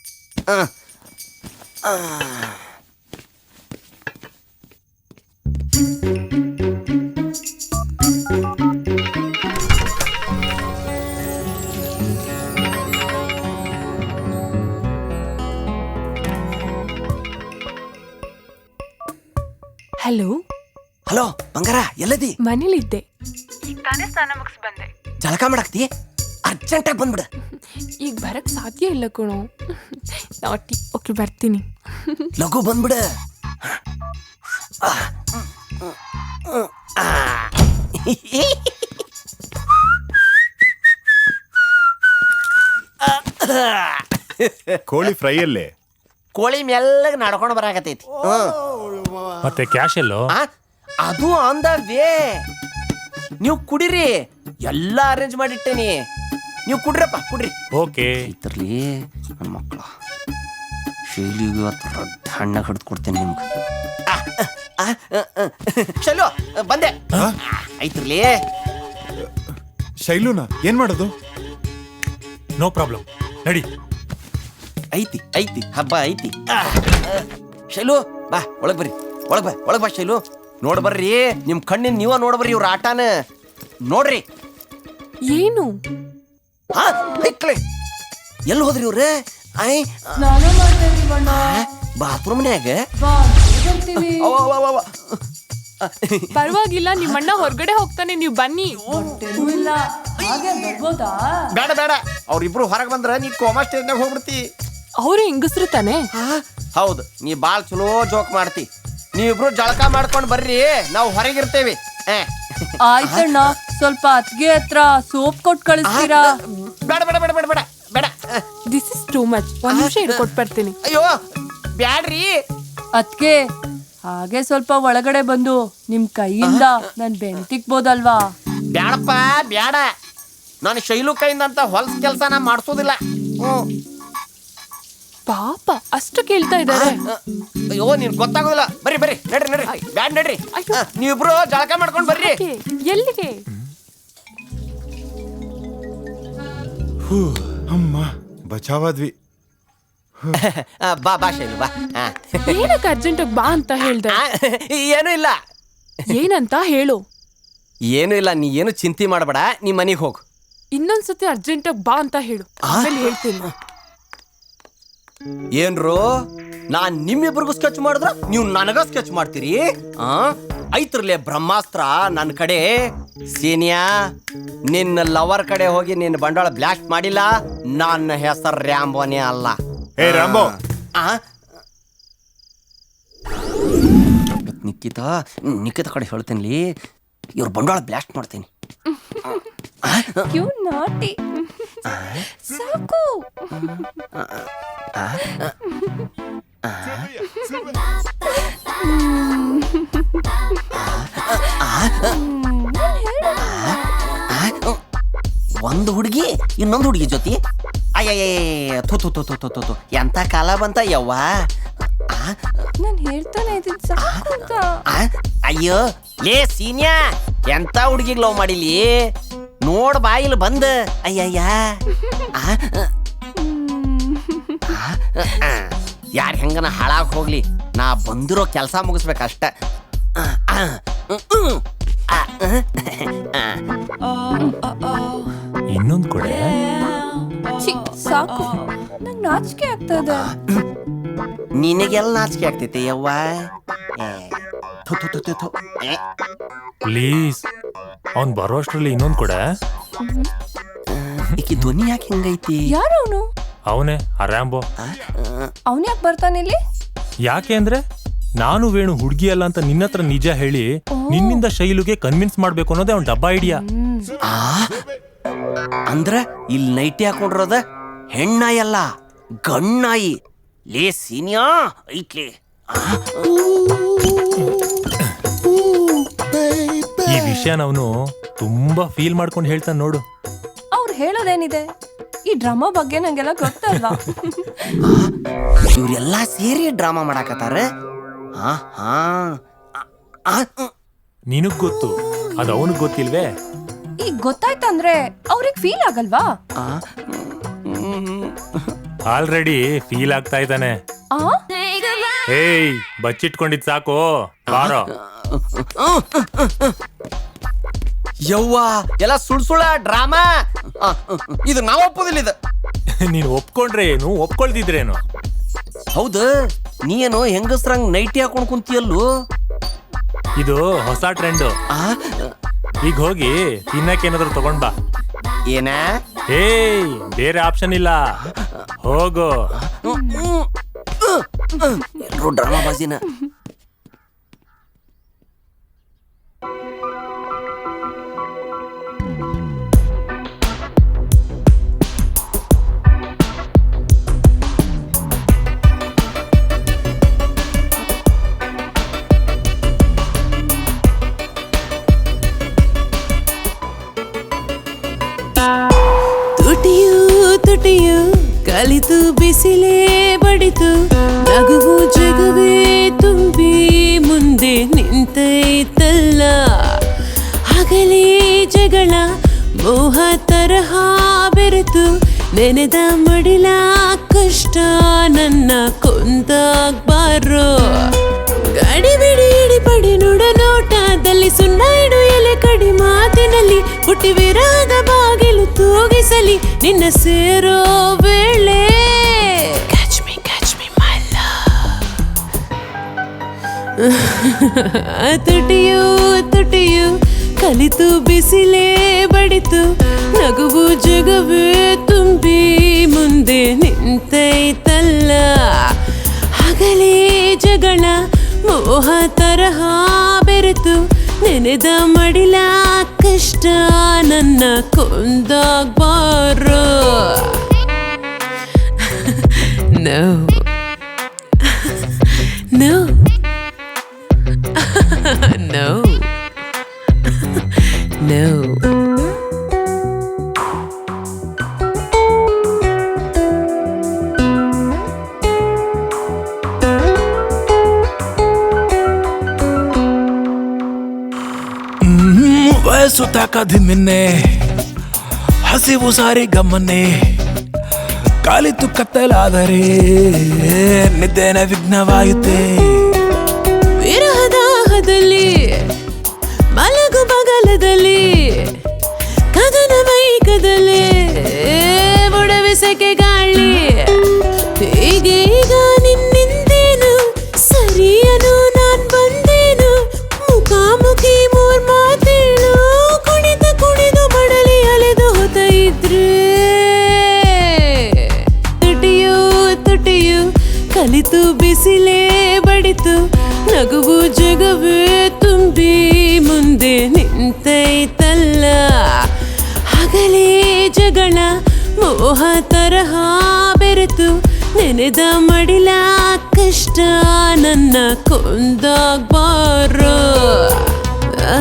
Speaker 12: ಹಲೋ
Speaker 3: ಹಲೋ ಬಂಗಾರ, ಎಲ್ಲದಿ?
Speaker 12: ಮನೇಲಿದ್ದೆ.
Speaker 8: ಈಗ ತಾನೇ ಸ್ನಾನ ಮುಗಿಸ್ ಬಂದೆ.
Speaker 3: ಜಳಕ ಮಾಡಾಕ್ತಿ? ಅರ್ಜೆಂಟಾಗಿ ಬಂದ್ಬಿಡ.
Speaker 12: ಈಗ ಬರಕ್ ಸಾಧ್ಯ ಇಲ್ಲ ಕಣೋ. ನಾಟಿ. ಓಕೆ, ಬರ್ತೀನಿ.
Speaker 3: ಲಘು ಬಂದ್ಬಿಡ.
Speaker 4: ಕೋಳಿ ಫ್ರೈ ಅಲ್ಲೇ?
Speaker 3: ಕೋಳಿ ಮೆಲ್ಲಗೆ ನಡ್ಕೊಂಡು ಬರಾಕತೈತಿ.
Speaker 1: ಮತ್ತೆ ಕ್ಯಾಶ್ ಎಲ್ಲೋ?
Speaker 3: ಅದು ಆನ್ ದ ವೇ. ನೀವು ಕುಡಿರಿ, ಎಲ್ಲ ಅರೇಂಜ್ ಮಾಡಿಟ್ಟೇನಿ. ನೀವು ಕುಡ್ರಪ್ಪ, ಕುಡ್ರಿ.
Speaker 1: ಓಕೆ.
Speaker 3: ಇದ್ರಲ್ಲಿ ನನ್ನ ಮಕ್ಕಳ ಶೈಲಿಗೆ ಇವತ್ತು ಹಣ್ಣ ಹಿಡ್ದು ಕೊಡ್ತೇನೆ ನಿಮ್ಗೆ. ಶೈಲು ಬಂದೆ. ಐತ್ರಲಿ
Speaker 4: ಶೈಲುನ ಏನ್ ಮಾಡೋದು?
Speaker 1: ನೋ ಪ್ರಾಬ್ಲಮ್, ನಡಿ.
Speaker 3: ಐತಿ ಐತಿ, ಹಬ್ಬ ಐತಿ. ಶೈಲು ಬಾ, ಒಳಗ್ ಬರ್ರಿ, ಒಳಗ್ ಬಾ, ಒಳಗ್ ಬಾ ಶೈಲು. ನೋಡ್ ಬರ್ರಿ, ನಿಮ್ ಕಣ್ಣಿನ ನೀವ ನೋಡ್ಬರ್ರಿ ಇವ್ರ ಆಟಾನ ನೋಡ್ರಿ.
Speaker 12: ಏನು
Speaker 3: ಎಲ್ಲಿ ಹೋದ್ರಿ ಇವ್ರೆ? ಬಾತ್ರೂಮ್ನ್ಯಾಗ.
Speaker 12: ಪರವಾಗಿಲ್ಲ, ನಿಮ್ಮಣ್ಣ ಹೊರಗಡೆ ಹೋಗ್ತಾನೆ, ನೀವು ಬನ್ನಿ.
Speaker 3: ಬೇಡ ಬೇಡ, ಅವ್ರಿಬ್ರು ಹೊರಗೆ ಬಂದ್ರ ನೀ ಕೋಮಾ ಸ್ಟೇಜ್ನಾಗ ಹೋಗ್ಬಿಡ್ತಿ.
Speaker 12: ಅವ್ರು ಹೆಂಗಸ್ರು ತಾನೆ?
Speaker 3: ಹೌದು, ನೀ ಬಾಳ್ ಚಲೋ ಜೋಕ್ ಮಾಡ್ತಿ. ನೀವಿಬ್ರು ಜಳಕ ಮಾಡ್ಕೊಂಡ್ ಬರ್ರಿ, ನಾವು ಹೊರಗಿರ್ತೇವಿ.
Speaker 6: ಆಯ್ತಣ್ಣ, ಸ್ವಲ್ಪ ಅತ್ಗೆ ಹತ್ರ ಸೋಪ್ ಕೊಟ್ಟು ಕಳಿಸ್ತೀರಾ?
Speaker 3: ಬೇಡ ಬೇಡ ಬೇಡ ಬೇಡ ಬೇಡ ಬೇಡ.
Speaker 12: This is too much. ಒಂದ್ ನಿಮಿಷ ಹಿಡ್ಕೊಟ್ ಬರ್ತೀನಿ.
Speaker 3: ಅಯ್ಯೋ ಬ್ಯಾಡ್ರಿ
Speaker 6: ಅತ್ಗೆ, ಹಾಗೆ ಸ್ವಲ್ಪ ಒಳಗಡೆ ಬಂದು ನಿಮ್ ಕೈಯಿಂದ ನನ್ ಬೆಂತಿಕ್ಬೋದಲ್ವಾ?
Speaker 3: ಬ್ಯಾಡಪ್ಪ ಬ್ಯಾಡ, ನಾನು ಶೈಲು ಕೈಯಿಂದ ಅಂತ ಹೊಲ್ಸ್ ಕೆಲ್ಸನ ಮಾಡ್ಸೋದಿಲ್ಲ.
Speaker 12: ಪಾಪ, ಅಷ್ಟು ಕೇಳ್ತಾ ಇದ್ದಾರೆ.
Speaker 3: ಅಯ್ಯೋ ನೀನ್ ಗೊತ್ತಾಗೋದಿಲ್ಲ. ಬರ್ರಿ ಬರ್ರಿ, ನಡ್ರಿ ನಡ್ರಿ, ಬ್ಯಾಡ್ ನಡ್ರಿ. ನೀವಿಬ್ರು ಜಳಕ ಮಾಡ್ಕೊಂಡ್ ಬರ್ರಿ.
Speaker 12: ಎಲ್ಲಿಗೆ?
Speaker 4: ಅಮ್ಮ, ಬಚಾವಾದ್ವಿ.
Speaker 3: ಬಾ ಬಾ ಶೈಲು ಬಾ.
Speaker 12: ಏನಕ್ಕೆ ಅರ್ಜೆಂಟ್ ಬಾ ಅಂತ ಹೇಳ್ದೆ?
Speaker 3: ಏನೂ ಇಲ್ಲ.
Speaker 12: ಏನಂತ ಹೇಳು.
Speaker 3: ಏನೂ ಇಲ್ಲ, ನೀ ಏನು ಚಿಂತೆ ಮಾಡಬೇಡ, ನೀ ಮನೆಗೆ ಹೋಗು.
Speaker 12: ಇನ್ನೊಂದ್ಸತಿ ಅರ್ಜೆಂಟ್ ಬಾ ಅಂತ ಹೇಳು, ಆಮೇಲೆ ಹೇಳ್ತೀನಿ.
Speaker 3: ಏನ್ರು, ನಾನ್ ನಿಮ್ಮಿಬ್ರಿಗೂ ಸ್ಕೆಚ್ ಮಾಡಿದ್ರ ನೀವು ನನಗ ಸ್ಕೆಚ್ ಮಾಡ್ತೀರಿ? ಐತ್ರಲ್ಲೇ ಬ್ರಹ್ಮಾಸ್ತ್ರ ನನ್ನ ಕಡೆ. ಸೀನಿಯಾ, ನಿನ್ನ ಲವರ್ ಕಡೆ ಹೋಗಿ ನಿನ್ನ ಬಂಡವಾಳ ಬ್ಲಾಸ್ಟ್ ಮಾಡಿಲ್ಲ. ನನ್ನ ಹೆಸರು ರ್ಯಾಂಬೋನೇ ಅಲ್ಲ.
Speaker 4: ಏ ರಾಂಬೋ,
Speaker 3: ನಿಖಿತ ಕಡೆ ಹೇಳ್ತೇನೆ, ಇವ್ರ ಬಂಡವಾಳ ಬ್ಲಾಸ್ಟ್ ಮಾಡ್ತೀನಿ.
Speaker 6: ಯು ನಾಟಿ. ಸಾಕು.
Speaker 3: ಒಂದು ಹುಡುಗಿ ಇನ್ನೊಂದು ಹುಡುಗಿ ಜೊತೆ ಅಯ್ಯಯ್ಯ ಥು ಥು ಥು ಥು ಥು ಥು ಥು. ಎಂತ ಕಾಲ ಬಂತ ಯವ್ವ.
Speaker 6: ನಾನು ಹೇಳ್ತಾನೆ ಇದ್ದೀನಿ ಸಾಕು ಅಂತ.
Speaker 3: ಅಯ್ಯೋ ಲೇ ಸೀನ್ಯಾ, ಎಂತ ಹುಡುಗಿಗ್ ಲವ್ ಮಾಡಿಲಿ ನೋಡ್ ಬಾಯಿಲ್ ಬಂದ. ಅಯ್ಯಯ್ಯ ಯಾರು ಹೆಂಗನ ಹಾಳಾಗ್ ಹೋಗ್ಲಿ, ನಾ ಬಂದಿರೋ ಕೆಲಸ ಮುಗಿಸ್ಬೇಕಷ್ಟ.
Speaker 1: ಇನ್ನೊಂದು ಕೊಡೆ.
Speaker 6: ಛೀ, ಸಾಕು, ನಂಗೆ ನಾಚಿಕೆ ಆಗ್ತದೆ.
Speaker 3: ನಿನಗೆಲ್ಲ ನಾಚಿಕೆ ಆಗ್ತೈತೆ ಯವ್ವ. ಥು ಥು ಥು ಥು ಥು.
Speaker 1: ಪ್ಲೀಸ್, ಅವ್ನ್ ಬರೋ ಅಷ್ಟ್ರಲ್ಲಿ ಇನ್ನೊಂದು ಕೊಡೆ.
Speaker 3: ಈಕಿ ಧ್ವನಿ ಯಾಕೆ ಹಿಂಗೈತಿ?
Speaker 6: ಯಾರು ಅವನು?
Speaker 1: ಅವನೇ ಆ ರ್ಯಾಂಬೋ.
Speaker 6: ಅವನ್ ಯಾಕೆ ಬರ್ತಾನೆ ಇಲ್ಲಿ?
Speaker 1: ಯಾಕೆ ಅಂದ್ರೆ ನಾನು ವೇಣು ಹುಡುಗಿ ಅಲ್ಲ ಅಂತ ನಿನ್ನ ಹತ್ರ ನಿಜ ಹೇಳಿ ನಿನ್ನಿಂದ ಶೈಲುಗೆ ಕನ್ವಿನ್ಸ್ ಮಾಡ್ಬೇಕು ಅನ್ನೋದೇ ಅವ್ನ ಡಬ್ಬ ಐಡಿಯಾ.
Speaker 3: ಅಂದ್ರ ಇಲ್ಲಿ ನೈಟಿ ಹಾಕೊಂಡಿರೋದ ಹೆಣ್ಣಾಯಿ ಅಲ್ಲ, ಗಣ್ಣಾಯಿ. ಲೇ ಸೀನಿಯಾ ಐತ್ಲೇ.
Speaker 1: ಈ ವಿಷಯನ ಅವನು ತುಂಬಾ ಫೀಲ್ ಮಾಡ್ಕೊಂಡು ಹೇಳ್ತಾನೆ ನೋಡು.
Speaker 6: ಅವ್ರು ಹೇಳೋದೇನಿದೆ, ಈ ಡ್ರಾಮಾ ಬಗ್ಗೆ ನಂಗೆಲ್ಲ ಗೊತ್ತಲ್ವಾ.
Speaker 3: ಇವ್ರೆಲ್ಲಾ ಸೇರಿ ಡ್ರಾಮಾ ಮಾಡಾಕತ್ತಾರ.
Speaker 1: ನಿನಗ್ ಗೊತ್ತು, ಅದು ಅವನಿಗೆ ಗೊತ್ತಿಲ್ವೇ?
Speaker 6: ಈಗ ಗೊತ್ತಾಯ್ತಂದ್ರೆ ಅವ್ರಿಗೆ ಫೀಲ್ ಆಗಲ್ವಾ?
Speaker 1: ಆಲ್ರೆಡಿ ಫೀಲ್ ಆಗ್ತಾ ಇದ್ದಾನೆ. ಏಯ್, ಬಚ್ಚಿಟ್ಕೊಂಡಿದ್ ಸಾಕು, ಬಾರೋ.
Speaker 3: ಯವ್ವ ಎಲ್ಲ ಸುಳ್ಳ ಡ್ರಾಮಾ. ಇದು ನಾವ್ ಒಪ್ಪೋದಿಲ್ಲ. ಇದು
Speaker 1: ನೀನು ಒಪ್ಕೊಂಡ್ರೆ ಏನು, ಒಪ್ಕೊಳ್ದಿದ್ರೇನು?
Speaker 3: ಹೌದು, ನೀನು ಹೆಂಗಸ್ರಂಗ್ ನೈಟಿ ಹಾಕೊಂಡ್ ಕುಂತಿಯಲ್ಲೂ.
Speaker 1: ಇದು ಹೊಸ ಟ್ರೆಂಡ್. ಈಗ ಹೋಗಿ ತಿನ್ನಕ್ಕೇನಾದ್ರು ತಗೊಂಡ್ ಬಾ.
Speaker 3: ಏನ?
Speaker 1: ಏಯ್, ಬೇರೆ ಆಪ್ಷನ್ ಇಲ್ಲ, ಹೋಗು.
Speaker 3: ಎಲ್ರು ಡ್ರಾಮಾ ಬಾಜಿನ.
Speaker 13: ತುಟಿಯು ಕಲಿತು ಬಿಸಿಲೇ ಬಡಿತು, ನಗುವು ಜಗವೇ ತುಂಬಿ ಮುಂದೆ ನಿಂತೈತಲ್ಲ. ಹಗಲೇ ಜಗಳ ಮೋಹ ತರಹ ಬೆರೆತು, ನೆನೆದ ಮಡಿಲ ಕಷ್ಟ ನನ್ನ ಕೊಂದಾಗ್ಬಾರೋ. ಗಡಿಬಿಡಿ ಇಡಿಪಡಿ ನುಡ ನೋಟದಲ್ಲಿ, ಸುಣ್ಣ ಇಡು ಎಲೆ ಕಡಿ ಮಾತಿನಲ್ಲಿ, ಹುಟ್ಟಿ ವಿರಾದ ಬಾಗಿಲು ತೂಗಿಸಲಿ ನಿನ್ನ ಸೇರೋ ವೇಳೆ. Catch me my love. ತುಟಿಯು ಕಲಿತು ಬಿಸಿಲೇ ಬಡಿತು, ನಗುವು ಜಗವೇ ತುಂಬಿ ಮುಂದೆ ನಿಂತೈತಲ್ಲ. ಹಗಲೇ ಜಗಳ ಮೋಹ ತರಹ ಬೆರೆತು, ನೆನೆದ ಮಡಿಲ ಕಷ್ಟ ನನ್ನ ಕೊಂದಾಗ್ಬಾರೋ. No. No. No. No.
Speaker 11: ವಯಸ್ಸು ತಾಕದಿನ್ನೆ, ಹಸಿವು ಸಾರಿ ಗಮನೆ, ಕಾಲಿತು ಕತ್ತಲಾದರೆ ನಿದ್ದೆನ ವಿಘ್ನವಾಯುತ್ತೆ.
Speaker 13: ವಿರಹದಾಹದಲ್ಲಿ ಮಲಗು ಬಗಲದಲ್ಲಿ, ಕದನ ಮೈಕದಲ್ಲಿ ಒಡವೆಸಕೆ ಗಾಳಿ. ಈಗ ನಿನ್ನಿಂದೇನು ಸರಿಯನು ನಾನ್ ಬಂದೇನು, ಮುಖಾಮುಖಿ ಮೂರ್ ಮಾತೇಳು, ಕುಣಿದು ಬಡಲಿ ಅಲೆದು ಹೋತ ಇದ್ರೆ. ತುಟಿಯು ಕಲಿತು ಬಿಸಿಲೇ ಬಡಿತು, ನಗುವು ಜಗವೇ ತುಂಬಿ ಮುಂದೆ ನಿಂತೈತಲ್ಲ. ಹಗಲೇ ಜಗಳ ಮೋಹ ತರಹ ಬೆರೆತು, ನೆನೆದ ಮಡಿಲ ಕಷ್ಟ ನನ್ನ ಕೊಂದಾಗ್ಬಾರೋ. ಆ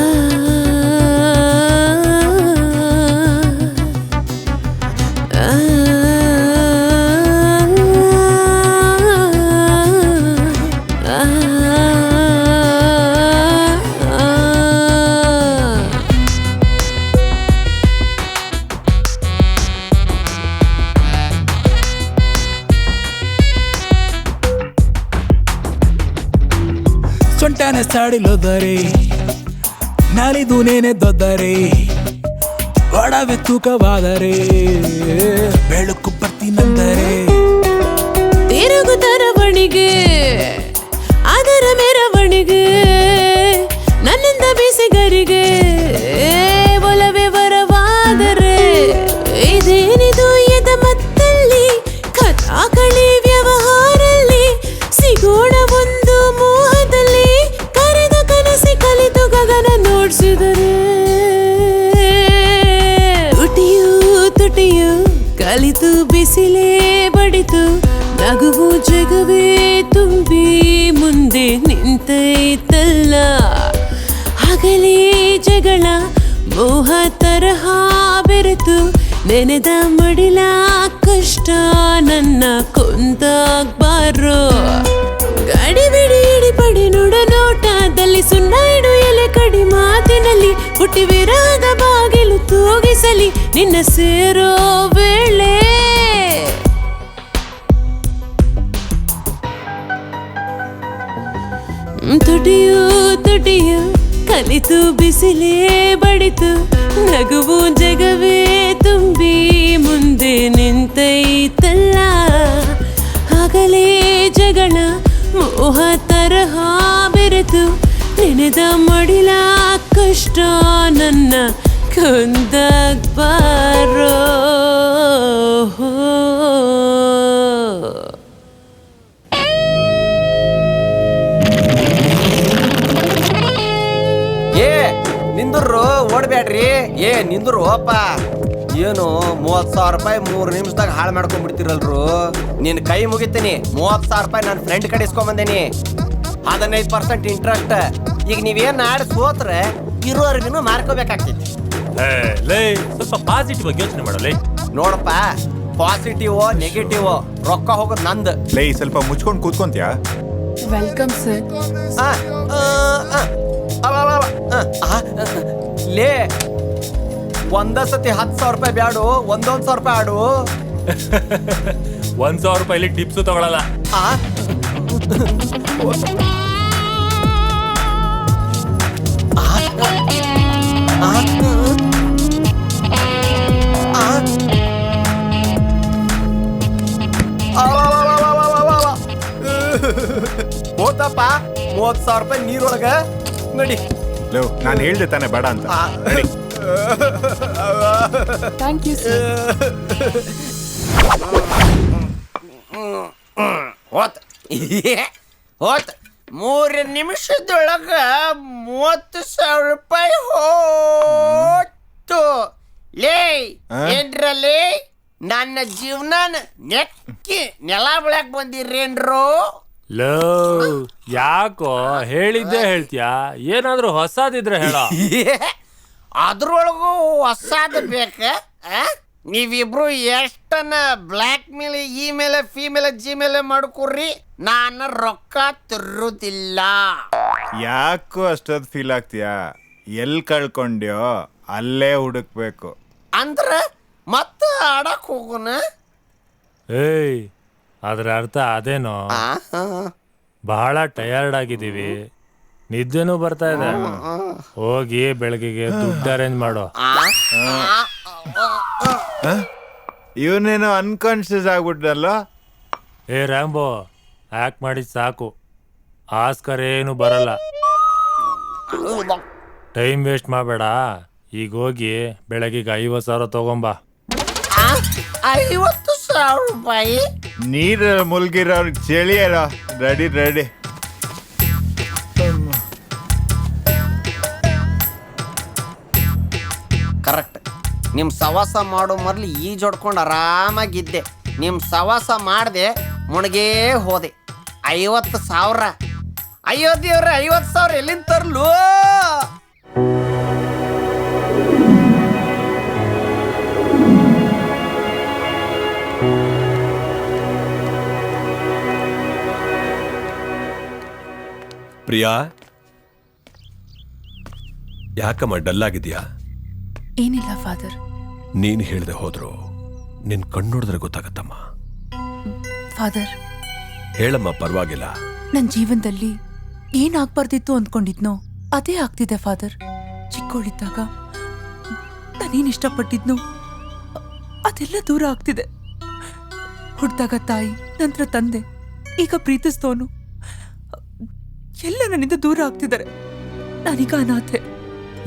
Speaker 14: ಸೊಂಟನೆ ಸಾಡಿಲೋದರೆ ನಾಳಿದು ನೇನೆ ದೊದ್ದರೆ ಒಡವೆ ತೂಕವಾದರೆ ಬೆಳಕು ಬರ್ತೀನಂದರೆ
Speaker 13: ತಿರುಗುತ್ತರವಣಿಗೆ ಅದರ ಮೆರವಣಿಗೆ ನನ್ನಿಂದ ಬಿಸಿಗರಿಗೆ ಒಲವೇ ವರವಾದರೆ ಇದೇನಿದು ಎದ ಮತ್ತಲ್ಲಿ ಕಥಾಕಳಿ ವ್ಯವಹಾರಲ್ಲಿ ಸಿಗೋಣ ಒಂದು ಮೋಹದಲ್ಲಿ ಕರೆದ ಕನಸಿ ಕಲಿತು ಗಗನ ನೋಡ್ಸಿದರೆ ತುಟಿಯು ಕಲಿತು ಬಿಸಿಲೇ ಬಡಿತು ನಗುವು ಜಗವೇ ತುಂಬಿ ಮುಂದೆ ನಿಂತೈತಲ್ಲ ಹಗಲೇ ಜಗಳ ಮೋಹ ತರಹ ಬೆರೆತು ನೆನೆದ ಮಡಿಲ ಕಷ್ಟ ನನ್ನ ಕೊಂದಾಗ್ಬಾರೋ ಗಡಿ ಬಿಡಿ ಇಡಿ ಪಡಿ ನುಡ ನೋಟದಲ್ಲಿ ಸುಣ್ಣ ಇಡು ಎಲೆ ಕಡಿ ಮಾತಿನಲ್ಲಿ ಹುಟ್ಟಿ ವಿರಾದ ಬಾಗಿಲು ತೂಗಿಸಲಿ ನಿನ್ನ ಸೇರೋ ವೇಳೆ ತುಟಿಯು ಕಲಿತು ಬಿಸಿಲೇ ಬಡಿತು ನಗುವು ಜಗವೇ ತುಂಬಿ ಮುಂದೆ ನಿಂತೈತಲ್ಲ ಹಗಲೇ ಜಗಳ ಮೋಹ ತರಹ ಬೆರೆತು ನೆನೆದ ಮಡಿಲ ಕಷ್ಟ ನನ್ನ ಕೊಂದಾಗ್ಬಾರೋ
Speaker 3: ನಿಂದ್ರು ಓಡ್ಬ್ಯಾಡ್ರಿ ನಿಂದ್ರು ಅಪ್ಪ ಏನು 30,000 ರೂಪಾಯಿ 3 ನಿಮಿಷದಾಗ ಹಾಳು ಮಾಡ್ಕೊಂಡ್ಬಿಡ್ತಿರಲ್ರು ನಿನ್ ಕೈ ಮುಗಿತೀನಿ 30,000 ರೂಪಾಯಿ ನನ್ನ ಫ್ರೆಂಡ್ ಕಡೆ ಇಸ್ಕೊಂಬಂದೇನಿ 15% ಇಂಟ್ರೆಸ್ಟ್ ಈಗ ನೀವೇನ್ ಆಡ್ ಸೋತ್ರೆ ಇರೋರ್ಗಿನೂ ಮಾರ್ಕೋಬೇಕಾಗ್ತೈತಿ
Speaker 1: ಸ್ವಲ್ಪ ಪಾಸಿಟಿವ್ ಆಗಿ ಯೋಚನೆ ಮಾಡಲೇ
Speaker 3: ನೋಡಪ್ಪ ಪಾಸಿಟಿವ್ ನೆಗೆಟಿವ್ ರೊಕ್ಕ ಹೋಗೋದು ನಂದು
Speaker 4: ಲೈ ಸ್ವಲ್ಪ ಮುಚ್ಕೊಂಡು ಕೂತ್ಕೊಂತ್ಯಾ
Speaker 12: ವೆಲ್ಕಮ್ ಸರ್.
Speaker 3: ಲೇ ಒಂದ ಸತಿ 10,000 ರೂಪಾಯಿ ಬ್ಯಾಡು 1,000 ರೂಪಾಯಿ ಆಡು
Speaker 1: 1,000 ರೂಪಾಯಿ ಟಿಪ್ಸು ತಗೊಳಲ್ಲ.
Speaker 3: ಹೋತಪ್ಪ 30,000 ರೂಪಾಯಿ ನೀರೊಳಗ ನಡಿ.
Speaker 4: ನಾನು ಹೇಳ್ದೆ ತಾನೆ ಬೇಡ ಅಂತ.
Speaker 12: Thank you sir.
Speaker 3: ಹೋತ್ 3 ನಿಮಿಷದೊಳಗ 30,000 ರೂಪಾಯಿ ಹೋತು. ಲೇ ಏನ್ರಲ್ಲಿ ನನ್ನ ಜೀವನ ನೆಕ್ಕಿ ನೆಲ ಬೆಳಕ್ ಬಂದಿರೇನ್ರು?
Speaker 1: ಲೋ ಯಾಕೋ ಹೇಳಿದ್ದೆ ಹೇಳ್ತೀಯಾ? ಏನಾದ್ರೂ ಹೊಸದಿದ್ರೆ ಹೇಳ.
Speaker 3: ಅದ್ರೊಳಗೂ ಹೊಸಾದ ಬೇಕ? ನೀವಿಬ್ರು ಎಷ್ಟನ್ನ ಬ್ಲ್ಯಾಕ್ ಮೇಲ್ ಇಮೇಲ್ ಫಿಮೇಲ್ ಜಿಮೇಲ್ ಮಾಡ್ಕೊಡ್ರಿ, ನಾನು ರೊಕ್ಕ ತರುದಿಲ್ಲ.
Speaker 4: ಯಾಕೋ ಅಷ್ಟೊಂದು ಫೀಲ್ ಆಗ್ತೀಯಾ? ಎಲ್ ಕಳ್ಕೊಂಡ್ಯೋ ಅಲ್ಲೇ ಹುಡುಕ್ಬೇಕು.
Speaker 3: ಅಂದ್ರ ಮತ್ತೆ ಆಡಕ್ ಹೋಗೋಣ?
Speaker 1: ಏಯ್ ಅದ್ರ ಅರ್ಥ ಅದೇನೋ? ಬಹಳ ಟಯರ್ಡ್ ಆಗಿದ್ದೀವಿ, ನಿದ್ದೆನೂ ಬರ್ತಾ ಇದೆ. ಹೋಗಿ ಬೆಳಗ್ಗೆಗೆ ದುಡ್ಡು ಅರೇಂಜ್ ಮಾಡೋ.
Speaker 4: ಇವನೇನೋ ಅನ್ಕಾನ್ಶಿಯಸ್ ಆಗ್ಬಿಟ್ಟಲ್ಲ.
Speaker 1: ಏ ರ್ಯಾಂಬೋ, ಆ್ಯಕ್ಟ್ ಮಾಡಿದ್ ಸಾಕು, ಆಸ್ಕರ್ ಏನು ಬರಲ್ಲ. ಟೈಮ್ ವೇಸ್ಟ್ ಮಾಡಬೇಡ. ಈಗ ಹೋಗಿ ಬೆಳಗ್ಗೆಗೆ 50,000 ತಗೊಂಬ.
Speaker 3: 50,000 ರೂಪಾಯಿ?
Speaker 4: ನೀರ ಮುಲ್ಗಿರೋ ಚಳಿಯಲ್ಲ. Ready ready.
Speaker 3: ಕರೆಕ್ಟ್. ನಿಮ್ ಸವಾಸ ಮಾಡೋ ಮೊದ್ಲು ಈಜೊಡ್ಕೊಂಡು ಆರಾಮಾಗಿದ್ದೆ. ನಿಮ್ ಸವಾಸ ಮಾಡ್ದೆ ಮುಣಗೇ ಹೋದೆ. 50,000. ಅಯ್ಯೋ ದೇವ್ರ, 50,000 ಎಲ್ಲಿಂದ ತರ್ಲು?
Speaker 11: ಪ್ರಿಯಾ, ಯಾಕಮ್ಮ ಡಲ್ ಆಗಿದ್ಯಾ?
Speaker 8: ಏನಿಲ್ಲ ಫಾದರ್.
Speaker 11: ನೀನ್ ಹೇಳ್ದೆ ಹೋದ್ರು ನಿನ್ ಕಣ್ಣೋಡಿದ್ರೆ
Speaker 8: ಏನಾಗ್ಬಾರ್ದಿತ್ತು ಅಂದ್ಕೊಂಡಿದ್ನೋ ಅದೇ ಆಗ್ತಿದೆ ಫಾದರ್. ಚಿಕ್ಕವಳಿದ್ದಾಗ ನಾನೇನು ಇಷ್ಟಪಟ್ಟಿದ್ನೋ ಅದೆಲ್ಲ ದೂರ ಆಗ್ತಿದೆ. ಹುಟ್ಟಿದಾಗ ತಾಯಿ, ನಂತರ ತಂದೆ, ಈಗ ಪ್ರೀತಿಸ್ತೋನು ಎಲ್ಲ ನನ್ನಿಂದ ದೂರ ಆಗ್ತಿದ್ದಾರೆ. ನಾನೀಗ ಅನಾಥೆ.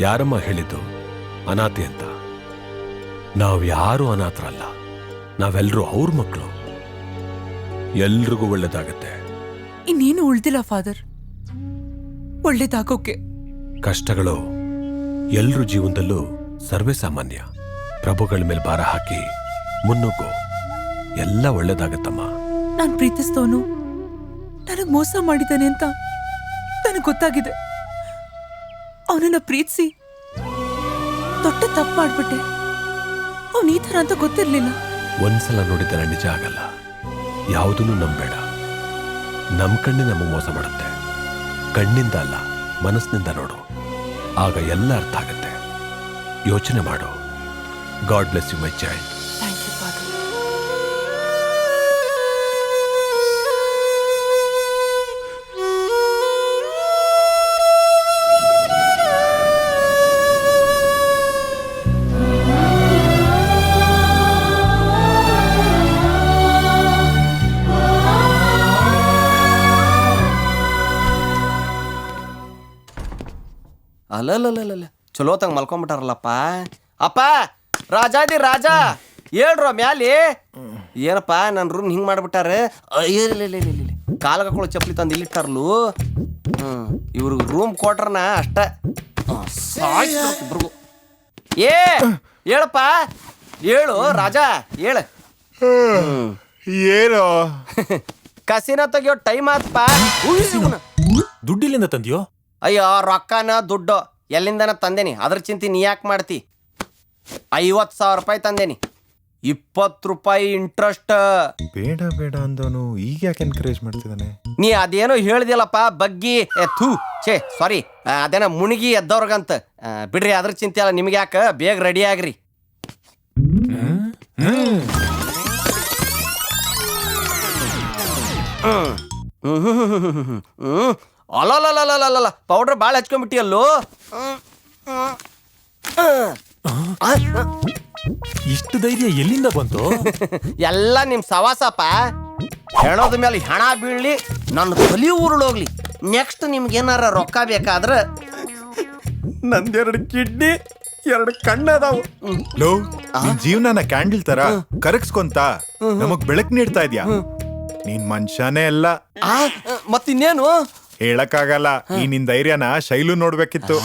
Speaker 11: ಯಾರಮ್ಮ ಹೇಳಿದ್ದು ಅನಾಥೆ ಅಂತ? ನಾವು ಯಾರು ಅನಾಥರಲ್ಲ, ನಾವೆಲ್ಲರೂ ಅವ್ರ ಮಕ್ಕಳು. ಎಲ್ರಿಗೂ ಒಳ್ಳೇದಾಗತ್ತೆ.
Speaker 8: ಇನ್ನೇನು ಉಳ್ದಿಲ್ಲ ಫಾದರ್ ಒಳ್ಳೇದಾಗೋಕೆ.
Speaker 11: ಕಷ್ಟಗಳು ಎಲ್ರ ಜೀವನದಲ್ಲೂ ಸರ್ವೇ ಸಾಮಾನ್ಯ. ಪ್ರಭುಗಳ ಮೇಲೆ ಭಾರ ಹಾಕಿ ಮುನ್ನುಗ್ಗು, ಎಲ್ಲ ಒಳ್ಳೇದಾಗತ್ತಮ್ಮ.
Speaker 8: ನಾನ್ ಪ್ರೀತಿಸ್ತೋನು ನನಗ್ ಮೋಸ ಮಾಡಿದ್ದಾನೆ ಅಂತ ನನಗ್ ಗೊತ್ತಾಗಿದೆ. ಅವನನ್ನ ಪ್ರೀತಿಸಿ ದೊಡ್ಡ ತಪ್ಪು ಮಾಡ್ಬಿಟ್ಟೆ. ಅವನ್ ಈ ತರ ಅಂತ ಗೊತ್ತಿರ್ಲಿಲ್ಲ.
Speaker 11: ಒಂದ್ಸಲ ನೋಡಿದ್ದರ ನಿಜ ಆಗಲ್ಲ. ಯಾವುದನ್ನು ನಂಬೇಡ. ನಮ್ ಕಣ್ಣೆ ನಮಗೆ ಮೋಸ ಮಾಡುತ್ತೆ. ಕಣ್ಣಿಂದ ಅಲ್ಲ, ಮನಸ್ಸಿನಿಂದ ನೋಡು, ಆಗ ಎಲ್ಲ ಅರ್ಥ ಆಗತ್ತೆ. ಯೋಚನೆ ಮಾಡು. God bless you my child.
Speaker 8: Thank you father.
Speaker 3: ಅಲ್ಲಲ್ಲಲ್ಲ ಚಲೋ ತಂಗ ಮಲ್ಕೊಂಬಿಟ್ಟಾರಲ್ಲಪ್ಪ. ಅಪ್ಪ ರಾಜಾದಿ ರಾಜ ಹೇಳ್ರ ಮ್ಯಾಲಿ. ಏನಪ್ಪ ನನ್ನ ರೂಮ್ ಹಿಂಗೆ ಮಾಡ್ಬಿಟ್ಟಾರ. ಕಾಲ್ಗೆ ಹಾಕೊಳ್ಳೋ ಚಪ್ಪಲಿ ತಂದು ಇಲ್ಲಿಟ್ಟಾರ್ಲು. ಇವ್ರಿಗೆ ರೂಮ್ ಕೊಟ್ರನ ಅಷ್ಟ ಇಬ್ರಿಗೂ. ಹೇಳಪ್ಪ, ಹೇಳು ರಾಜ, ಹೇಳ.
Speaker 4: ಏನು
Speaker 3: ಕಸಿನ ತೆಗಿಯೋ ಟೈಮ್ ಆತ್ಪ.
Speaker 1: ದುಡ್ಡಿಲ್ಲಿಂದ ತಂದಿಯೋ?
Speaker 3: ಅಯ್ಯೋ, ರೊಕ್ಕನ ದುಡ್ಡು ಎಲ್ಲಿಂದನ ತಂದೇನಿ. ಅದ್ರ ಚಿಂತೆ ನೀ ಯಾಕೆ ಮಾಡ್ತಿ? 50,000 ರೂಪಾಯಿ ತಂದೇನಿ. 20 ರೂಪಾಯಿ ಇಂಟ್ರೆಸ್ಟ್.
Speaker 4: ಬೇಡ ಬೇಡ ಅಂದವನು ಈಗ ಯಾಕೆ ಎನ್ಕರೇಜ್ ಮಾಡ್ತಿದ್ದಾನೆ?
Speaker 3: ನೀ ಅದೇನೋ ಹೇಳ್ದಿಲ್ಲಪ್ಪ ಬಗ್ಗಿ ಸಾರಿ, ಅದೇನೋ ಮುಳುಗಿ ಎದ್ದವ್ರಿಗಂತ. ಬಿಡ್ರಿ, ಅದ್ರ ಚಿಂತೆ ಅಲ್ಲ ನಿಮ್ಗೆ ಯಾಕೆ. ಬೇಗ ರೆಡಿ ಆಗ್ರಿ. ಅಲ್ಲಲ್ಲ ಪೌಡ್ರ್ ಭಾಳ ಹಚ್ಕೊಂಡ್ಬಿಟ್ಟಿಯಲ್ಲೋ.
Speaker 1: ಇಷ್ಟು ಧೈರ್ಯ ಎಲ್ಲಿಂದ ಬಂತು?
Speaker 3: ಎಲ್ಲ ನಿಮ್ ಸವಾಸಪ್ಪ. ಹೆಣದ ಮೇಲೆ ಹೆಣ ಬೀಳ್ಲಿ, ನನ್ನ ತಲಿ ಉರುಳೋಗ್ಲಿ. ನೆಕ್ಸ್ಟ್ ನಿಮ್ಗೆ ಏನಾರ ರೊಕ್ಕ ಬೇಕಾದ್ರೆ ನಂದೆರಡು ಕಿಡ್ನಿ, 2 ಕಣ್ಣು ಅದಾವು.
Speaker 4: ಲೋ, ನಿನ್ ಜೀವನನ ಕ್ಯಾಂಡಲ್ ತರ ಕರಗಿಸ್ಕೊಂತ ನಮಗ್ ಬೆಳಕ್ ನೀಡ್ತಾ ಇದ್ಯಾ. ನೀನ್ ಮನುಷ್ಯನೇ ಅಲ್ಲ.
Speaker 3: ಮತ್ತಿನ್ನೇನು
Speaker 4: ಹೇಳಕ್ಕಾಗಲ್ಲ. ಈ ನಿನ್ ಧೈರ್ಯನ ಶೈಲು ನೋಡ್ಬೇಕಿತ್ತು.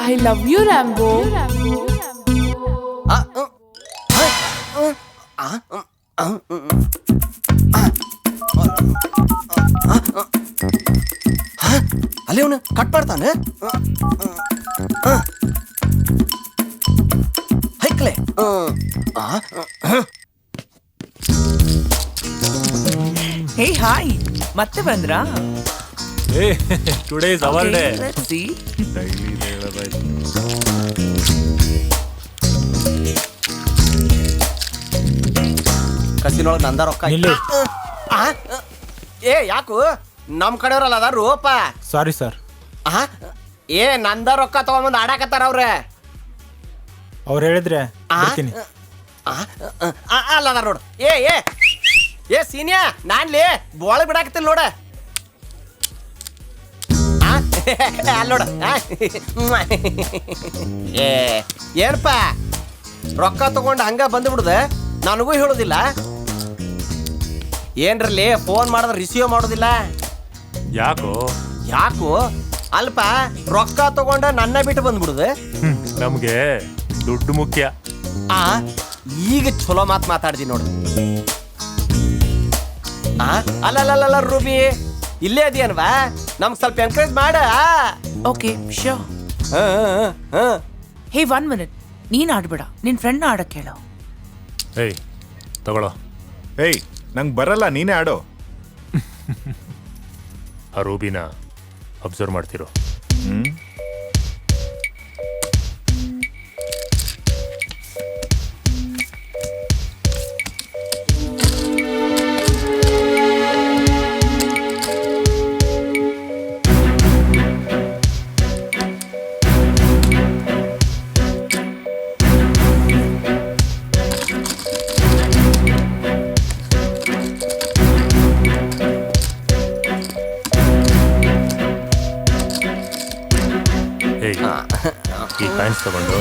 Speaker 12: I love you Rambo.
Speaker 3: ಅಲ್ಲಿ ಅವನು ಕಟ್ ಮಾಡ್ತಾನೆ. ಹೈಕ್ಲೆ.
Speaker 8: ಹೇ ಹಾಯ್, ಮತ್ತೆ ಬಂದ್ರಾ?
Speaker 1: Today is our day.
Speaker 8: Let's see.
Speaker 3: ಕಸಿನೊಳಗೆ ನಂದ ರೊಕ್ಕ. ಯಾಕು ನಮ್ ಕಡೆಯವ್ರಲ್ಲ ಅದಾರು ಅಪ್ಪ.
Speaker 14: Sorry sir.
Speaker 3: ನಂದ ರೊಕ್ಕ ತಗೊಂಬಂದು ಆಡಾಕತ್ತಾರ ಅವ್ರೆ.
Speaker 14: ಅವ್ರು ಹೇಳಿದ್ರೆ
Speaker 3: ಅಲ್ಲ ಅದಾರ ನೋಡು. ಏ ಸೀನಿಯಾ, ನಾನ್ಲಿ ಬೋಳ ಬಿಡಾಕತ್ತಿಲ್ಲ ನೋಡ. ಅಲ್ಲ ನೋಡ. ಏನಪ್ಪ, ರೊಕ್ಕ ತಗೊಂಡು ಹಂಗ ಬಂದ್ಬಿಡುದ? ನನಗೂ ಹೇಳೋದಿಲ್ಲ. ಏನ್ರಲ್ಲಿ ಫೋನ್ ಮಾಡಿದ್ರೆ ರಿಸೀವ್ ಮಾಡೋದಿಲ್ಲ ಯಾಕೋ? ಅಲ್ಪ ರೊಕ್ಕ ತಗೊಂಡ ನನ್ನ ಬಿಟ್ಟು ಬಂದ್ಬಿಡುದು.
Speaker 1: ನಮ್ಗೆ ದುಡ್ಡು ಮುಖ್ಯ.
Speaker 3: ಈಗ ಚಲೋ ಮಾತಾಡ್ದಿ ನೋಡು. ಅಲ್ಲಲ್ಲ ರೂಬಿ, ಇಲ್ಲೇ ಅದೇನ್ವಾ? ನಮ್ಗೆ ಸ್ವಲ್ಪ ಎನ್ಕರೇಜ್ ಮಾಡ.
Speaker 8: Okay sure. ಹೇ 1 minute, ನೀನ್ ಆಡ್ಬೇಡ, ನಿನ್ ಫ್ರೆಂಡ್ ಆಡಕ್ ಹೇಳೋ.
Speaker 1: ಏಯ್ ತಗೊಳ್ಳೋ.
Speaker 4: ಏಯ್ ನಂಗೆ ಬರಲ್ಲ, ನೀನೇ ಆಡೋ.
Speaker 1: ಆ ರೂಬಿನ ಅಬ್ಸರ್ವ್ ಮಾಡ್ತಿರೋ. ಕಾಯಿನ್ಸ್ ತಗೊಂಡು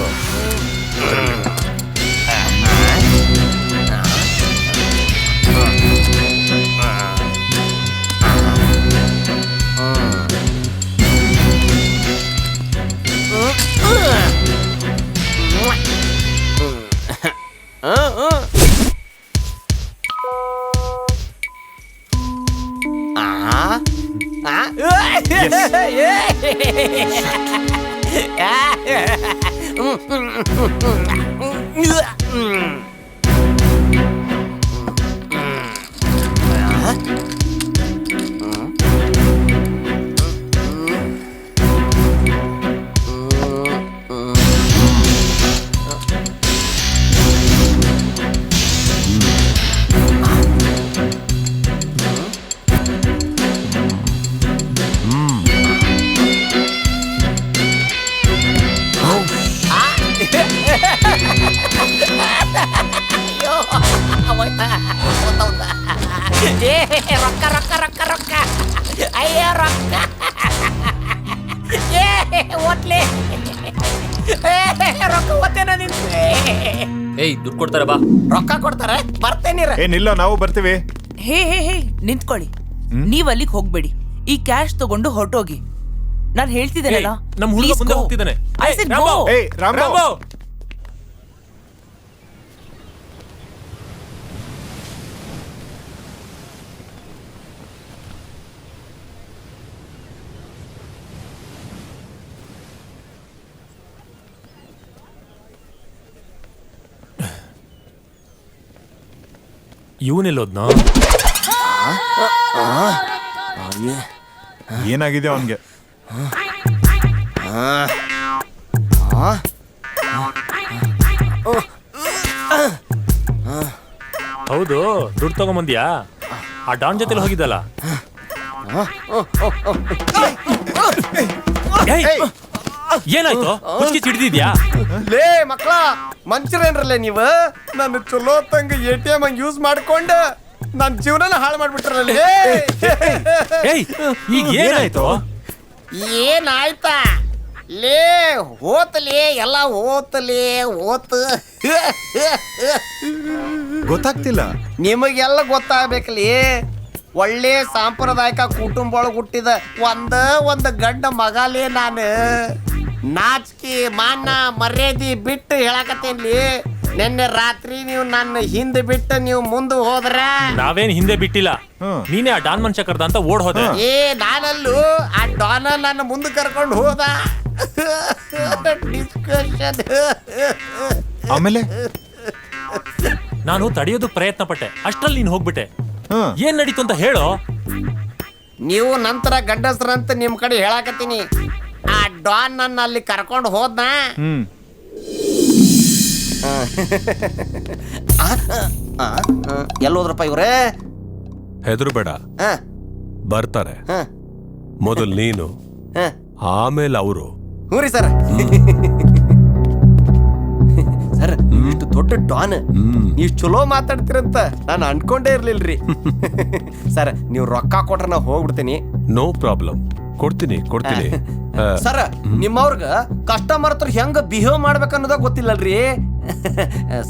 Speaker 15: ರೊಕ್ಕ ರೊಕ್ಕ ರೊಕ್ಕ ರೊಕ್ಕ ಅಯ್ಯೋ ರೊಕ್ಕ ಓದ್ಲೆ ರೊಕ್ಕ ಓದ್ತೇನ ನಿಂತೆ.
Speaker 2: ಏಯ್ ದುಡ್ಡು ಕೊಡ್ತಾರೆ ಬಾ.
Speaker 15: ರೊಕ್ಕ ಕೊಡ್ತಾರೆ ಬರ್ತೇನಿರ.
Speaker 4: ಏನಿಲ್ಲ ನಾವು ಬರ್ತೀವಿ.
Speaker 8: ಹೇ ಹೇ ಹೇ ನಿಂತ್ಕೊಳ್ಳಿ. ನೀವ್ ಅಲ್ಲಿಗೆ ಹೋಗ್ಬೇಡಿ. ಈ ಕ್ಯಾಶ್ ತಗೊಂಡು ಹೊರಟೋಗಿ. ನಾನು ಹೇಳ್ತಿದ್ದೇನಲ್ಲ,
Speaker 1: ನಮ್ಮ ಹುಡುಗ ಮುಂದೆ ಹೋಗ್ತಿದ್ದಾನೆ. ರಾಂಬೋ ಇವನೆಲ್ಲೋದ್ನ?
Speaker 4: ಏನಾಗಿದೆ ಅವನ್ಗೆ?
Speaker 1: ಹೌದು, ದುಡ್ಡು ತಗೊಂಬಂದ್ಯಾ? ಆ ಡಾನ್ ಜೊತೆಲಿ ಹೋಗಿದ್ದಲ್ಲ. ಏನಾಯ್ತು? ಹುಚ್ಚಿಗೆ ಹಿಡಿದಿದ್ಯಾ?
Speaker 3: ಲೇ ಮಕ್ಕಳ ಮಂಚರೇನ್ರಲ್ಲೇ ನೀವು ನನ್ನ ಚಲೋ ತಂಗ ATM ಯೂಸ್ ಮಾಡ್ಕೊಂಡು ನನ್ನ ಜೀವನ ಹಾಳು ಮಾಡ್ಬಿಟ್ರಲ್ಲ.
Speaker 1: ಈಗ ಏನಾಯ್ತು?
Speaker 15: ಏನಾಯ್ತಾ ಲೇ? ಹೋತಲೇ ಎಲ್ಲ ಓತಲೇ ಓತ್.
Speaker 4: ಗೊತ್ತಾಗ್ತಿಲ್ಲ.
Speaker 3: ನಿಮಗೆಲ್ಲ ಗೊತ್ತಾಗ್ಬೇಕಲ್ಲಿ. ಒಳ್ಳೆ ಸಾಂಪ್ರದಾಯಿಕ ಕುಟುಂಬ ಒಳಗೆ ಹುಟ್ಟಿದ ಒಂದು ಗಂಡ ಮಗಲೇ ನಾನು. ನಾಚಿಕೆ ಮಾನ ಮರ್ಯಾದೆ ಬಿಟ್ಟು ಹೇಳಕತ್ತೇನ್ಲಿ. ನಿನ್ನೆ ರಾತ್ರಿ ನೀವು ನನ್ನ ಹಿಂದೆ ಬಿಟ್ಟು ನೀವು ಮುಂದೆ ಹೋದ್ರ.
Speaker 1: ನಾವೇನ್ ಹಿಂದೆ ಬಿಟ್ಟಿಲ್ಲ, ನೀನೇ ಆ ಡಾನ್ ಮನುಷ್ಯ ಕರ್ದ ಅಂತ ಓಡ್ ಹೋದೆ.
Speaker 3: ನಾನಲ್ಲೂ ಆ ಡಾನ ನನ್ನ ಮುಂದೆ ಕರ್ಕೊಂಡು ಹೋದ. ಡಿಸ್ಕಷನ್
Speaker 4: ಆಮೇಲೆ
Speaker 1: ನಾನು ತಡೆಯೋದಕ್ಕೆ ಪ್ರಯತ್ನ ಪಟ್ಟೆ, ಅಷ್ಟ್ರಲ್ಲಿ ನೀನ್ ಹೋಗ್ಬಿಟ್ಟೆ. ಏನ್ ನಡೀತು ಅಂತ ಹೇಳೋ.
Speaker 3: ನೀವು ನಂತರ ಗಂಡಸ್ರಂತ ನಿಮ್ ಕಡೆ ಹೇಳಾಕತ್ತೀನಿ. ಆ ಡಾನ್ ನನ್ನ ಅಲ್ಲಿ ಕರ್ಕೊಂಡು ಹೋದ್ನ. ಎಲ್ಲೋದ್ರಪ್ಪ ಇವ್ರೆ?
Speaker 11: ಹೆದರು ಬೇಡ, ಬರ್ತಾರೆ. ಮೊದಲು ನೀನು, ಆಮೇಲೆ ಅವರು.
Speaker 3: ಹ್ಞೂ ರೀ ಸರ್. ಸರ್ ಇಷ್ಟು ದೊಡ್ಡ ಡಾನ್ ನೀವು ಚಲೋ ಮಾತಾಡ್ತೀರಂತ ನಾನು ಅನ್ಕೊಂಡೇ ಇರ್ಲಿಲ್ರಿ. ಸರ್ ನೀವು ರೊಕ್ಕ ಕೊಟ್ರೆ ನಾ ಹೋಗ್ಬಿಡ್ತೀನಿ.
Speaker 11: ನೋ ಪ್ರಾಬ್ಲಮ್, ಕೊಡ್ತೀನಿ.
Speaker 3: ಸರ್ ನಿಮ್ಮವ್ರಗ ಕಸ್ಟಮರ್ ಹತ್ರ ಹೆಂಗ ಬಿಹೇವ್ ಮಾಡ್ಬೇಕು ಅನ್ನೋದ ಗೊತ್ತಿಲ್ಲಲ್ರಿ.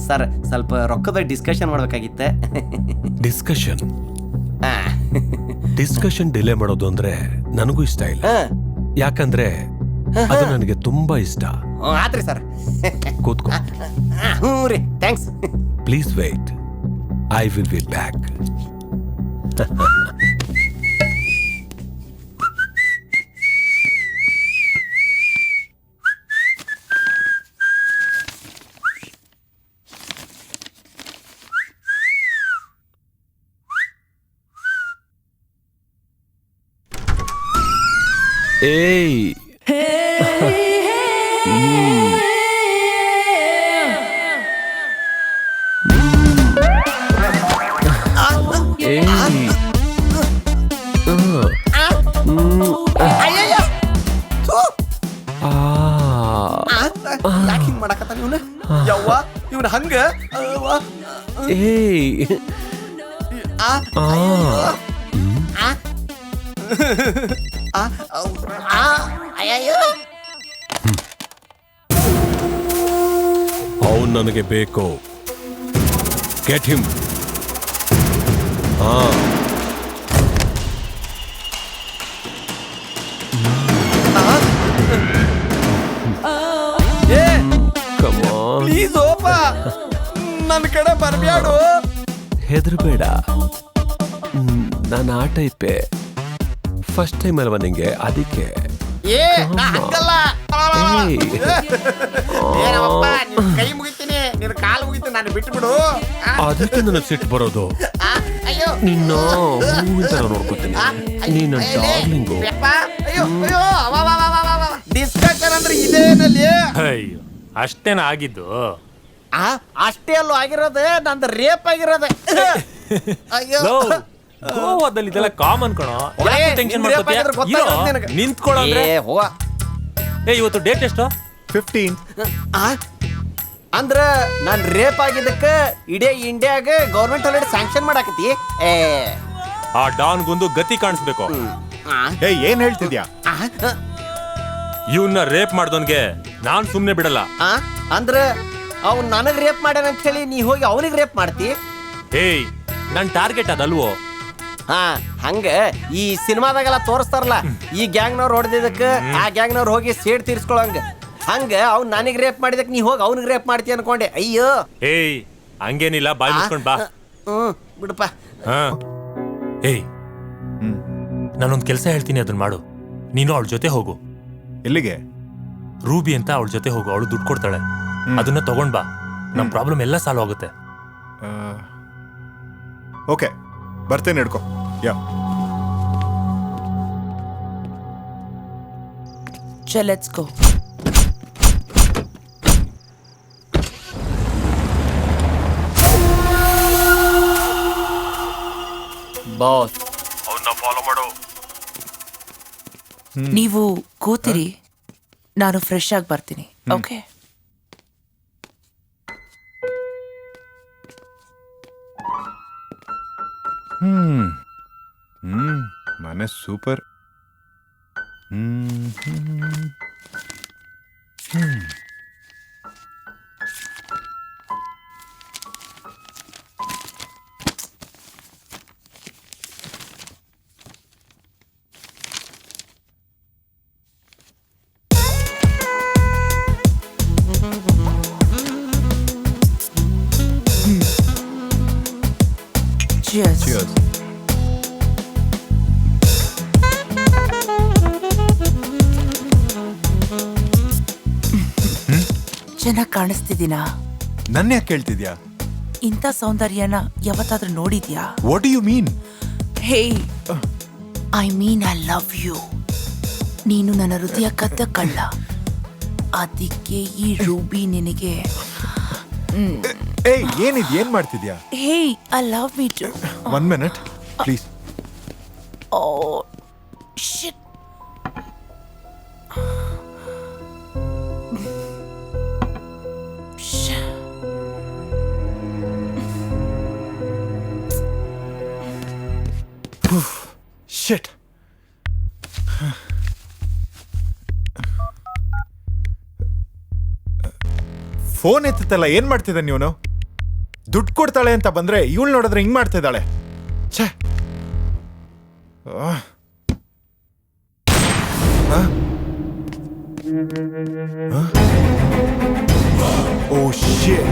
Speaker 3: ಸರ್ ಸ್ವಲ್ಪ ರೊಕ್ಕದ ಡಿಸ್ಕಷನ್ ಮಾಡ್ಬೇಕಾಗಿತ್ತ.
Speaker 11: ಡಿಸ್ಕಷನ್ ಡಿಲೇ ಮಾಡೋದು ಅಂದ್ರೆ ನನಗೂ ಇಷ್ಟ ಇಲ್ಲ. ಯಾಕಂದ್ರೆ ಅದು ನನಗೆ ತುಂಬಾ ಇಷ್ಟ.
Speaker 3: ಆತ್ರಿ ಸರ್.
Speaker 11: ಕೂತ್ಕೋ.
Speaker 3: ಹ್ಞೂ ರೀ, thanks.
Speaker 11: Please wait, I will be back. ಏಯ್
Speaker 3: ಯಾಕೆ ಹಿಂಗ್ ಮಾಡಕತ್ತಾನ ಇವನು? ಯವ್ವ ಇವನು ಹಂಗ.
Speaker 15: ಅಯ್ಯೋ
Speaker 11: ನನಗೆ ಬೇಕು. Get him. ಹಾ,
Speaker 3: ಪ್ಲೀಸ್ ಓಪ ನನ್ನ ಕಡೆ ಬರ್ಬ್ಯಾಡು.
Speaker 11: ಹೆದರ್ಬೇಡ, ನಾನು ಆಟ ಇಪ್ಪೆ. ಫಸ್ಟ್ ಟೈಮ್ ಅಲ್ವಾ ನಿಂಗೆ, ಅದಕ್ಕೆ.
Speaker 15: ಕೈ ಮುಗಿತೀನಿ, ನಿನ್ನ ಕಾಲು ಮುಗಿತೀನಿ, ನಾನು ಬಿಟ್ಟು ಬಿಡು.
Speaker 11: ಅದಕ್ಕೆ ನನಗೆ ಸಿಟ್ಟು ಬರೋದು. ನಿನ್ನ ಹೂವಿನ ತರ ನೋಡ್ಕೊತೀನಿ. ನೀನು ಡಾರ್ಲಿಂಗು.
Speaker 3: ಡಿಸ್ಕಷನ್ ಅಂದ್ರೆ ಇದೇನಲ್ಲಿ.
Speaker 1: ಅಯ್ಯೋ, ಅಷ್ಟೇನ ಆಗಿದ್ದು?
Speaker 3: ಅಷ್ಟೇ ಅಲ್ಲೂ ಆಗಿರೋದು, ನಂದು ರೇಪ್ ಆಗಿರೋದು. ಅಯ್ಯೋ,
Speaker 1: ಗೋವಾದಲ್ಲಿ ಇದೆಲ್ಲ ಕಾಮನ್ ಕಣೋ. ಟೆನ್ಷನ್ ನಿಂತ್ಕೊಳ್ಳೋದ್ರೆ. ಇವತ್ತು ಡೇಟ್ ಎಷ್ಟು?
Speaker 4: 15.
Speaker 3: ಅಂದ್ರ ನಾನ್ ರೇಪ್ ಆಗಿದ್ದಕ್ಕ ಇಡೀ ಇಂಡಿಯಾಗ ಗೌರ್ಮೆಂಟ್ ಆಲ್ರೆಡಿ ಸ್ಯಾಂಕ್ಷನ್ ಮಾಡಾಕತಿ.
Speaker 1: ಆ ಡಾನ್ಗೊಂದು ಗತಿ ಕಾಣಿಸ್ಬೇಕು.
Speaker 4: ಏನ್ ಹೇಳ್ತಿದ್ಯಾ?
Speaker 1: ಇವನ್ನ ರೇಪ್ ಮಾಡ್ದವನ್ಗೆ ನಾನ್ ಸುಮ್ನೆ ಬಿಡಲ್ಲ.
Speaker 3: ಅಂದ್ರ ಅವ್ನ್ ನನಗ್ ರೇಪ್ ಮಾಡ್ಯಾನ ಅಂತ ಹೇಳಿ ನೀ ಹೋಗಿ ಅವನಿಗೆ ರೇಪ್ ಮಾಡ್ತಿ?
Speaker 1: ಏಯ್, ನನ್ ಟಾರ್ಗೆಟ್ ಅದಲ್ವೋ.
Speaker 3: ಹಂಗ ಈ ಸಿನಿಮಾದಾಗೆಲ್ಲ ತೋರಿಸ್ತಾರಲ್ಲ, ಈ ಗ್ಯಾಂಗ್ನವ್ರು ಹೊಡೆದಿದ್ದಕ್ಕ ಆ ಗ್ಯಾಂಗ್ನವ್ರು ಹೋಗಿ ಸೇಡ್ ತೀರ್ಸ್ಕೊಳಂಗ, ಹಂಗ ಅವ್ನ್ ನನಗ್ ರೇಪ್ ಮಾಡಿದಕ್ ನೀ ಹೋಗಿ ಅವನಿಗೆ ರೇಪ್ ಮಾಡ್ತಿ ಅನ್ಕೊಂಡೆ. ಅಯ್ಯೋ,
Speaker 1: ಏಯ್ ಹಂಗೇನಿಲ್ಲ, ಬಾಯ್ ಮುಚ್ಕೊಂಡ್ ಬಾ.
Speaker 3: ಬಿಡಪ್ಪ.
Speaker 1: ಏಯ್, ನಾನೊಂದ್ ಕೆಲ್ಸ ಹೇಳ್ತೀನಿ, ಅದನ್ನ ಮಾಡು. ನೀನು ಅವಳ ಜೊತೆ ಹೋಗು.
Speaker 4: ಎಲ್ಲಿಗೆ?
Speaker 1: ರೂಬಿ ಅಂತ ಅವಳ ಜೊತೆ ಹೋಗು, ಅವಳು ದುಡ್ಡು ಕೊಡ್ತಾಳೆ. ಅದನ್ನ ತಗೊಂಡ್ ಬಾ, ನಮ್ ಪ್ರಾಬ್ಲಮ್ ಎಲ್ಲ ಸಾಲ್ವ್ ಆಗುತ್ತೆ.
Speaker 4: ಓಕೆ, ಬರ್ತೇನೆ, ಹಿಡ್ಕೊ. ಯಾ,
Speaker 8: ಲೆಟ್ಸ್ ಗೋ.
Speaker 2: ಬಾಸ್,
Speaker 11: ಅವನ್ನ ಫಾಲೋ ಮಾಡು.
Speaker 8: ನೀವು ಕೂತಿರಿ, ನಾನು ಫ್ರೆಶ್ ಆಗಿ ಬರ್ತೀನಿ. ಓಕೆ?
Speaker 4: ಮನೆ ಸೂಪರ್.
Speaker 8: Cheers.
Speaker 4: Cheers.
Speaker 8: ಚೆನ್ನಾಗಿ ಕಾಣಿಸ್ತಿದ್ದೀನಾ?
Speaker 4: ನನ್ನ ಯಾಕೆ ಕೇಳ್ತಿದ್ಯಾ?
Speaker 8: ಇಂಥ ಸೌಂದರ್ಯನ ಯಾವತ್ತಾದ್ರೂ ನೋಡಿದ್ಯಾ?
Speaker 4: What do you mean?
Speaker 8: Hey, I mean I love you. ನೀನು ನನ್ನ ಹೃದಯ ಕದ್ದ ಕಳ್ಳ. ಅದಕ್ಕೆ ಈ ರೂಬಿ ನಿನಗೆ.
Speaker 4: ಏಯ್, ಏನಿದ್? ಏನ್ ಮಾಡ್ತಿದ್ಯಾ?
Speaker 8: Hey, I love me too.
Speaker 4: 1 minute, please.
Speaker 8: Oh shit.
Speaker 4: Shit. Phone ಎತ್ತಲ್ಲ, ಏನ್ ಮಾಡ್ತಿದ್ದ ನೀವನು? ದುಡ್ಡು ಕೊಡ್ತಾಳೆ ಅಂತ ಬಂದ್ರೆ ಇವಳು ನೋಡಿದ್ರೆ ಹಿಂಗ್ ಮಾಡ್ತಿದ್ದಾಳೆ. ಛೇ. ಓ ಶಿಟ್.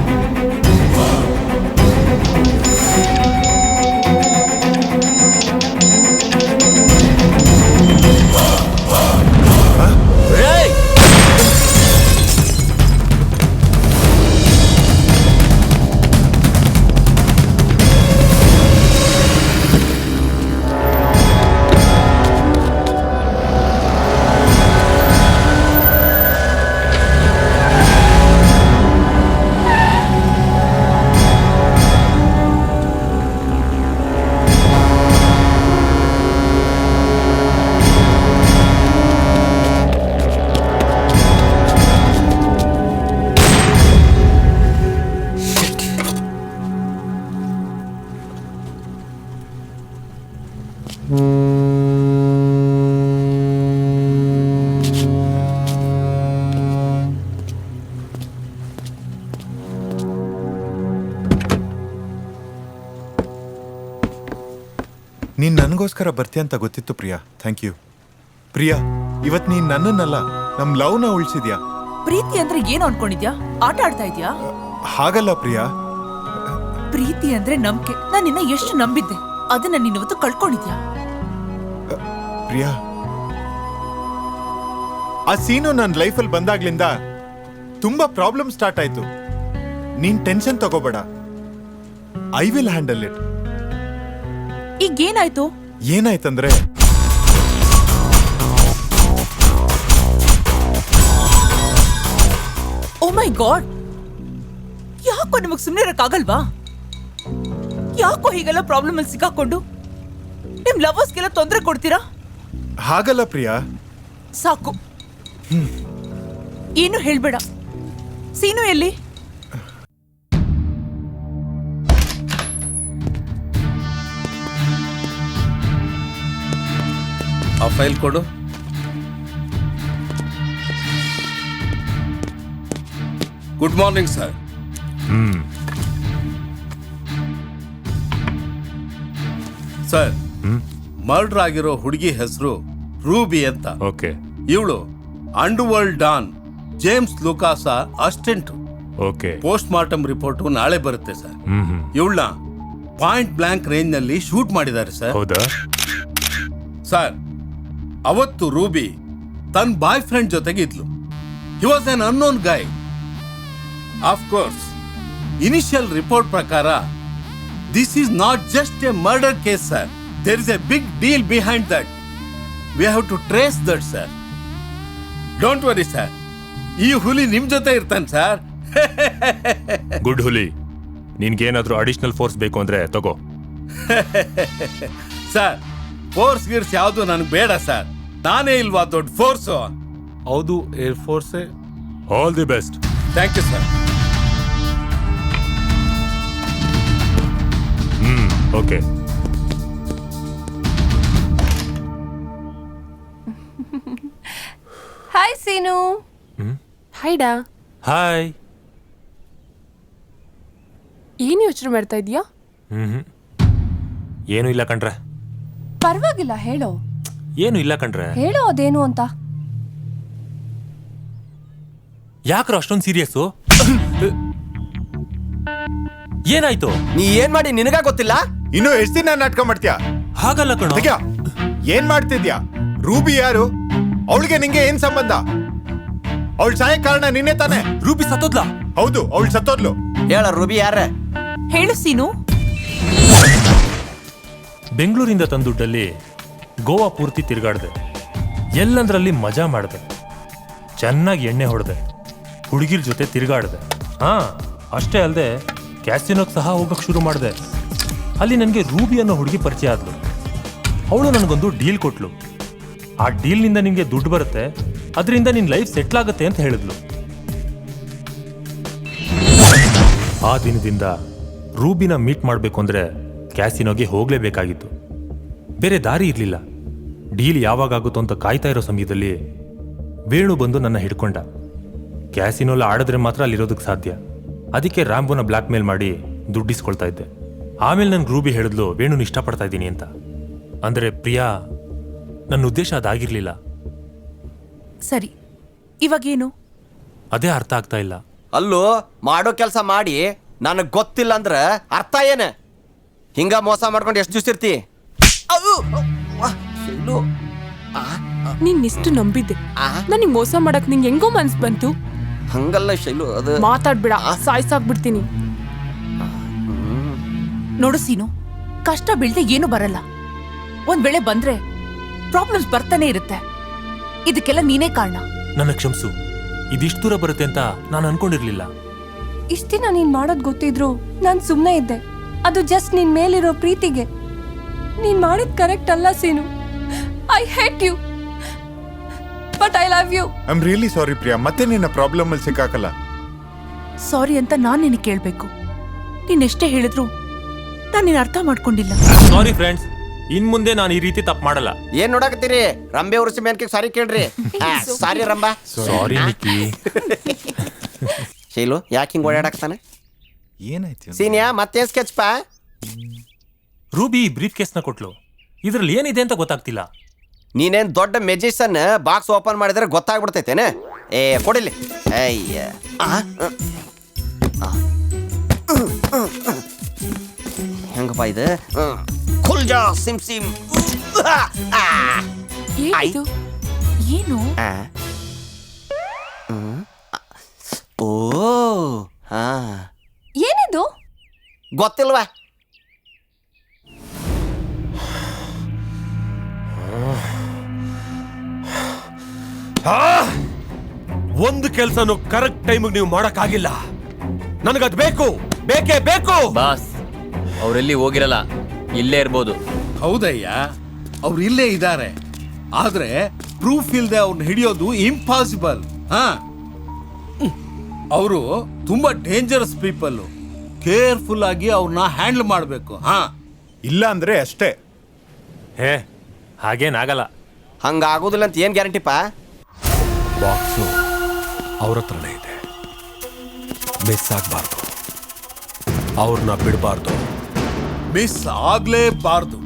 Speaker 4: ನೀನ್ ನನಗೋಸ್ಕರ ಬರ್ತೀಯ ಅಂತ ಗೊತ್ತಿತ್ತು ಪ್ರಿಯಾ. Thank you Priya. ಇವತ್ ನೀನ್ ನನ್ನನ್ನಲ್ಲ ನಮ್ ಲವ್ನ ಉಳಿಸಿದ್ಯಾ.
Speaker 8: ಪ್ರೀತಿ ಅಂದ್ರೆ ಏನು ಅನ್ಕೊಂಡಿದ್ಯಾ? ಆಟ ಆಡ್ತಾ ಇದ್ಯಾ?
Speaker 4: ಹಾಗಲ್ಲ ಪ್ರಿಯಾ.
Speaker 8: ಪ್ರೀತಿ ಅಂದ್ರೆ ನಂಬಿಕೆ. ನಾನು ನಿನ್ನ ಎಷ್ಟು ನಂಬಿದ್ದೆ, ಅದನ್ನ ನೀನ್ ಇವತ್ತು ಕಳ್ಕೊಂಡಿದ್ಯಾ?
Speaker 4: ಪ್ರಿಯಾ, ಆ ಸೀನು ನನ್ನ ಲೈಫಲ್ಲಿ ಬಂದಾಗ್ಲಿಂದ ತುಂಬಾ ಪ್ರಾಬ್ಲಮ್ ಸ್ಟಾರ್ಟ್ ಆಯ್ತು. ನೀನ್ ಟೆನ್ಷನ್ ತಗೋಬೇಡ, ಐ ವಿಲ್ ಹ್ಯಾಂಡಲ್ ಇಟ್.
Speaker 8: ಈಗ ಏನಾಯ್ತು?
Speaker 4: ಏನಾಯ್ತಂದ್ರೆ
Speaker 8: ಓ ಮೈ ಗಾಡ್, ಯಾಕೋ ನಿಮಗ್ ಸುಮ್ಮನೆ ಇರಕ್ಕಾಗಲ್ವಾ? ಯಾಕೋ ಹೀಗೆಲ್ಲ ಪ್ರಾಬ್ಲಮ್ ಅಲ್ಲಿ ಸಿಕ್ಕಾಕೊಂಡು ನಿಮ್ ಲವರ್ಸ್ಗೆಲ್ಲ ತೊಂದರೆ ಕೊಡ್ತೀರಾ?
Speaker 4: ಹಾಗಲ್ಲ ಪ್ರಿಯಾ.
Speaker 8: ಸಾಕು, ಏನು ಹೇಳ್ಬೇಡ. ಸೀನು ಎಲ್ಲಿ?
Speaker 16: ಆ ಫೈಲ್ ಕೊಡು. Good morning sir. Sir, murder ಆಗಿರೋ ಹುಡುಗಿ ಹೆಸರು ರೂಬಿ ಅಂತ.
Speaker 1: ಓಕೆ.
Speaker 16: ಇವಳು ಅಂಡರ್ವರ್ಲ್ಡ್ ಡಾನ್ ಜೇಮ್ಸ್ ಲೂಕಾಸ assistant.
Speaker 1: Okay.
Speaker 16: Post mortem report ನಾಳೆ ಬರುತ್ತೆ ಸರ್. ಇವಳನ್ನ ಪಾಯಿಂಟ್ ಬ್ಲಾಂಕ್ ರೇಂಜ್ ನಲ್ಲಿ ಶೂಟ್ ಮಾಡಿದ್ದಾರೆ ಸರ್.
Speaker 1: ಹೌದಾ
Speaker 16: ಸರ್? ಅವತ್ತು ರೂಬಿ ತನ್ನ ಬಾಯ್ ಫ್ರೆಂಡ್ ಜೊತೆಗೆ ಇದ್ಲು. He was an unknown guy. Of course initial report ಪ್ರಕಾರ this is not just a murder case sir. There is a big deal behind that. V have to trace that sir. Don't worry sir, ಈ ಹುಲಿ ನಿಮ್ ಜೊತೆ ಇರ್ತಾನೆ ಸರ್.
Speaker 1: ಗುಡ್ ಹುಲಿ. ನಿನ್ಗೇನಾದ್ರೂ ಅಡಿಷನಲ್ ಫೋರ್ಸ್ ಬೇಕು ಅಂದ್ರೆ ತಗೋ.
Speaker 16: ಸರ್, ಫೋರ್ಸ್ ಗಿರ್ಸ್ ಯಾವುದು ನನಗೆ ಬೇಡ ಸರ್. ನಾನೇ ಇಲ್ವಾ ದೊಡ್ಡ ಫೋರ್ಸು?
Speaker 14: ಹೌದು, ಏರ್ ಫೋರ್ಸೇ.
Speaker 1: All the best.
Speaker 16: Thank you sir.
Speaker 1: Okay.
Speaker 6: Hi Seenu.
Speaker 12: ಹೈಡಾ.
Speaker 1: ಹಾಯ್.
Speaker 12: ಏನು ಯೋಚನೆ ಮಾಡ್ತಾ ಇದೀಯಾ?
Speaker 1: ಏನು ಇಲ್ಲ ಕಣ್ರೆ.
Speaker 6: ಪರವಾಗಿಲ್ಲ, ಹೇಳೋ.
Speaker 1: ಏನು ಇಲ್ಲ ಕಣ್ರೆ.
Speaker 6: ಹೇಳೋ ಅದೇನು ಅಂತ.
Speaker 1: ಯಾಕ್ರ ಅಷ್ಟೊಂದು ಸೀರಿಯಸ್ಸು? ಏನಾಯ್ತು?
Speaker 3: ನೀ ಏನ್ ಮಾಡಿ ನಿನಗ ಗೊತ್ತಿಲ್ಲ?
Speaker 4: ಇನ್ನು ಎಷ್ಟು ದಿನ ನಾಟಕ ಮಾಡ್ತೀಯಾ?
Speaker 1: ಹಾಗಲ್ಲ ಕಣ.
Speaker 4: ಏನ್ ಮಾಡ್ತಿದ್ಯಾ? ರೂಬಿ ಯಾರು? ಅವಳಿಗೆ ನಿಂಗೆ ಏನ್ ಸಂಬಂಧ? ಅವಳು ಸಾಯ ಕಾರಣ ನಿನ್ನೆ ತಾನೆ.
Speaker 1: ರೂಬಿ ಸತ್ತೋದ್ಲಾ?
Speaker 4: ಹೌದು, ಅವಳು ಸತ್ತೋದ್ಲು.
Speaker 3: ಹೇಳ, ರೂಬಿ ಯಾರ?
Speaker 8: ಹೇಳು ಸೀನು.
Speaker 1: ಬೆಂಗಳೂರಿಂದ ತಂದ ದುಡ್ಡಲ್ಲಿ ಗೋವಾ ಪೂರ್ತಿ ತಿರುಗಾಡ್ದೆ. ಎಲ್ಲಂದ್ರಲ್ಲಿ ಮಜಾ ಮಾಡಿದೆ. ಚೆನ್ನಾಗಿ ಎಣ್ಣೆ ಹೊಡೆದೆ. ಹುಡುಗಿರ್ ಜೊತೆ ತಿರುಗಾಡ್ದೆ. ಅಷ್ಟೇ ಅಲ್ಲದೆ ಕ್ಯಾಸಿನೋಗೆ ಸಹ ಹೋಗಕ್ಕೆ ಶುರು ಮಾಡಿದೆ. ಅಲ್ಲಿ ನನಗೆ ರೂಬಿ ಅನ್ನೋ ಹುಡುಗಿ ಪರಿಚಯ ಆದ್ಲು. ಅವಳು ನನಗೊಂದು ಡೀಲ್ ಕೊಟ್ಲು. ಆ ಡೀಲ್ನಿಂದ ನಿಮಗೆ ದುಡ್ಡು ಬರುತ್ತೆ, ಅದರಿಂದ ನಿನ್ನ ಲೈಫ್ ಸೆಟ್ಲ್ ಆಗುತ್ತೆ ಅಂತ ಹೇಳಿದ್ಲು. ಆ ದಿನದಿಂದ ರೂಬಿನ ಮೀಟ್ ಮಾಡಬೇಕು ಅಂದರೆ ಕ್ಯಾಸಿನೋಗೆ ಹೋಗಲೇಬೇಕಾಗಿತ್ತು. ಬೇರೆ ದಾರಿ ಇರಲಿಲ್ಲ. ಡೀಲ್ ಯಾವಾಗ ಆಗುತ್ತೋ ಅಂತ ಕಾಯ್ತಾ ಇರೋ ಸಮಯದಲ್ಲಿ ವೇಣು ಬಂದು ನನ್ನ ಹಿಡ್ಕೊಂಡ. ಕ್ಯಾಸಿನೋಲ್ಲ ಆಡಿದ್ರೆ ಮಾತ್ರ ಅಲ್ಲಿರೋದಕ್ಕೆ ಸಾಧ್ಯ. ಅದಕ್ಕೆ ರ್ಯಾಂಬೋನ ಬ್ಲ್ಯಾಕ್ ಮೇಲ್ ಮಾಡಿ ದುಡ್ಡಿಸ್ಕೊಳ್ತಾ ಇದ್ದೆ. ಆಮೇಲೆ ನನ್ಗೆ ರೂಬಿ ಹೇಳಿದ್ಲು ವೇಣುನ ಇಷ್ಟಪಡ್ತಾ ಇದ್ದೀನಿ ಅಂತ. ಅಂದರೆ ಪ್ರಿಯಾ, ನನ್ನ ಉದ್ದೇಶ ಅದಾಗಿರ್ಲಿಲ್ಲ.
Speaker 8: ಸರಿ, ಇವಾಗೇನು?
Speaker 1: ಅದೇ ಅರ್ಥ ಆಗ್ತಾ ಇಲ್ಲ.
Speaker 3: ಅಲ್ಲೂ ಮಾಡೋ ಕೆಲಸ ಮಾಡಿ ನನಗ್ ಗೊತ್ತಿಲ್ಲ ಅಂದ್ರ ಅರ್ಥ ಏನ? ಹಿಂಗ ಮೋಸ ಮಾಡ್ಕೊಂಡು ಎಷ್ಟು ದಿವಸ ಇರ್ತಿ?
Speaker 12: ನೀನ್ ಇಷ್ಟು ನಂಬಿದ್ದೆ, ನನಗೆ ಮೋಸ ಮಾಡಕ್ ನಿಂಗೆ ಹೆಂಗೋ ಮನ್ಸ್ ಬಂತು?
Speaker 3: ಹಂಗಲ್ಲ ಶೈಲು, ಅದು
Speaker 12: ಮಾತಾಡ್ಬೇಡ, ಸಾಯ್ಸಾಕ್ಬಿಡ್ತೀನಿ.
Speaker 8: ನೋಡು ಸೀನು, ಕಷ್ಟ ಬೀಳ್ದೆ ಏನು ಬರಲ್ಲ. ಒಂದ್ ವೇಳೆ ಬಂದ್ರೆ ಪ್ರಾಬ್ಲಮ್ಸ್ ಬರ್ತಾನೆ ಇರುತ್ತೆ. ಇದಕ್ಕೆಲ್ಲ ನೀನೇ ಕಾರಣ.
Speaker 1: ನನ್ನ ಕ್ಷಮಿಸು. ಇದಿಷ್ಟು ದೂರ ಬರುತ್ತೆ ಅಂತ ನಾನು ಅನ್ಕೊಂಡಿರ್ಲಿಲ್ಲ.
Speaker 6: ಇಷ್ಟ ದಿನ ನೀನ್ ಮಾಡೋದ್ ಗೊತ್ತಿದ್ರು ನಾನ್ ಸುಮ್ನೆ ಇದ್ದೆ. ಅದು ಜಸ್ಟ್ ನಿನ್ ಮೇಲಿರೋ ಪ್ರೀತಿಗೆ. ನೀನ್ ಮಾಡಿದ್ ಕರೆಕ್ಟ್ ಅಲ್ಲ Seenu. I hate you, but I love you.
Speaker 4: I am really sorry Priya. ಮತ್ತೆ ನಿನ್ನ ಪ್ರಾಬ್ಲಮ್ ಅಲ್ಲಿ ಸಿಕ್ಕಾಕಲ್ಲ.
Speaker 8: ಸಾರಿ ಅಂತ ನಾನ್ ನಿನಗೆ ಕೇಳ್ಬೇಕು. ನೀನ್ ಎಷ್ಟೇ ಹೇಳಿದ್ರು ನಾನ್ ನೀನ್ ಅರ್ಥ ಮಾಡ್ಕೊಂಡಿಲ್ಲ.
Speaker 1: ಸಾರಿ ಫ್ರೆಂಡ್ಸ್, ಇನ್ ಮುಂದೆ ನಾನು ಈ ರೀತಿ ತಪ್ಪು ಮಾಡಲ್ಲ.
Speaker 3: ಏನ್ ನೋಡಕತ್ತೀರಿ? ರಂಬೆ ಉರ್ಸಿ ಮೇನ್ಕೆ ಸಾರಿ ಕೇಳ್ರಿ. ಸಾರಿ ರಂಬ.
Speaker 1: ಸಾರಿ ನಿಕ್ಕಿ.
Speaker 3: ಶೈಲು ಯಾಕೆ ಹಿಂಗ್ ಓಡಾಡಕ್ತಾನೆ?
Speaker 4: ಏನಾಯ್ತು
Speaker 3: ಸೀನಿಯಾ, ಮತ್ತೆ ಸ್ಕೆಚ್ ಪಾ?
Speaker 1: ರೂಬಿ ಬ್ರೀಫ್ ಕೇಸ್ನ ಕೊಟ್ಲು. ಇದ್ರಲ್ಲಿ ಏನಿದೆ ಅಂತ ಗೊತ್ತಾಗ್ತಿಲ್ಲ.
Speaker 3: ನೀನೇನ್ ದೊಡ್ಡ ಮೆಜಿಷನ್ ಬಾಕ್ಸ್ ಓಪನ್ ಮಾಡಿದ್ರೆ ಗೊತ್ತಾಗ್ಬಿಡ್ತೈತೇನೆ. ಕೊಡಿಲಿ. ಅಯ್ಯ ಹೆಂಗಪ್ಪ ಇದು? ಖುಲ್ಜಾ ಸಿಮ್ ಸಿಮ್.
Speaker 8: ಏನಿದು? ಏನು?
Speaker 3: ಓ ಹಾ,
Speaker 6: ಏನಿದು?
Speaker 3: ಗೊತ್ತಿಲ್ವಾ?
Speaker 11: ಒಂದು ಕೆಲಸನು ಕರೆಕ್ಟ್ ಟೈಮಿಗೆ ನೀವು ಮಾಡಕ್ಕಾಗಿಲ್ಲ. ನನಗದು ಬೇಕು, ಬೇಕೇ ಬೇಕು.
Speaker 2: ಬಾಸ್ ಅವರೆಲ್ಲಿ ಹೋಗಿರಲ್ಲ, ಇಲ್ಲೇ ಇರ್ಬೋದು.
Speaker 16: ಹೌದಯ್ಯ, ಅವ್ರು ಇಲ್ಲೇ ಇದ್ದಾರೆ. ಆದ್ರೆ ಪ್ರೂಫ್ ಇಲ್ಲದೆ ಅವ್ರನ್ನ ಹಿಡಿಯೋದು ಇಂಪಾಸಿಬಲ್. ಹಾ, ಅವರು ತುಂಬಾ ಡೇಂಜರಸ್ ಪೀಪಲ್. ಕೇರ್ಫುಲ್ ಆಗಿ ಅವ್ರನ್ನ ಹ್ಯಾಂಡಲ್ ಮಾಡಬೇಕು. ಹಾ,
Speaker 4: ಇಲ್ಲ ಅಂದ್ರೆ ಅಷ್ಟೇ.
Speaker 1: ಹೇ, ಹಾಗೇನಾಗಲ್ಲ.
Speaker 3: ಹಂಗಾಗೋದಿಲ್ಲ ಅಂತ ಏನ್ ಗ್ಯಾರಂಟಿಪ್ಪ?
Speaker 11: ಬಾಕ್ಸು ಅವ್ರ ಹತ್ರನೇ ಇದೆ. ಮಿಸ್ ಆಗ್ಬಾರ್ದು, ಅವ್ರನ್ನ ಬಿಡಬಾರ್ದು.
Speaker 16: ಮಿಸ್ ಆಗ್ಲೇಬಾರ್ದು.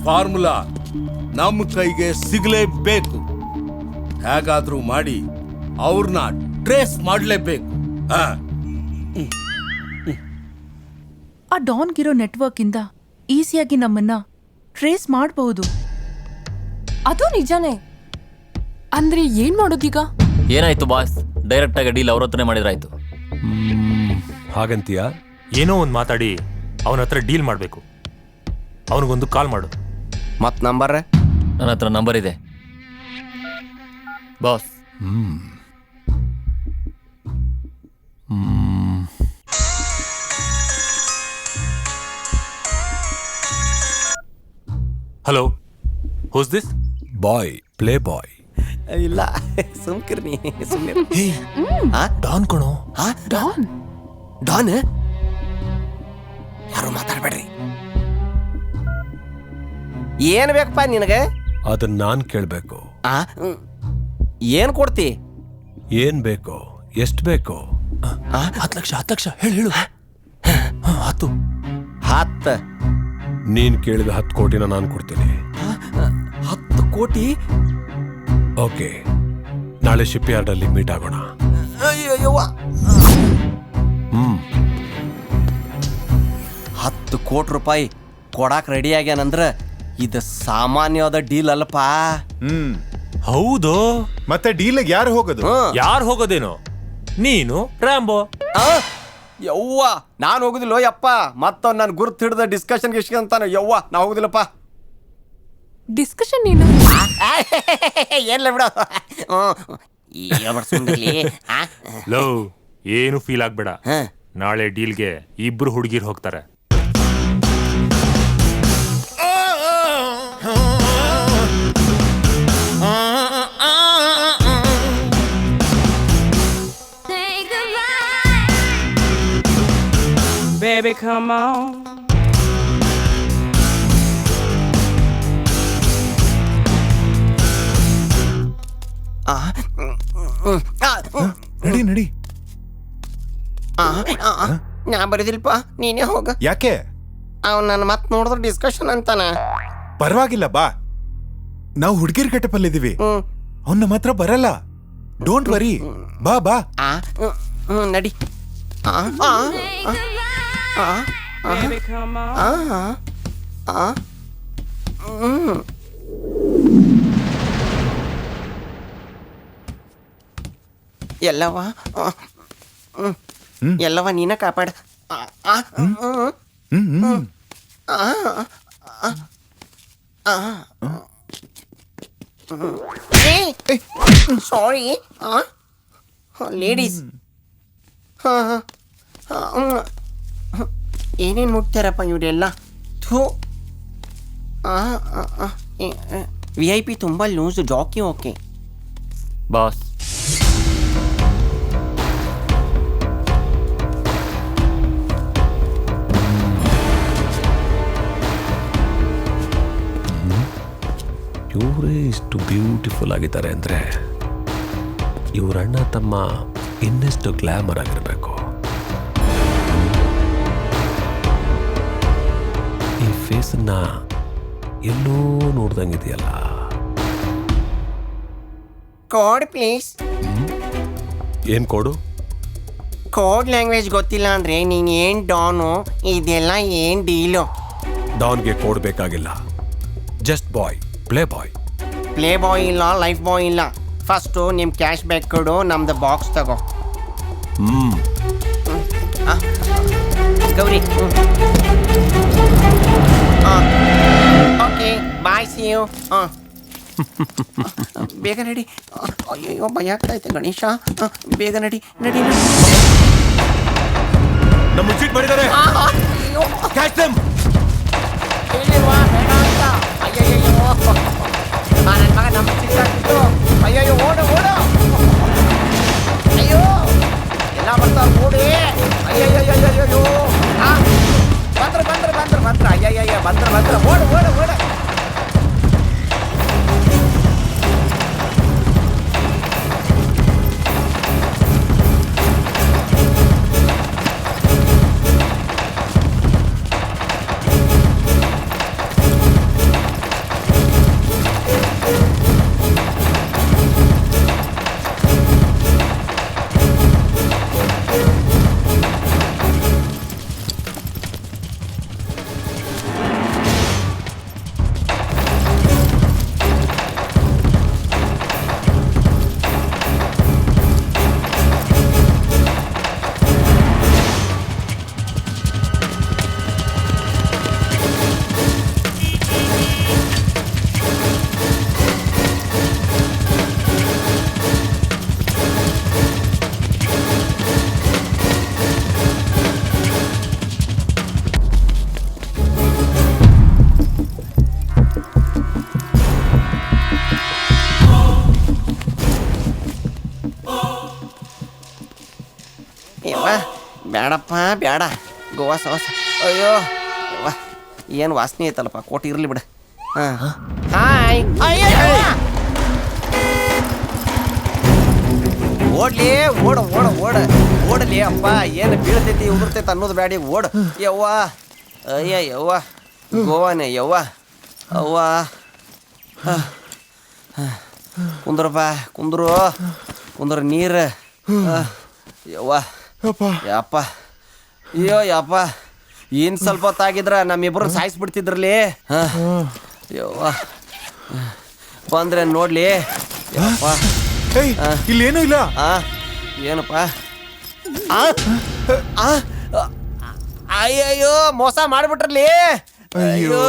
Speaker 16: ಫಾರ್ಮುಲಾ ನಮ್ಮ ಕೈಗೆ ಸಿಗಲೇಬೇಕು. ಹೇಗಾದ್ರೂ ಮಾಡಿ ಅವ್ರನ್ನ ಟ್ರೇಸ್ ಮಾಡಲೇಬೇಕು.
Speaker 8: ಆ ಡಾನ್ಗಿರೋ ನೆಟ್ವರ್ಕ್ ಇಂದ ಈಸಿಯಾಗಿ ನಮ್ಮನ್ನ ಟ್ರೇಸ್ ಮಾಡಬಹುದು.
Speaker 6: ಅದು ನಿಜಾನೇ.
Speaker 12: ಅಂದ್ರೆ ಏನ್ ಮಾಡೋದೀಗ?
Speaker 2: ಏನಾಯ್ತು ಬಾಸ್? ಡೈರೆಕ್ಟ್ ಆಗಿ ಡೀಲ್ ಅವ್ರ ಹತ್ರನೇ ಮಾಡಿದ್ರಾಯ್ತು.
Speaker 11: ಹಾಗಂತೀಯಾ?
Speaker 1: ಏನೋ ಒಂದು ಮಾತಾಡಿ ಅವನ ಹತ್ರ ಡೀಲ್ ಮಾಡಬೇಕು. ಅವನಿಗೊಂದು ಕಾಲ್ ಮಾಡು.
Speaker 3: ಮತ್ ನಂಬರ್?
Speaker 2: ನನ್ನ ಹತ್ರ ನಂಬರ್ ಇದೆ boss.
Speaker 1: Hello, who's this?
Speaker 11: Boy, play boy.
Speaker 3: ಇಲ್ಲ, ಸುಮ್ಕಿರ್ನಿ, ಸುಮ್ಮನೆ.
Speaker 1: ಡಾನ್ ಕಣೋ.
Speaker 12: ಡಾನ್?
Speaker 3: ಡಾನ್? ಯಾರು ಮಾತಾಡ್ಬೇಡ್ರಿ. ಏನ್ ಬೇಕಪ್ಪ ನಿನಗೆ?
Speaker 11: ಅದನ್ನ ನಾನ್ ಕೇಳ್ಬೇಕು.
Speaker 3: ಏನ್ ಕೊಡ್ತಿ?
Speaker 11: ಏನ್ ಬೇಕು, ಎಷ್ಟು ಬೇಕು?
Speaker 1: 10 ಲಕ್ಷ. 10 ಲಕ್ಷ ಹೇಳು.
Speaker 3: 10.
Speaker 11: ನೀನ್ ಕೇಳಿದ 10 ಕೋಟಿನ ನಾನು ಕೊಡ್ತೀನಿ.
Speaker 3: 10 ಕೋಟಿ?
Speaker 11: ಓಕೆ, ನಾಳೆ ಶಿಪ್ ಯಾರ್ಡ್ ಅಲ್ಲಿ ಮೀಟ್ ಆಗೋಣ.
Speaker 3: ಅಯ್ಯವ್ವ, 10 ಕೋಟಿ ರೂಪಾಯಿ ಕೊಡಾಕ್ ರೆಡಿ ಆಗ್ಯಾನಂದ್ರ ಇದು ಸಾಮಾನ್ಯವಾದ ಡೀಲ್ ಅಲ್ಲಪ್ಪ.
Speaker 1: ಹೌದು,
Speaker 4: ಮತ್ತೆ ಡೀಲಿಗೆ ಯಾರು ಹೋಗೋದು?
Speaker 1: ಯಾರು ಹೋಗೋದೇನೋ? ನೀನು, ರಾಂಬೋ.
Speaker 3: ಯವ್ವ, ನಾನು ಹೋಗುದಿಲ್ಲ ಯಪ್ಪ. ಮತ್ತ ನಾನು ಗುರ್ತು ಹಿಡ್ದ ಡಿಸ್ಕಷನ್ ಅಂತಾನೆ. ಯವ್ವ, ನಾ ಹೋಗುದಿಲ್ಲಪ್ಪ.
Speaker 12: ಡಿಸ್ಕಷನ್ ನೀನು?
Speaker 3: ಏನ್ಲ ಬಿಡ.
Speaker 1: ಲೋ, ಏನು ಫೀಲ್ ಆಗ್ಬೇಡ. ನಾಳೆ ಡೀಲ್ಗೆ 2 ಹುಡುಗಿರು ಹೋಗ್ತಾರೆ.
Speaker 13: Baby, come on.
Speaker 4: ನಡಿ ನಡಿ.
Speaker 3: ನಾ ಬರೋದಿಲ್ಪ, ನೀನೇ ಹೋಗ.
Speaker 4: ಯಾಕೆ?
Speaker 3: ಅವ್ ನನ್ನ ಮತ್ ನೋಡಿದ್ರೆ ಡಿಸ್ಕಷನ್ ಅಂತಾನ.
Speaker 4: ಪರವಾಗಿಲ್ಲ, ಬಾ. ನಾವು ಹುಡುಗಿರ್ ಕೆಟ್ಟಪಲ್ಲಿದೀವಿ. ಅವ್ನ ಮಾತ್ರ ಬರಲ್ಲ. ಡೋಂಟ್ ವರಿ, ಬಾ ಬಾ.
Speaker 3: ನಡಿ.
Speaker 13: Baby, come on.
Speaker 3: ಎಲ್ಲವ ನೀನ ಕಾಪಾಡ. ಸಾರಿ ಲೇಡೀಸ್. ಏನೇನು ಮುಟ್ತಾರಪ್ಪ ಇವರೆಲ್ಲ. ಥೂ. VIP ತುಂಬ ಲೂಸು, ಜಾಕಿ ಓಕೆ.
Speaker 2: ಬಾಸ್,
Speaker 11: ಇವರೇ ಇಷ್ಟು ಬ್ಯೂಟಿಫುಲ್ ಆಗಿದ್ದಾರೆ ಅಂದರೆ ಇವರಣ್ಣ ತಮ್ಮ ಇನ್ನೆಷ್ಟು ಗ್ಲಾಮರ್ ಆಗಿರಬೇಕು. ಈ ಫೇಸನ್ನ ಎಲ್ಲೂ ನೋಡ್ದಂಗಿದೆಯಲ್ಲ.
Speaker 15: Code please.
Speaker 11: ಏನ್ ಕೋಡು?
Speaker 15: ಕೋಡ್ ಲ್ಯಾಂಗ್ವೇಜ್ ಗೊತ್ತಿಲ್ಲ ಅಂದ್ರೆ ನೀನ್ ಏನ್ ಡಾನು, ಇದೆಲ್ಲ ಏನ್ ಡೀಲು?
Speaker 11: ಡಾನ್ಗೆ ಕೋಡ್ ಬೇಕಾಗಿಲ್ಲ. ಜಸ್ಟ್ ಬಾಯ್, ಪ್ಲೇ ಬಾಯ್.
Speaker 15: ಪ್ಲೇ ಬಾಯ್ ಇಲ್ಲ, ಲೈಫ್ ಬಾಯ್ ಇಲ್ಲ. ಫಸ್ಟು ನಿಮ್ ಕ್ಯಾಶ್ ಬ್ಯಾಕ್ ಕೊಡು, ನಮ್ದು ಬಾಕ್ಸ್ ತಗೋ. Gauri. Okay bye, see you. ಬೇಗ ನಡಿ. ಅಯ್ಯೋ ಭಯ ಆಗ್ತೈತೆ ಗಣೇಶ. ಬೇಗ ನಡಿ ನಡಿ.
Speaker 11: ನಮ್ಮ ಚೀಟ್ ಮಾಡಿದ್ದಾರೆ. Catch them.
Speaker 15: ಹೇಳಿಲ್ವಾ ಬೇಡ ಅಂತ? ಅಯ್ಯಯ್ಯೋ ನನ್ನ ಮಗ ನಮ್ಮ ಚಿಕ್ಕ ಅಯ್ಯಯ್ಯೋ ಓಡು ಓಡು. ಅಯ್ಯೋ ಎಲ್ಲ ಬರ್ತಾವ ಓಡಿ. ಅಯ್ಯಯ್ಯಯ್ಯಯ್ಯೋ ಬಂದ್ರು ಬಂದ್ರು ಬಂದ್ರು ಬಂದ್ರು. ಅಯ್ಯಯ್ಯಯ್ಯ ಬಂದ್ರು ಬಂದ್ರು. ಓಡು ಓಡು ಓಡು. ಬೇಡಪ್ಪ ಬೇಡ. ಗೋವಾ ಸಾಸ್. ಅಯ್ಯೋ ಏನು ವಾಸನೆ ಐತಲ್ಲಪ್ಪ. ಕೋಟಿ ಇರಲಿ ಬಿಡ. ಹಾಯ್. ಓಡ್ಲಿ ಓಡ ಓಡ ಓಡ ಓಡಲಿ ಅಪ್ಪ. ಏನು ಬೀಳ್ತೈತಿ ಉದುರ್ತೈತಿ ಅನ್ನೋದು ಬ್ಯಾಡಿ. ಓಡ್ ಯವ್ವ. ಅಯ್ಯ ಯವ್ವ ಗೋವಾನೇ ಯವ್ವ. ಅವ್ವ ಕುಂದ್ರಪ್ಪ ಕುಂದ್ರು ಕುಂದ್ರ ನೀರು. ಯವ್ವ ಯಪ್ಪ. ಅಯ್ಯೋ ಯಪ್ಪ ಏನು ಸ್ವಲ್ಪ ಹೊತ್ತಾಗಿದ್ರ ನಮ್ಮಿಬ್ಬರು ಸಾಯಿಸ್ಬಿಡ್ತಿದ್ರಲ್ಲಿ. ಯವ್ವ ಬಂದ್ರೆ ನೋಡ್ಲಿ. ಯಪ್ಪ
Speaker 4: ಇಲ್ಲೇನೂ ಇಲ್ಲ.
Speaker 15: ಏನಪ್ಪ? ಅಯ್ಯಯ್ಯೋ ಮೋಸ ಮಾಡ್ಬಿಟ್ರಲ್ಲಿ. ಅಯ್ಯೋ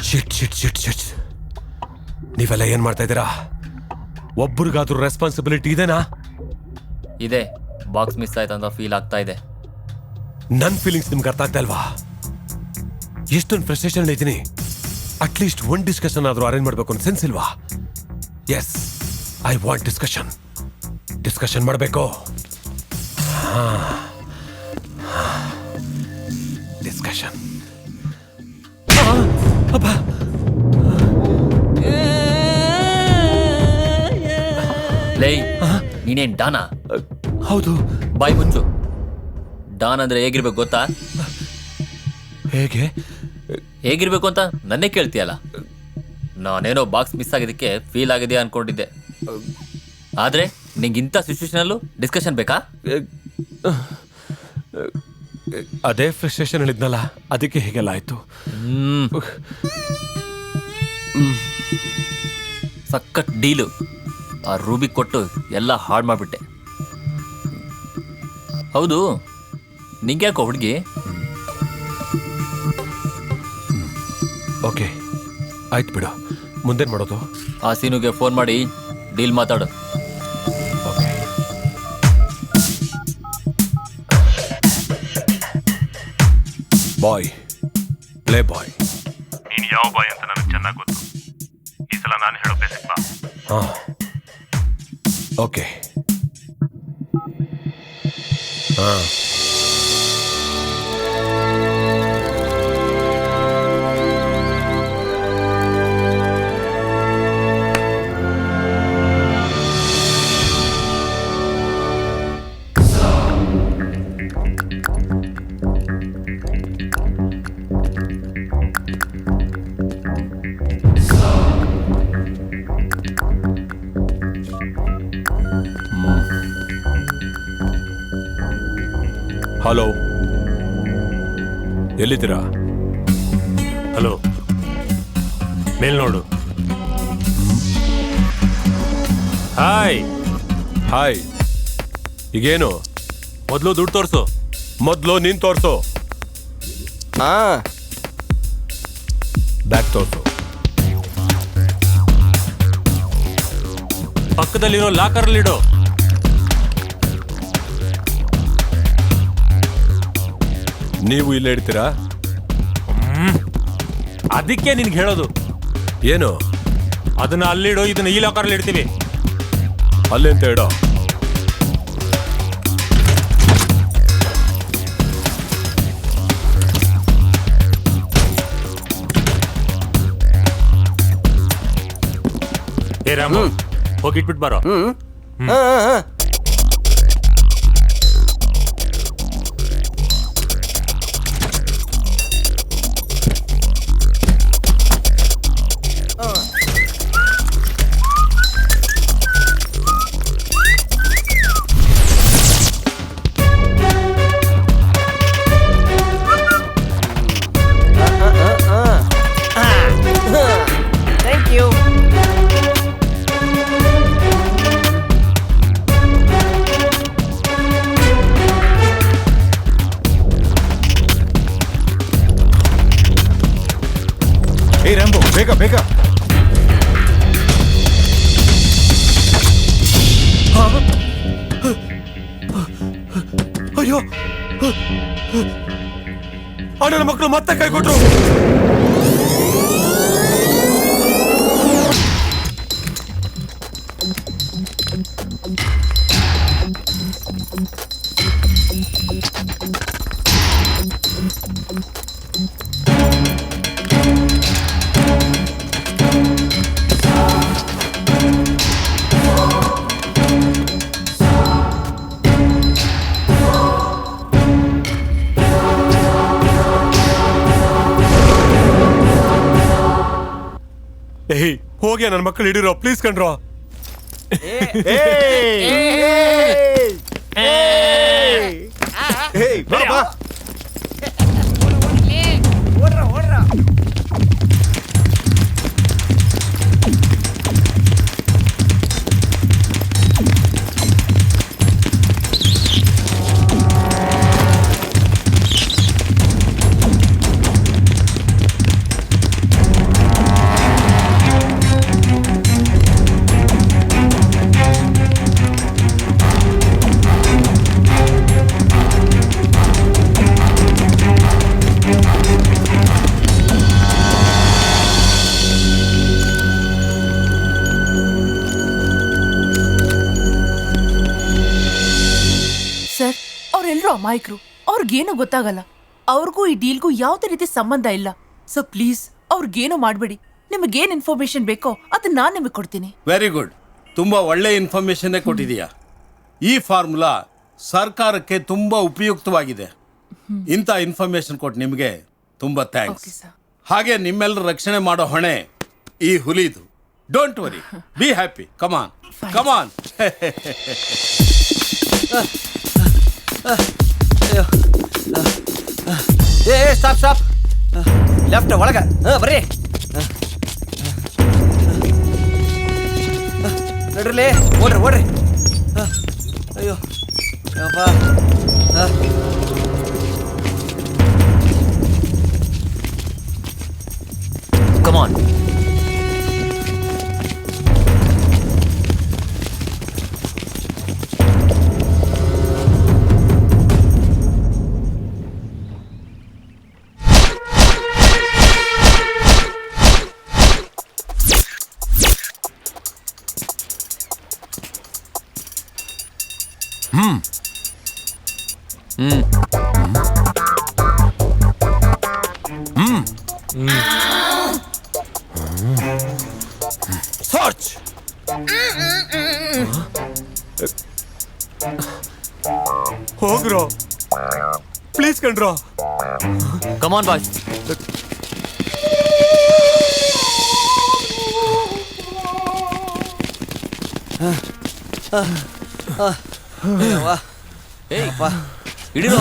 Speaker 11: ಶಿಟ್ ಶಿಟ್ ಶಿಟ್ ಶಿಟ್. ನೀವೆಲ್ಲ ಏನ್ ಮಾಡ್ತಾ ಇದ್ದೀರಾ? ಒಬ್ಬರಿಗಾದ್ರೂ ರೆಸ್ಪಾನ್ಸಿಬಿಲಿಟಿ ಇದೆನಾ?
Speaker 2: ಇದೆ. ಬಾಕ್ಸ್ ಮಿಸ್ ಆಯ್ತು ಅಂತ ಫೀಲ್ ಆಗ್ತಾ ಇದೆ.
Speaker 11: ನನ್ನ ಫೀಲಿಂಗ್ಸ್ ನಿಮ್ಗೆ ಅರ್ಥ ಆಗ್ತಾ ಇಲ್ವಾ? ಎಷ್ಟೊಂದು ಫ್ರಸ್ಟ್ರೇಷನ್ ಇದ್ದೀನಿ. ಅಟ್ಲೀಸ್ಟ್ ಒಂದು ಡಿಸ್ಕಷನ್ ಆದ್ರೂ ಅರೇಂಜ್ ಮಾಡ್ಬೇಕು ಅಂತ ಸೆನ್ಸ್ ಇಲ್ವಾ? Yes, I want discussion. Discussion ಮಾಡಬೇಕು. ಡಿಸ್ಕಷನ್.
Speaker 2: ಲೇ ನೀನೇನ್ ಡಾನಾ?
Speaker 11: ಹೌದು.
Speaker 2: ಬಾಯ್ ಮುಚ್ಚು. ಡಾನ್ ಅಂದ್ರೆ ಹೇಗಿರ್ಬೇಕು ಗೊತ್ತಾ?
Speaker 11: ಹೇಗೆ
Speaker 2: ಹೇಗಿರ್ಬೇಕು ಅಂತ ನನ್ನೇ ಕೇಳ್ತೀಯಲ್ಲ. ನಾನೇನೋ ಬಾಕ್ಸ್ ಮಿಸ್ ಆಗಿದ್ದಕ್ಕೆ ಫೀಲ್ ಆಗಿದೆ ಅನ್ಕೊಂಡಿದ್ದೆ. ಆದ್ರೆ ನಿಂಗಿಂತ ಸಿಚುವೇಶನಲ್ಲೂ ಡಿಸ್ಕಷನ್ ಬೇಕಾ?
Speaker 11: ಅದೇ ಫ್ರಸ್ಟ್ರೇಷನ್ ಹೇಳಿದ್ನಲ್ಲ, ಅದಕ್ಕೆ ಹೀಗೆಲ್ಲ ಆಯ್ತು.
Speaker 2: ಸಖತ್ ಡೀಲು. ಆ ರೂಬಿ ಕೊಟ್ಟು ಎಲ್ಲ ಹಾಳು ಮಾಡಿಬಿಟ್ಟೆ. ಹೌದು, ನಿಂಗ್ಯಾಕೋ ಹುಡುಗಿ?
Speaker 11: ಓಕೆ ಆಯ್ತು ಬಿಡು. ಮುಂದೇನು ಮಾಡೋದು?
Speaker 2: ಆ ಸೀನುಗೆ ಫೋನ್ ಮಾಡಿ ಡೀಲ್ ಮಾತಾಡು.
Speaker 11: ಬಾಯ್, ಪ್ಲೇ ಬಾಯ್.
Speaker 1: ನೀನು ಯಾವ ಬಾಯ್ ಅಂತ ನನಗೆ ಚೆನ್ನಾಗಿ ಗೊತ್ತು. ಈ ಸಲ ನಾನು ಹೇಳೋ ಬೇಸಿಕ್ ಬಾ.
Speaker 11: ಹಾಂ ಓಕೆ. ಹಾಂ ಹಲೋ, ಎಲ್ಲಿದ್ದೀರಾ?
Speaker 1: ಹಲೋ, ಮೇಲ್ ನೋಡು. Hi
Speaker 11: hi. ಈಗೇನು?
Speaker 1: ಮೊದಲು ದುಡ್ಡು ತೋರಿಸು.
Speaker 11: ಮೊದಲು ನೀನ್ ತೋರ್ಸು.
Speaker 15: ಹಾ,
Speaker 11: ಬ್ಯಾಗ್ ತೋರ್ಸು.
Speaker 1: ಪಕ್ಕದಲ್ಲಿರೋ ಲಾಕರಲ್ಲಿಡು.
Speaker 11: ನೀವು ಇಲ್ಲೇ ಇಡ್ತೀರಾ?
Speaker 1: ಅದಕ್ಕೆ ನಿನ್ಗೆ ಹೇಳೋದು.
Speaker 11: ಏನು?
Speaker 1: ಅದನ್ನ ಅಲ್ಲಿಡು, ಇದನ್ನ ಈ ಲಾಕರಲ್ಲಿ ಇಡ್ತೀವಿ.
Speaker 11: ಅಲ್ಲಿ ಅಂತ ಇಡೋ.
Speaker 1: ಏ ರಾಮು, ಹೋಗಿಟ್ಬಿಟ್ಟು ಬರೋ.
Speaker 15: Thank you.
Speaker 4: ಏ ರ್ಯಾಂಬೋ, ಬೇಗ ಬೇಗ.
Speaker 11: ಅಯ್ಯೋ, ಅಣ್ಣನ ಮಕ್ಕಳು ಮತ್ತೆ ಕೈ ಕೊಟ್ರು. ಏಯ್, ಹೋಗಿ ನನ್ನ ಮಕ್ಕಳು ಹಿಡಿರೋ ಪ್ಲೀಸ್ ಕಣ್ರೋ.
Speaker 8: ಸರ್, ಅವರೆಲ್ಲರೂ ಅಮಾಯಕರು. ಅವ್ರಿಗೇನು ಗೊತ್ತಾಗಲ್ಲ. ಅವ್ರಿಗೂ ಈ ಡೀಲ್ಗೂ ಯಾವುದೇ ರೀತಿ ಸಂಬಂಧ ಇಲ್ಲ. ಸೊ ಪ್ಲೀಸ್ ಅವ್ರಿಗೇನು ಮಾಡಬೇಡಿ. ನಿಮಗೇನು ಇನ್ಫಾರ್ಮೇಶನ್ ಬೇಕೋ ಅದನ್ನ ನಾನು ನಿಮಗೆ ಕೊಡ್ತೀನಿ.
Speaker 16: Very good. ತುಂಬಾ ಒಳ್ಳೆ ಇನ್ಫಾರ್ಮೇಶನ್ನೇ ಕೊಟ್ಟಿದೀಯಾ. ಈ ಫಾರ್ಮುಲಾ ಸರ್ಕಾರಕ್ಕೆ ತುಂಬಾ ಉಪಯುಕ್ತವಾಗಿದೆ. ಇಂಥ ಇನ್ಫಾರ್ಮೇಶನ್ ಕೊಟ್ಟು ನಿಮಗೆ ತುಂಬಾ ಥ್ಯಾಂಕ್ಸ್. ಹಾಗೆ ನಿಮ್ಮೆಲ್ಲರ ರಕ್ಷಣೆ ಮಾಡೋ ಹೊಣೆ ಈ ಹುಲಿದು. Don't worry, be happy. Come on come on.
Speaker 15: ಏ ಸ್ಟಾಪ್ ಸ್ಟಾಪ್. ಲೆಫ್ಟ್ ಒಳಗ. ಬರ್ರಿ ನಡ್ರಲಿ, ಓಡ್ರಿ ಓಡ್ರಿ. ಅಯ್ಯೋ ಯಪ್ಪ.
Speaker 2: ಕಮಾನ್.
Speaker 11: ಸರ್ಚ್. ಹೋಗ್ರೋ ಪ್ಲೀಸ್ ಕಣ್ರೋ.
Speaker 2: Come on boys. ಹಿಡಿರೋ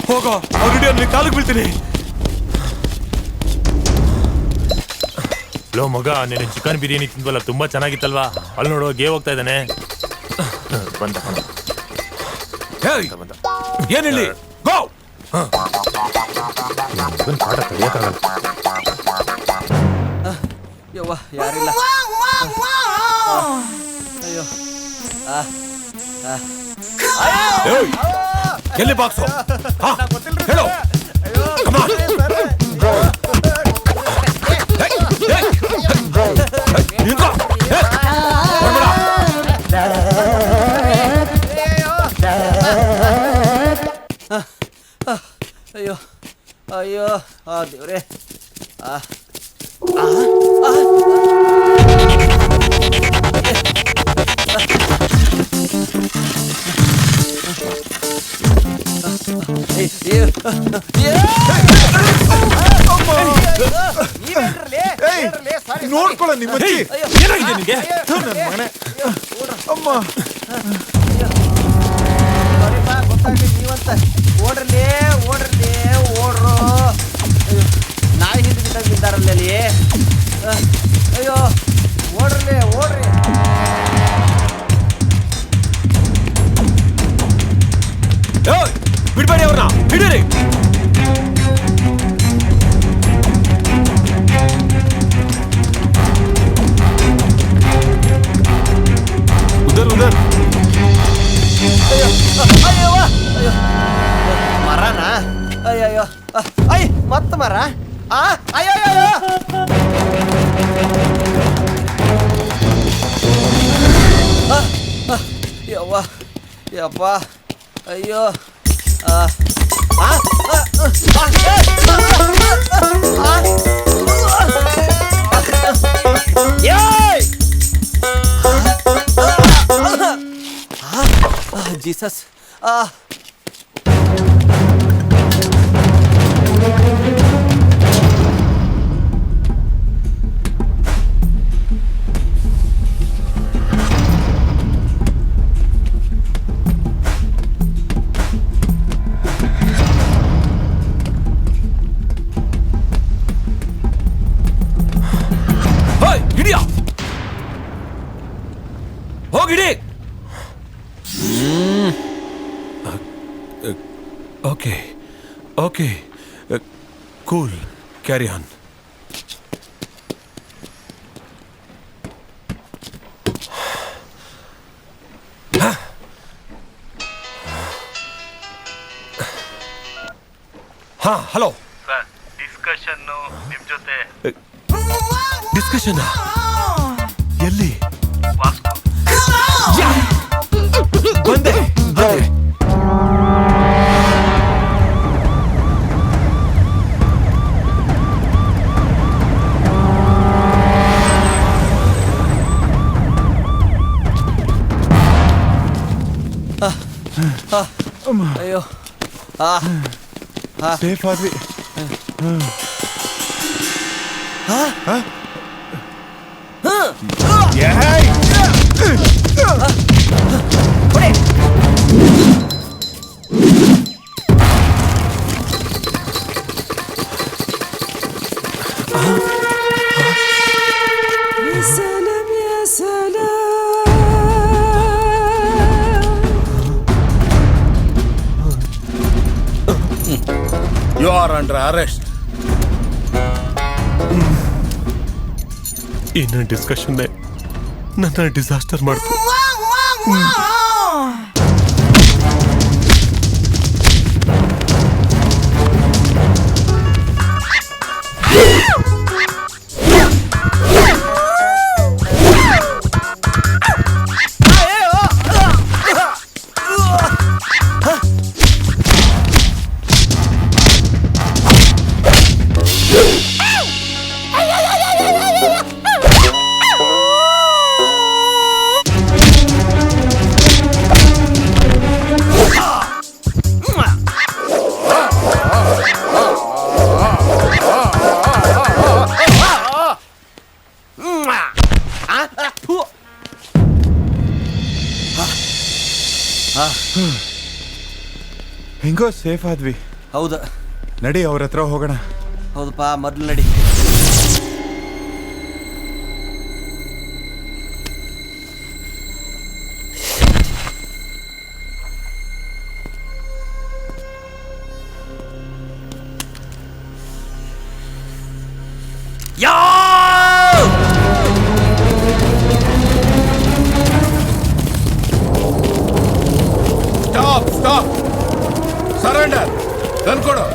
Speaker 11: ಹೋಗೋ ಅವ್ರ ಅಲ್ಲಿ ಕಾಲಿಗೆ ಬೀಳ್ತೀನಿ.
Speaker 1: ಲೋ ಮಗ, ನೀನು ಚಿಕನ್ ಬಿರಿಯಾನಿ ತಿಂದ್ವಲ್ಲ, ತುಂಬಾ ಚೆನ್ನಾಗಿತ್ತಲ್ವಾ? ಅಲ್ಲಿ ನೋಡುವ ಗೇ ಹೋಗ್ತಾ ಇದ್ದಾನೆ. ಬಂದ
Speaker 11: ಏನ್ ಹೇಳಿ ಗೋ.
Speaker 1: ಪಾಠ ಕಲಿಯಕ್ಕಾಗಲ್ಲ.
Speaker 15: ಯವ್ವ ಯಾರಿಲ್ಲ. ಅಯ್ಯೋ
Speaker 11: ಎಲ್ಲಿ ಬಾಕ್ಸು ಹೇಳು.
Speaker 15: ಅಯ್ಯೋ ಅಯ್ಯೋ ದೇವ್ರೆ.
Speaker 4: ನೋಡ್ಕೊಳ್ಳ ನಿಮ್ಮ
Speaker 11: ಏನಾಗಿದೆ ನಿಮಗೆ?
Speaker 4: ಮನೆ ಅಮ್ಮ
Speaker 15: ಗೊತ್ತಾಗ್ಲಿ ನೀವಂತ. ಓಡ್ರಲೇ ಓಡ್ರಲೇ ಓಡ್ರು. ನಾಯಿ ಹಿಂದೆ ಬಿದ್ದಾಗ ಬಿದ್ದಾರಲ್ಲಿ. ಅಯ್ಯೋ ಓಡ್ರಲೇ ಓಡ್ರಿ.
Speaker 11: ಬಿಡ್ಬೇಡಿ ಅವ್ರನ್ನ, ಹಿಡೀರಿ.
Speaker 4: ಉದರ್ ಉದರ್.
Speaker 15: ಅಯ್ಯೋ ಮರನಾ? ಅಯ್ಯಯ್ಯೋ ಅಯ್ಯ ಮತ್ತ ಮರ. ಅಯ್ಯೋ ಯವ್ವ ಯಪ್ಪ ಅಯ್ಯೋ. ಜೀಸಸ್.
Speaker 11: ಹಿಡಿಯ ಹೋಗಿಡಿ. Okay okay cool, carry on. ಹಾ ಹಲೋ
Speaker 17: ಸರ್, ಡಿಸ್ಕಷನ್ ನಿಮ್ ಜೊತೆ.
Speaker 11: ಡಿಸ್ಕಷನ್ ಎಲ್ಲಿ? ಬಂದೆ ಬಂದೆ.
Speaker 15: ಅಯ್ಯೋ
Speaker 4: ಸೇಫ್ ಆದ್ವಿ.
Speaker 16: You are under arrest.
Speaker 11: ಇನ್ನ ಡಿಸ್ಕಷನ್ ನನ್ನ ಡಿಸಾಸ್ಟರ್ ಮಾಡ್ತು.
Speaker 4: ಹೆಂಗೋ ಸೇಫ್ ಆದ್ವಿ.
Speaker 3: ಹೌದು,
Speaker 4: ನಡಿ ಅವ್ರ ಹತ್ರ ಹೋಗೋಣ.
Speaker 3: ಹೌದಪ್ಪ, ಮೊದಲು ನಡಿ.
Speaker 16: ಸ್ಟಾಪ್ ಸ್ಟಾಪ್, ಸರೆಂಡರ್, ಗನ್ ಕೊಡು.